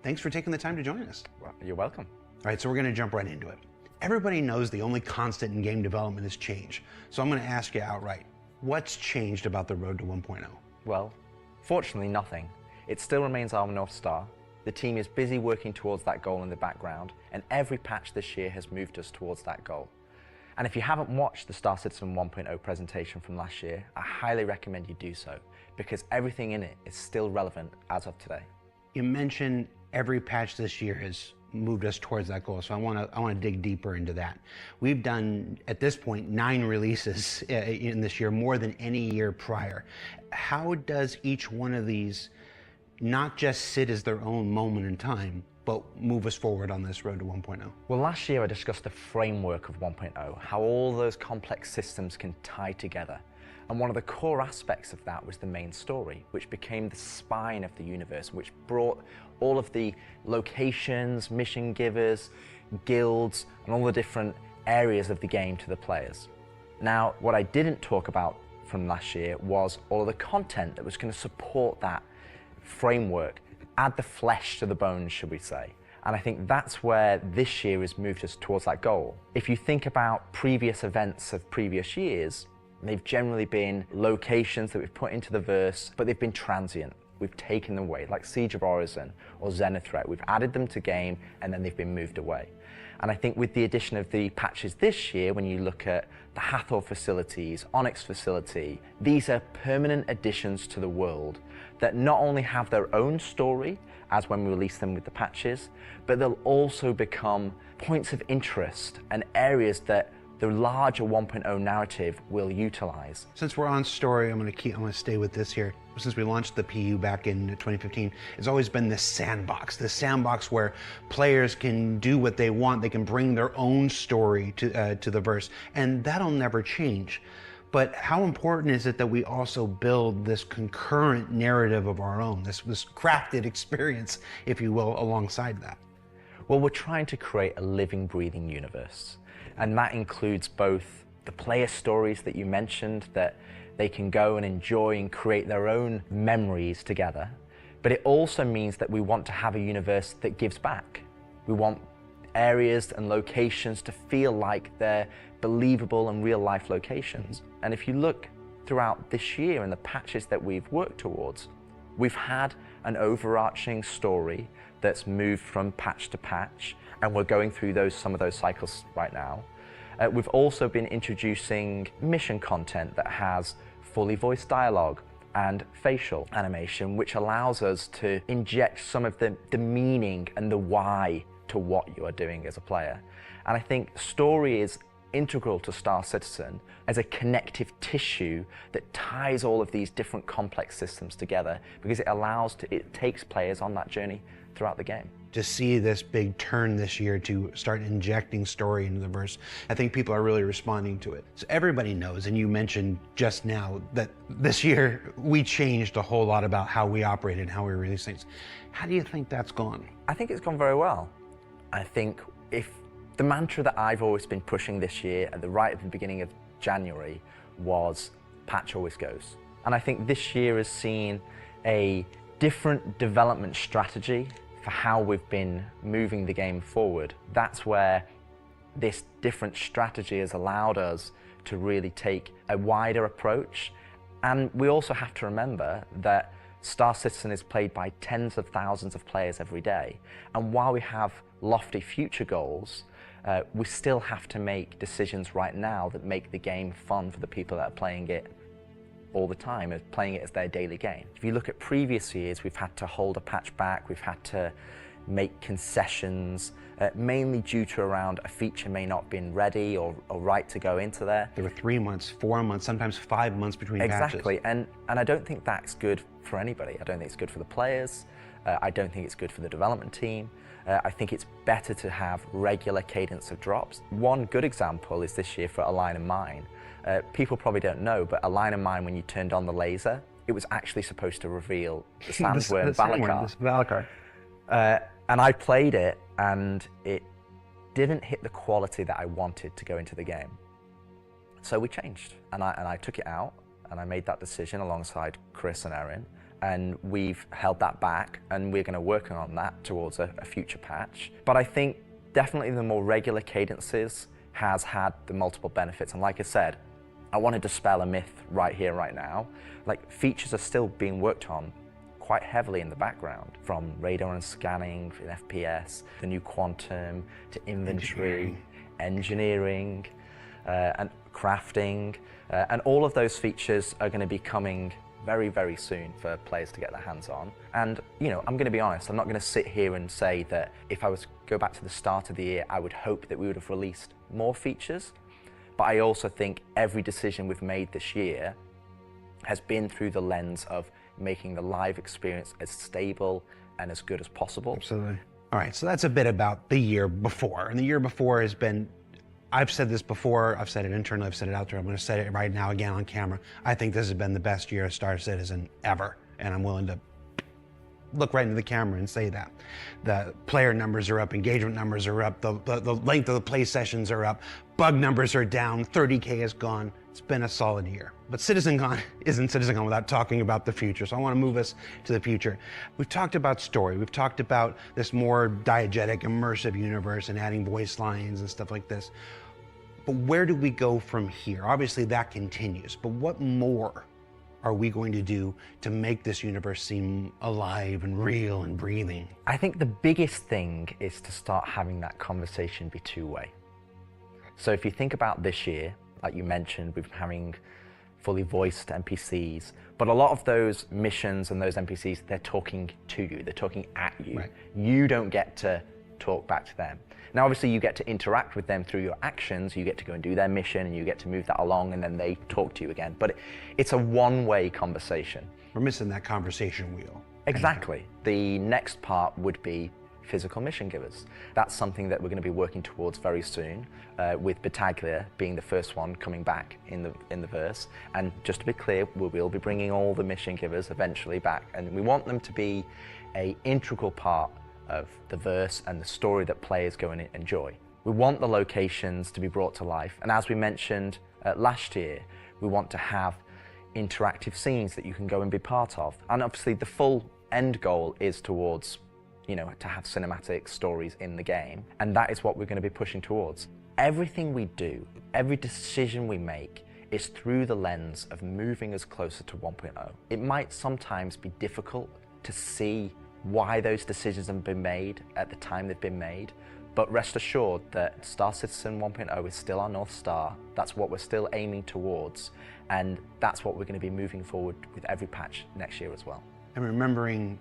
Speaker 16: thanks for taking the time to join us.
Speaker 3: Well, you're welcome.
Speaker 16: All right, so we're going to jump right into it. Everybody knows the only constant in game development is change. So I'm going to ask you outright, what's changed about the road to 1.0?
Speaker 3: Well, fortunately nothing. It still remains our North Star. The team is busy working towards that goal in the background, and every patch this year has moved us towards that goal. And if you haven't watched the Star Citizen 1.0 presentation from last year, I highly recommend you do so, because everything in it is still relevant as of today.
Speaker 16: You mentioned every patch this year has moved us towards that goal, so I want to dig deeper into that. We've done, at this point, 9 releases in this year, more than any year prior. How does each one of these not just sit as their own moment in time, but move us forward on this road to 1.0?
Speaker 3: Well, last year I discussed the framework of 1.0, how all those complex systems can tie together. And one of the core aspects of that was the main story, which became the spine of the universe, which brought all of the locations, mission givers, guilds, and all the different areas of the game to the players. Now, what I didn't talk about from last year was all of the content that was going to support that framework, add the flesh to the bones, should we say. And I think that's where this year has moved us towards that goal. If you think about previous events of previous years, they've generally been locations that we've put into the verse, but they've been transient. We've taken them away, like Siege of Orison or Zenithreat. We've added them to game and then they've been moved away. And I think with the addition of the patches this year, when you look at the Hathor facilities, Onyx facility, these are permanent additions to the world that not only have their own story, as when we release them with the patches, but they'll also become points of interest and areas that the larger 1.0 narrative will utilize.
Speaker 16: Since we're on story, I'm going to stay with this here. Since we launched the PU back in 2015, it's always been this sandbox where players can do what they want. They can bring their own story to the verse, and that'll never change. But how important is it that we also build this concurrent narrative of our own, this crafted experience, if you will, alongside that?
Speaker 3: Well, we're trying to create a living, breathing universe. And that includes both the player stories that you mentioned, that they can go and enjoy and create their own memories together. But it also means that we want to have a universe that gives back. We want areas and locations to feel like they're believable and real life locations. And if you look throughout this year and the patches that we've worked towards, we've had an overarching story that's moved from patch to patch, and we're going through some of those cycles right now. We've also been introducing mission content that has fully voiced dialogue and facial animation, which allows us to inject some of the meaning and the why to what you are doing as a player. And I think story is integral to Star Citizen as a connective tissue that ties all of these different complex systems together, because it takes players on that journey throughout the game.
Speaker 16: To see this big turn this year to start injecting story into the verse, I think people are really responding to it. So everybody knows, and you mentioned just now, that this year we changed a whole lot about how we operate and how we release things. How do you think that's gone?
Speaker 3: I think it's gone very well. I think if the mantra that I've always been pushing this year at the beginning of January was patch always goes. And I think this year has seen a different development strategy for how we've been moving the game forward. That's where this different strategy has allowed us to really take a wider approach. And we also have to remember that Star Citizen is played by tens of thousands of players every day. And while we have lofty future goals, we still have to make decisions right now that make the game fun for the people that are playing it all the time, playing it as their daily game. If you look at previous years, we've had to hold a patch back, we've had to make concessions, mainly due to around a feature may not have been ready or right to go into there.
Speaker 16: There were 3 months, 4 months, sometimes 5 months between patches.
Speaker 3: Exactly, and I don't think that's good for anybody. I don't think it's good for the players. I don't think it's good for the development team. I think it's better to have regular cadence of drops. One good example is this year for A Line of Mine. People probably don't know, but A Line of Mine, when you turned on the laser it was actually supposed to reveal the
Speaker 18: The
Speaker 3: Sandworm
Speaker 18: Sandworm, this
Speaker 3: Valakar. And I played it, and it didn't hit the quality that I wanted to go into the game. So we changed, and I took it out, and I made that decision alongside Chris and Erin, and we've held that back, and we're going to work on that towards a future patch. But I think definitely the more regular cadences has had the multiple benefits, and like I said, I want to dispel a myth right here, right now. Like, features are still being worked on quite heavily in the background, from radar and scanning in FPS, the new quantum, to inventory, engineering and crafting, and all of those features are going to be coming very, very soon for players to get their hands on. And, you know, I'm going to be honest, I'm not going to sit here and say that if I was to go back to the start of the year, I would hope that we would have released more features. But I also think every decision we've made this year has been through the lens of making the live experience as stable and as good as possible.
Speaker 18: Absolutely. All right, so that's a bit about the year before. And the year before has been, I've said this before, I've said it internally, I've said it out there, I'm going to say it right now again on camera. I think this has been the best year of Star Citizen ever, and I'm willing to look right into the camera and say that. The player numbers are up, engagement numbers are up, the length of the play sessions are up, bug numbers are down, 30K is gone. It's been a solid year. But CitizenCon isn't CitizenCon without talking about the future, so I want to move us to the future. We've talked about story, we've talked about this more diegetic, immersive universe and adding voice lines and stuff like this. But where do we go from here? Obviously that continues, but what more are we going to do to make this universe seem alive and real and breathing?
Speaker 3: I think the biggest thing is to start having that conversation be two-way. So if you think about this year, like you mentioned, we've been having fully voiced NPCs, but a lot of those missions and those NPCs, they're talking to you, they're talking at you.
Speaker 18: Right.
Speaker 3: You don't get to talk back to them. Now, obviously, you get to interact with them through your actions. You get to go and do their mission, and you get to move that along, and then they talk to you again. But it's a one-way conversation.
Speaker 18: We're missing that conversation wheel.
Speaker 3: Exactly. The next part would be physical mission givers. That's something that we're going to be working towards very soon, with Battaglia being the first one coming back in the verse. And just to be clear, we will be bringing all the mission givers eventually back, and we want them to be an integral part of the verse and the story that players go and enjoy. We want the locations to be brought to life, and as we mentioned last year, we want to have interactive scenes that you can go and be part of. And obviously the full end goal is towards, you know, to have cinematic stories in the game, and that is what we're going to be pushing towards. Everything we do, every decision we make is through the lens of moving us closer to 1.0. It might sometimes be difficult to see why those decisions have been made at the time they've been made, but rest assured that Star Citizen 1.0 is still our North Star. That's what we're still aiming towards, and that's what we're going to be moving forward with every patch next year as well.
Speaker 18: I'm remembering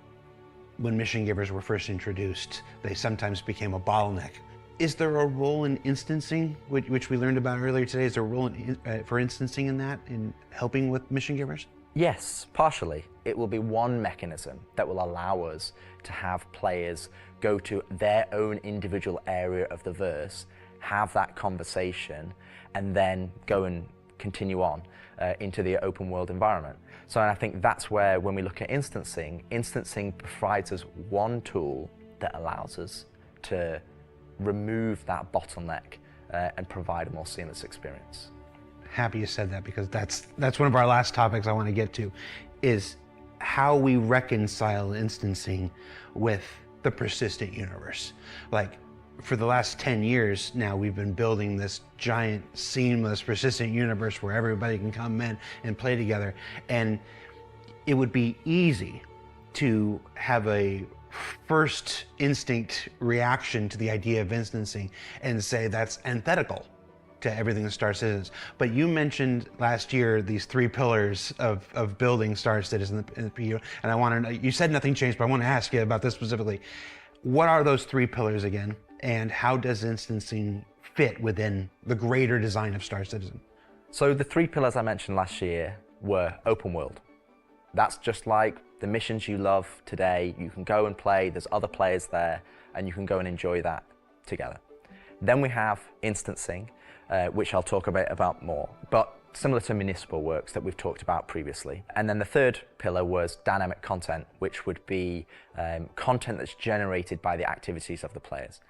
Speaker 18: when mission givers were first introduced, they sometimes became a bottleneck. Is there a role in instancing, which we learned about earlier today? Is there a role for instancing in that, in helping with mission givers?
Speaker 3: Yes, partially. It will be one mechanism that will allow us to have players go to their own individual area of the verse, have that conversation, and then go and continue on into the open world environment. So I think that's where, when we look at instancing provides us one tool that allows us to remove that bottleneck and provide a more seamless experience.
Speaker 18: Happy you said that, because that's one of our last topics I want to get to, is how we reconcile instancing with the persistent universe. Like, for the last 10 years now, we've been building this giant, seamless, persistent universe where everybody can come in and play together. And it would be easy to have a first instinct reaction to the idea of instancing and say that's antithetical to everything that Star Citizen is. But you mentioned last year these 3 pillars of building Star Citizen in the PU, and I want to, you said nothing changed, but I want to ask you about this specifically. What are those 3 pillars again, and how does instancing fit within the greater design of Star Citizen?
Speaker 3: So the 3 pillars I mentioned last year were open world. That's just like the missions you love today. You can go and play, there's other players there, and you can go and enjoy that together. Then we have instancing, which I'll talk about more. But similar to municipal works that we've talked about previously. And then the third pillar was dynamic content, which would be content that's generated by the activities of the players.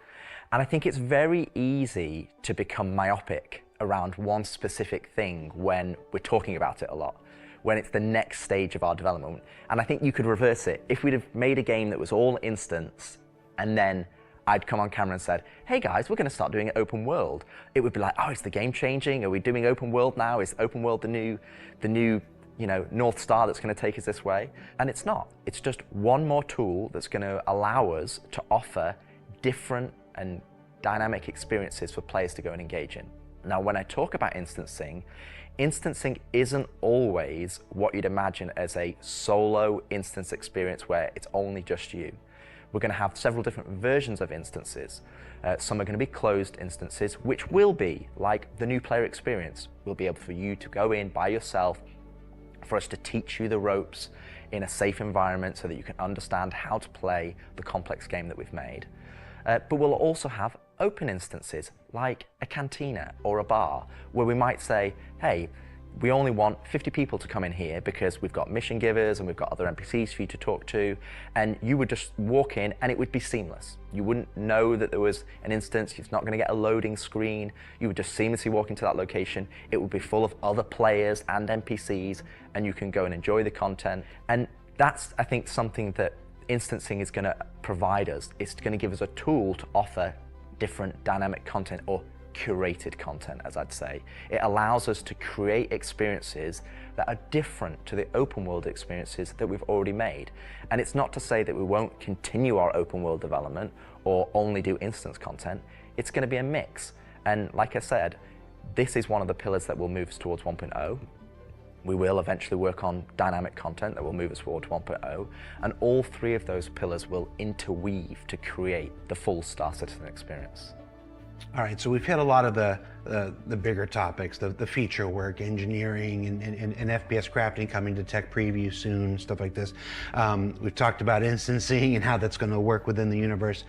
Speaker 3: And I think it's very easy to become myopic around one specific thing when we're talking about it a lot, when it's the next stage of our development. And I think you could reverse it. If we'd have made a game that was all instance, and then I'd come on camera and said, hey guys, we're going to start doing it open world, it would be like, oh, is the game changing? Are we doing open world now? Is open world the new North Star that's going to take us this way? And it's not. It's just one more tool that's going to allow us to offer different and dynamic experiences for players to go and engage in. Now, when I talk about instancing isn't always what you'd imagine as a solo instance experience where it's only just you. We're going to have several different versions of instances. Some are going to be closed instances, which will be like the new player experience. We'll be able for you to go in by yourself, for us to teach you the ropes in a safe environment so that you can understand how to play the complex game that we've made. But we'll also have open instances like a cantina or a bar where we might say, hey, we only want 50 people to come in here because we've got mission givers and we've got other NPCs for you to talk to, and you would just walk in and it would be seamless. You wouldn't know that there was an instance, it's not going to get a loading screen, you would just seamlessly walk into that location, it would be full of other players and NPCs, and you can go and enjoy the content. And that's, I think, something that instancing is going to provide us. It's going to give us a tool to offer different dynamic content, or curated content, as I'd say. It allows us to create experiences that are different to the open world experiences that we've already made. And it's not to say that we won't continue our open world development or only do instance content. It's going to be a mix. And like I said, this is one of the pillars that will move us towards 1.0. We will eventually work on dynamic content that will move us towards 1.0. And all three of those pillars will interweave to create the full Star Citizen experience.
Speaker 18: All right, so we've hit a lot of the bigger topics, the feature work, engineering, and FPS crafting coming to tech preview soon, stuff like this. We've talked about instancing and how that's going to work within the universe.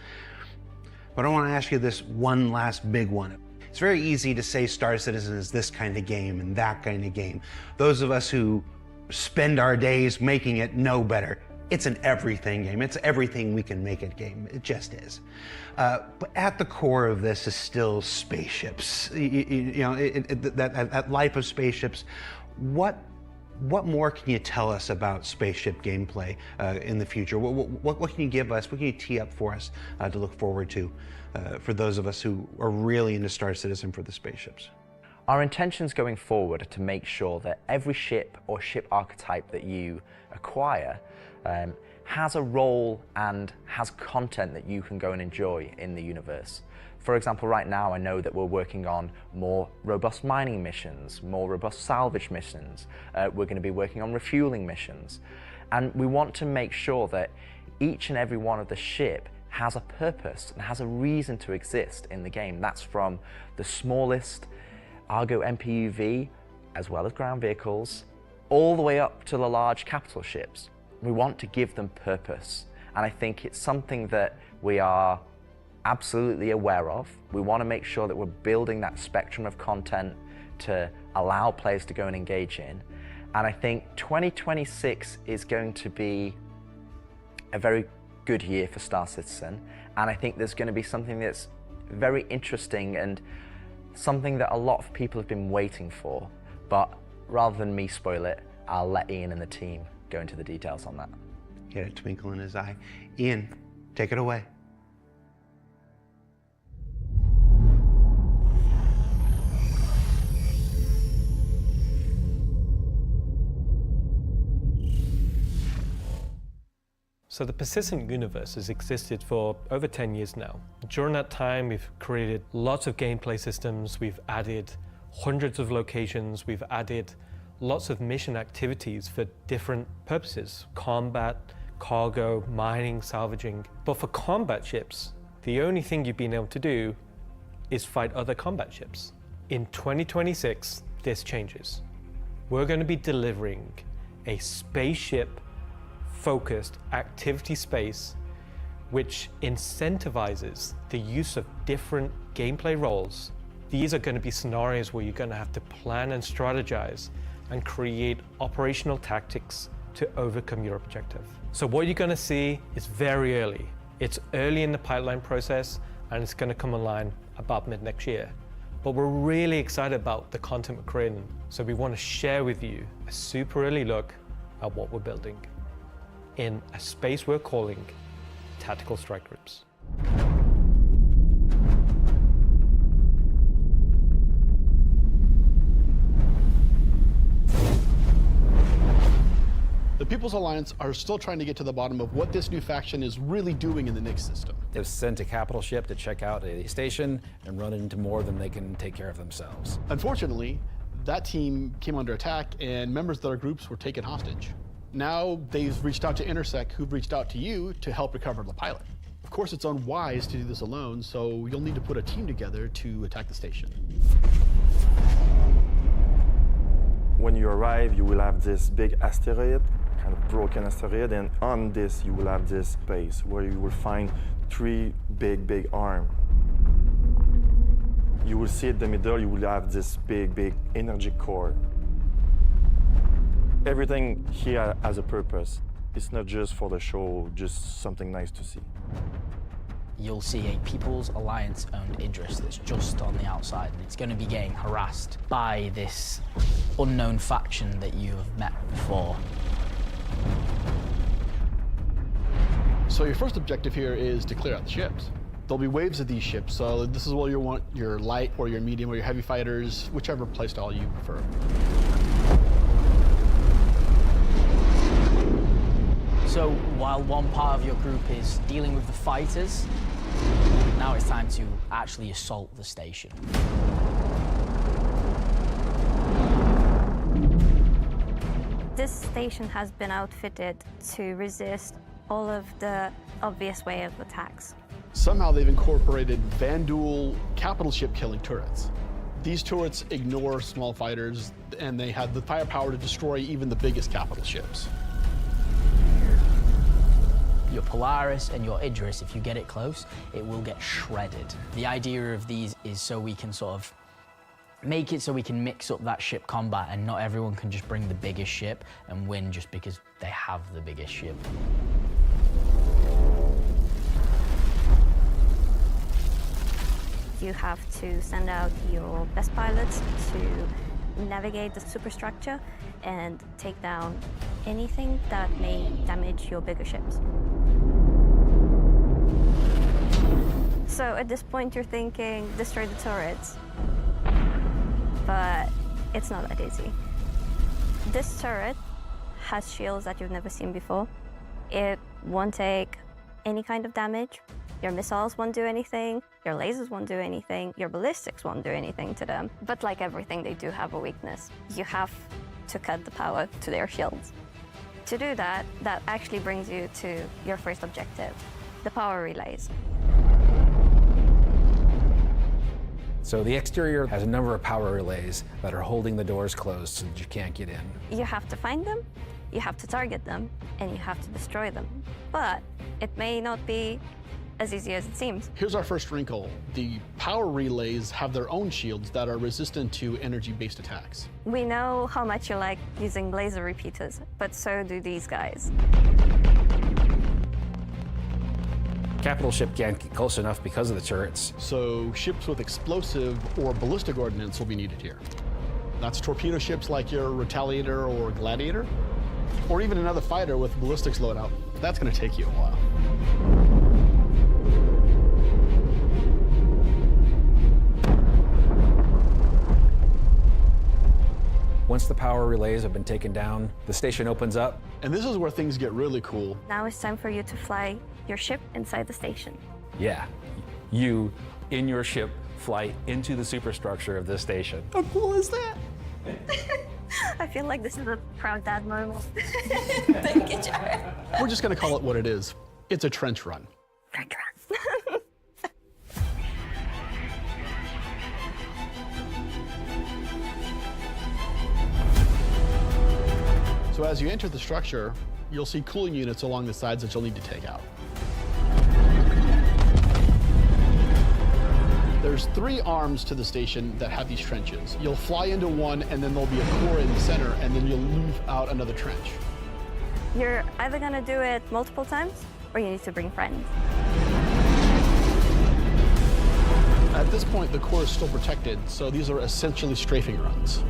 Speaker 18: But I want to ask you this one last big one. It's very easy to say Star Citizen is this kind of game and that kind of game. Those of us who spend our days making it know better. It's an everything game. It's everything we can make it game. It just is. But at the core of this is still spaceships. That life of spaceships. What more can you tell us about spaceship gameplay in the future? What can you give us? What can you tee up for us to look forward to for those of us who are really into Star Citizen for the spaceships?
Speaker 3: Our intentions going forward are to make sure that every ship or ship archetype that you acquire has a role and has content that you can go and enjoy in the universe. For example, right now I know that we're working on more robust mining missions, more robust salvage missions. We're going to be working on refueling missions. And we want to make sure that each and every one of the ship has a purpose and has a reason to exist in the game. That's from the smallest Argo MPUV, as well as ground vehicles, all the way up to the large capital ships. We want to give them purpose, and I think it's something that we are absolutely aware of. We want to make sure that we're building that spectrum of content to allow players to go and engage in. And I think 2026 is going to be a very good year for Star Citizen, and I think there's going to be something that's very interesting and something that a lot of people have been waiting for. But rather than me spoil it, I'll let Ian and the team go into the details on that.
Speaker 18: He had a twinkle in his eye. Ian, take it away.
Speaker 4: So the persistent universe has existed for over 10 years now. During that time, we've created lots of gameplay systems, we've added hundreds of locations, we've added lots of mission activities for different purposes: combat, cargo, mining, salvaging. But for combat ships, the only thing you've been able to do is fight other combat ships. In 2026, this changes. We're going to be delivering a spaceship-focused activity space which incentivizes the use of different gameplay roles. these are going to be scenarios where you're going to have to plan and strategize and create operational tactics to overcome your objective. So what you're going to see is very early. It's early in the pipeline process, and it's going to come online about mid next year. But we're really excited about the content we're creating, so we want to share with you a super early look at what we're building in a space we're calling Tactical Strike Groups.
Speaker 1: The People's Alliance are still trying to get to the bottom of what this new faction is really doing in the Nyx system.
Speaker 13: It was sent a capital ship to check out a station and run it into more than they can take care of themselves.
Speaker 1: Unfortunately, that team came under attack and members of their groups were taken hostage. Now they've reached out to Intersec, who've reached out to you to help recover the pilot. Of course, it's unwise to do this alone, so you'll need to put a team together to attack the station.
Speaker 11: When you arrive, you will have this big asteroid, kind of broken asteroid, and on this you will have this base where you will find 3 big arms. You will see at the middle, you will have this big energy core. Everything here has a purpose. It's not just for the show, just something nice to see.
Speaker 12: You'll see a People's Alliance-owned Idris that's just on the outside, and it's going to be getting harassed by this unknown faction that you have met before.
Speaker 1: So your first objective here is to clear out the ships. There'll be waves of these ships, so this is where you want your light or your medium or your heavy fighters, whichever playstyle you prefer.
Speaker 12: So while one part of your group is dealing with the fighters, now it's time to actually assault the station.
Speaker 21: This station has been outfitted to resist all of the obvious way of attacks.
Speaker 1: Somehow they've incorporated Vanduul capital ship killing turrets. These turrets ignore small fighters, and they have the firepower to destroy even the biggest capital ships.
Speaker 12: Your Polaris and your Idris, if you get it close, it will get shredded. The idea of these is so we can sort of make it so we can mix up that ship combat, and not everyone can just bring the biggest ship and win just because they have the biggest ship.
Speaker 21: You have to send out your best pilots to navigate the superstructure and take down anything that may damage your bigger ships. So at this point you're thinking, destroy the turrets. But it's not that easy. This turret has shields that you've never seen before. It won't take any kind of damage. Your missiles won't do anything, your lasers won't do anything, your ballistics won't do anything to them. But like everything, they do have a weakness. You have to cut the power to their shields. To do that, that actually brings you to your first objective, the power relays.
Speaker 13: So the exterior has a number of power relays that are holding the doors closed so that you can't get in.
Speaker 21: You have to find them, you have to target them, and you have to destroy them. But it may not be as easy as it seems.
Speaker 1: Here's our first wrinkle. The power relays have their own shields that are resistant to energy-based attacks.
Speaker 21: We know how much you like using laser repeaters, but so do these guys.
Speaker 13: Capital ship can't get close enough because of the turrets.
Speaker 1: So ships with explosive or ballistic ordnance will be needed here. That's torpedo ships like your Retaliator or Gladiator, or even another fighter with ballistics loadout. That's going to take you a while.
Speaker 13: Once the power relays have been taken down, the station opens up.
Speaker 1: And this is where things get really cool.
Speaker 21: Now it's time for you to fly your ship inside the station.
Speaker 13: Yeah, you, in your ship, fly into the superstructure of this station.
Speaker 1: How cool is that?
Speaker 21: I feel like this is a proud dad moment. Thank you, Jared.
Speaker 1: We're just going to call it what it is. It's a trench run.
Speaker 21: Trench run.
Speaker 1: So as you enter the structure, you'll see cooling units along the sides that you'll need to take out. There's 3 arms to the station that have these trenches. You'll fly into one, and then there'll be a core in the center, and then you'll move out another trench.
Speaker 21: You're either gonna do it multiple times, or you need to bring friends.
Speaker 1: At this point, the core is still protected, so these are essentially strafing runs.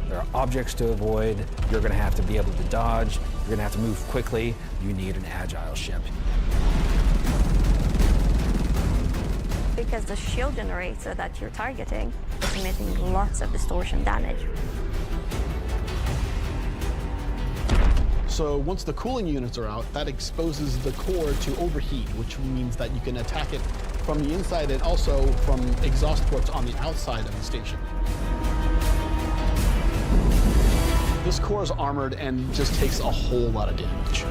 Speaker 13: There are objects to avoid. You're going to have to be able to dodge. You're going to have to move quickly. You need an agile ship.
Speaker 21: Because the shield generator that you're targeting is emitting lots of distortion damage.
Speaker 1: So once the cooling units are out, that exposes the core to overheat, which means that you can attack it from the inside and also from exhaust ports on the outside of the station. This core is armored and just takes a whole lot of damage.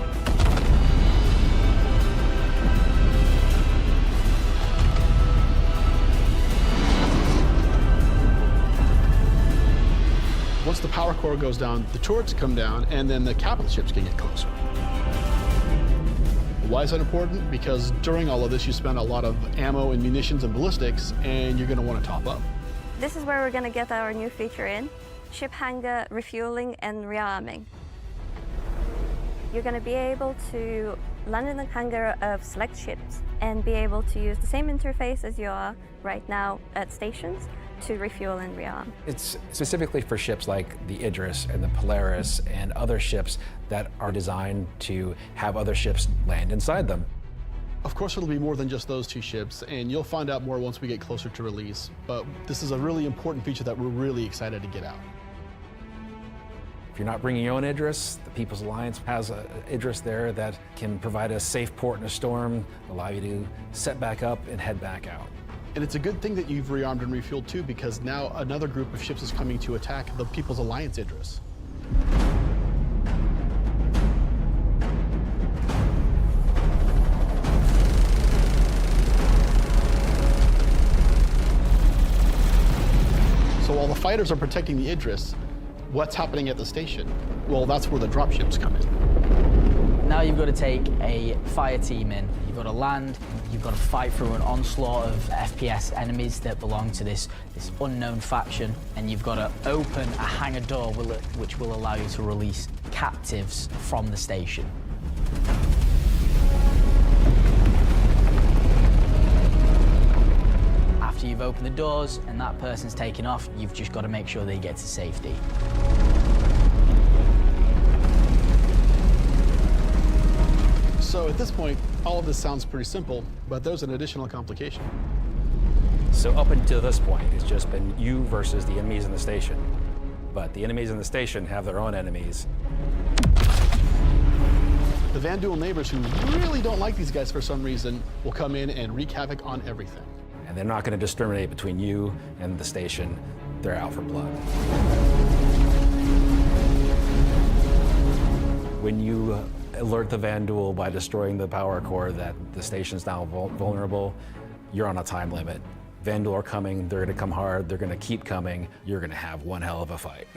Speaker 1: Once the power core goes down, the turrets come down, and then the capital ships can get closer. Why is that important? Because during all of this, you spend a lot of ammo and munitions and ballistics, and you're going to want to top up.
Speaker 21: This is where we're going to get our new feature in, ship hangar refueling and rearming. You're going to be able to land in the hangar of select ships and be able to use the same interface as you are right now at stations to refuel and rearm.
Speaker 13: It's specifically for ships like the Idris and the Polaris and other ships that are designed to have other ships land inside them.
Speaker 1: Of course, it'll be more than just those 2 ships, and you'll find out more once we get closer to release. But this is a really important feature that we're really excited to get out.
Speaker 13: If you're not bringing your own Idris, the People's Alliance has an Idris there that can provide a safe port in a storm, allow you to set back up and head back out.
Speaker 1: And it's a good thing that you've rearmed and refueled too, because now another group of ships is coming to attack the People's Alliance Idris. So while the fighters are protecting the Idris, what's happening at the station? Well, that's where the dropships come in.
Speaker 12: Now you've got to take a fire team in. You've got to land, you've got to fight through an onslaught of FPS enemies that belong to this unknown faction, and you've got to open a hangar door which will allow you to release captives from the station. After you've opened the doors and that person's taken off, you've just got to make sure they get to safety.
Speaker 1: So at this point, all of this sounds pretty simple, but there's an additional complication.
Speaker 13: So up until this point, it's just been you versus the enemies in the station. But the enemies in the station have their own enemies.
Speaker 1: The Van Duel neighbors who really don't like these guys for some reason will come in and wreak havoc on everything.
Speaker 13: And they're not going to discriminate between you and the station. They're out for blood. When you alert the Van Duel by destroying the power core that the station's now vulnerable, you're on a time limit. Van Duel are coming, they're going to come hard, they're going to keep coming, you're going to have one hell of a fight.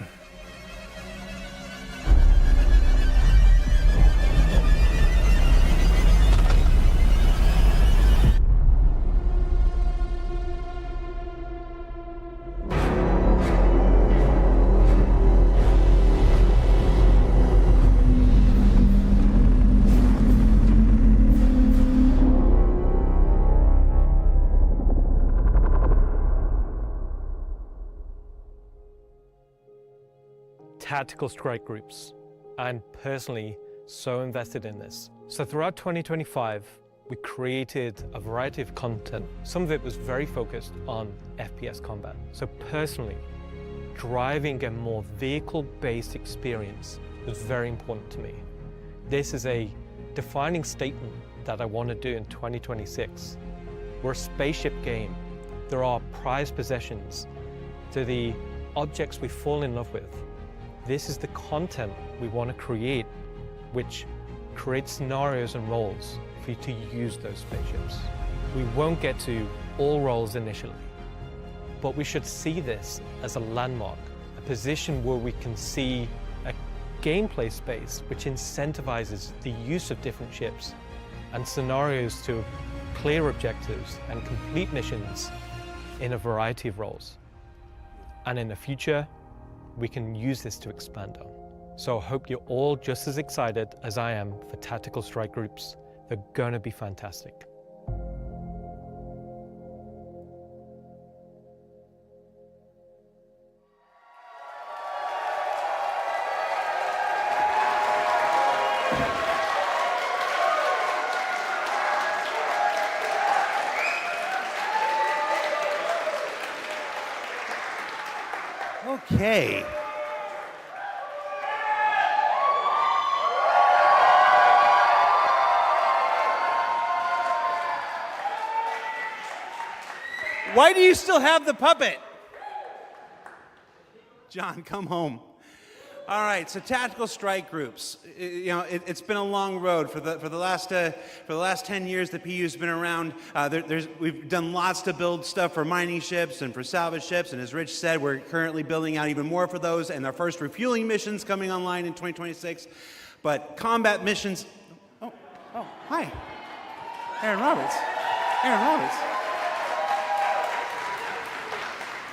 Speaker 4: Tactical strike groups. I'm personally so invested in this. So throughout 2025, we created a variety of content. Some of it was very focused on FPS combat. So personally, driving a more vehicle-based experience was very important to me. This is a defining statement that I want to do in 2026. We're a spaceship game. There are prized possessions. They're the objects we fall in love with. This is the content we want to create, which creates scenarios and roles for you to use those spaceships. We won't get to all roles initially, but we should see this as a landmark, a position where we can see a gameplay space which incentivizes the use of different ships and scenarios to clear objectives and complete missions in a variety of roles. And in the future, we can use this to expand on. So I hope you're all just as excited as I am for tactical strike groups. They're gonna be fantastic.
Speaker 16: Okay. Why do you still have the puppet? John, come home. All right, so tactical strike groups. It's been a long road for the last 10 years. The PU's been around. We've done lots to build stuff for mining ships and for salvage ships. And as Rich said, we're currently building out even more for those. And our first refueling missions coming online in 2026. But combat missions. Oh, hi, Aaron Roberts. Aaron Roberts.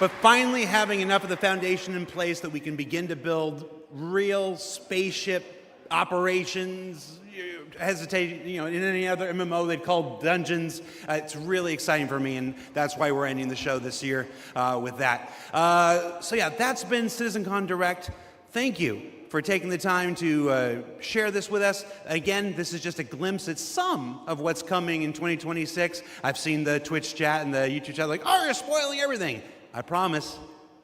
Speaker 16: But finally having enough of the foundation in place that we can begin to build real spaceship operations, in any other MMO they'd call dungeons. It's really exciting for me, and that's why we're ending the show this year with that. So yeah, that's been CitizenCon Direct. Thank you for taking the time to share this with us. Again, this is just a glimpse at some of what's coming in 2026. I've seen the Twitch chat and the YouTube chat like, oh, you're spoiling everything. I promise,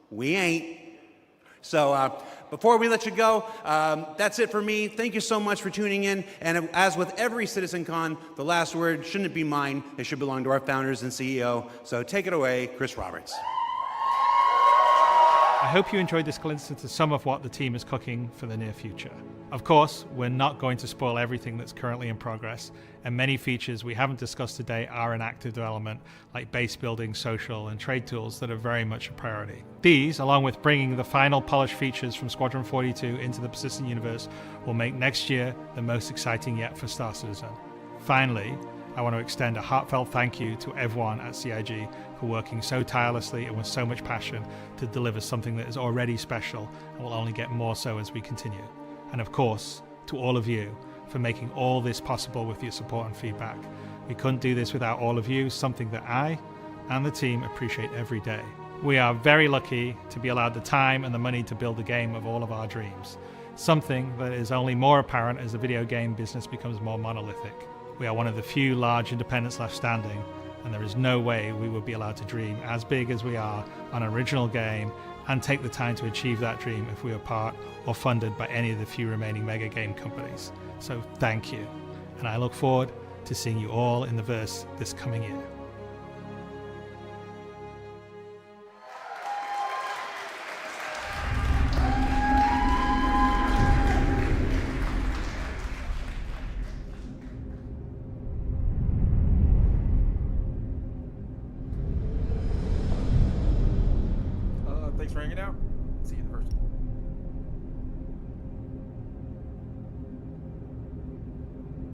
Speaker 16: we ain't. So before we let you go, that's it for me. Thank you so much for tuning in. And as with every CitizenCon, the last word shouldn't be mine. It should belong to our founders and CEO. So take it away, Chris Roberts.
Speaker 5: I hope you enjoyed this glimpse into some of what the team is cooking for the near future. Of course, we're not going to spoil everything that's currently in progress, and many features we haven't discussed today are in active development, like base building, social, and trade tools that are very much a priority. These, along with bringing the final polished features from Squadron 42 into the persistent universe, will make next year the most exciting yet for Star Citizen. Finally, I want to extend a heartfelt thank you to everyone at CIG for working so tirelessly and with so much passion to deliver something that is already special and will only get more so as we continue. And of course, to all of you for making all this possible with your support and feedback. We couldn't do this without all of you, something that I and the team appreciate every day. We are very lucky to be allowed the time and the money to build a game of all of our dreams, something that is only more apparent as the video game business becomes more monolithic. We are one of the few large independents left standing, and there is no way we would be allowed to dream as big as we are on an original game and take the time to achieve that dream if we were part or funded by any of the few remaining mega game companies. So thank you, and I look forward to seeing you all in the verse this coming year.
Speaker 7: Thanks for hanging out.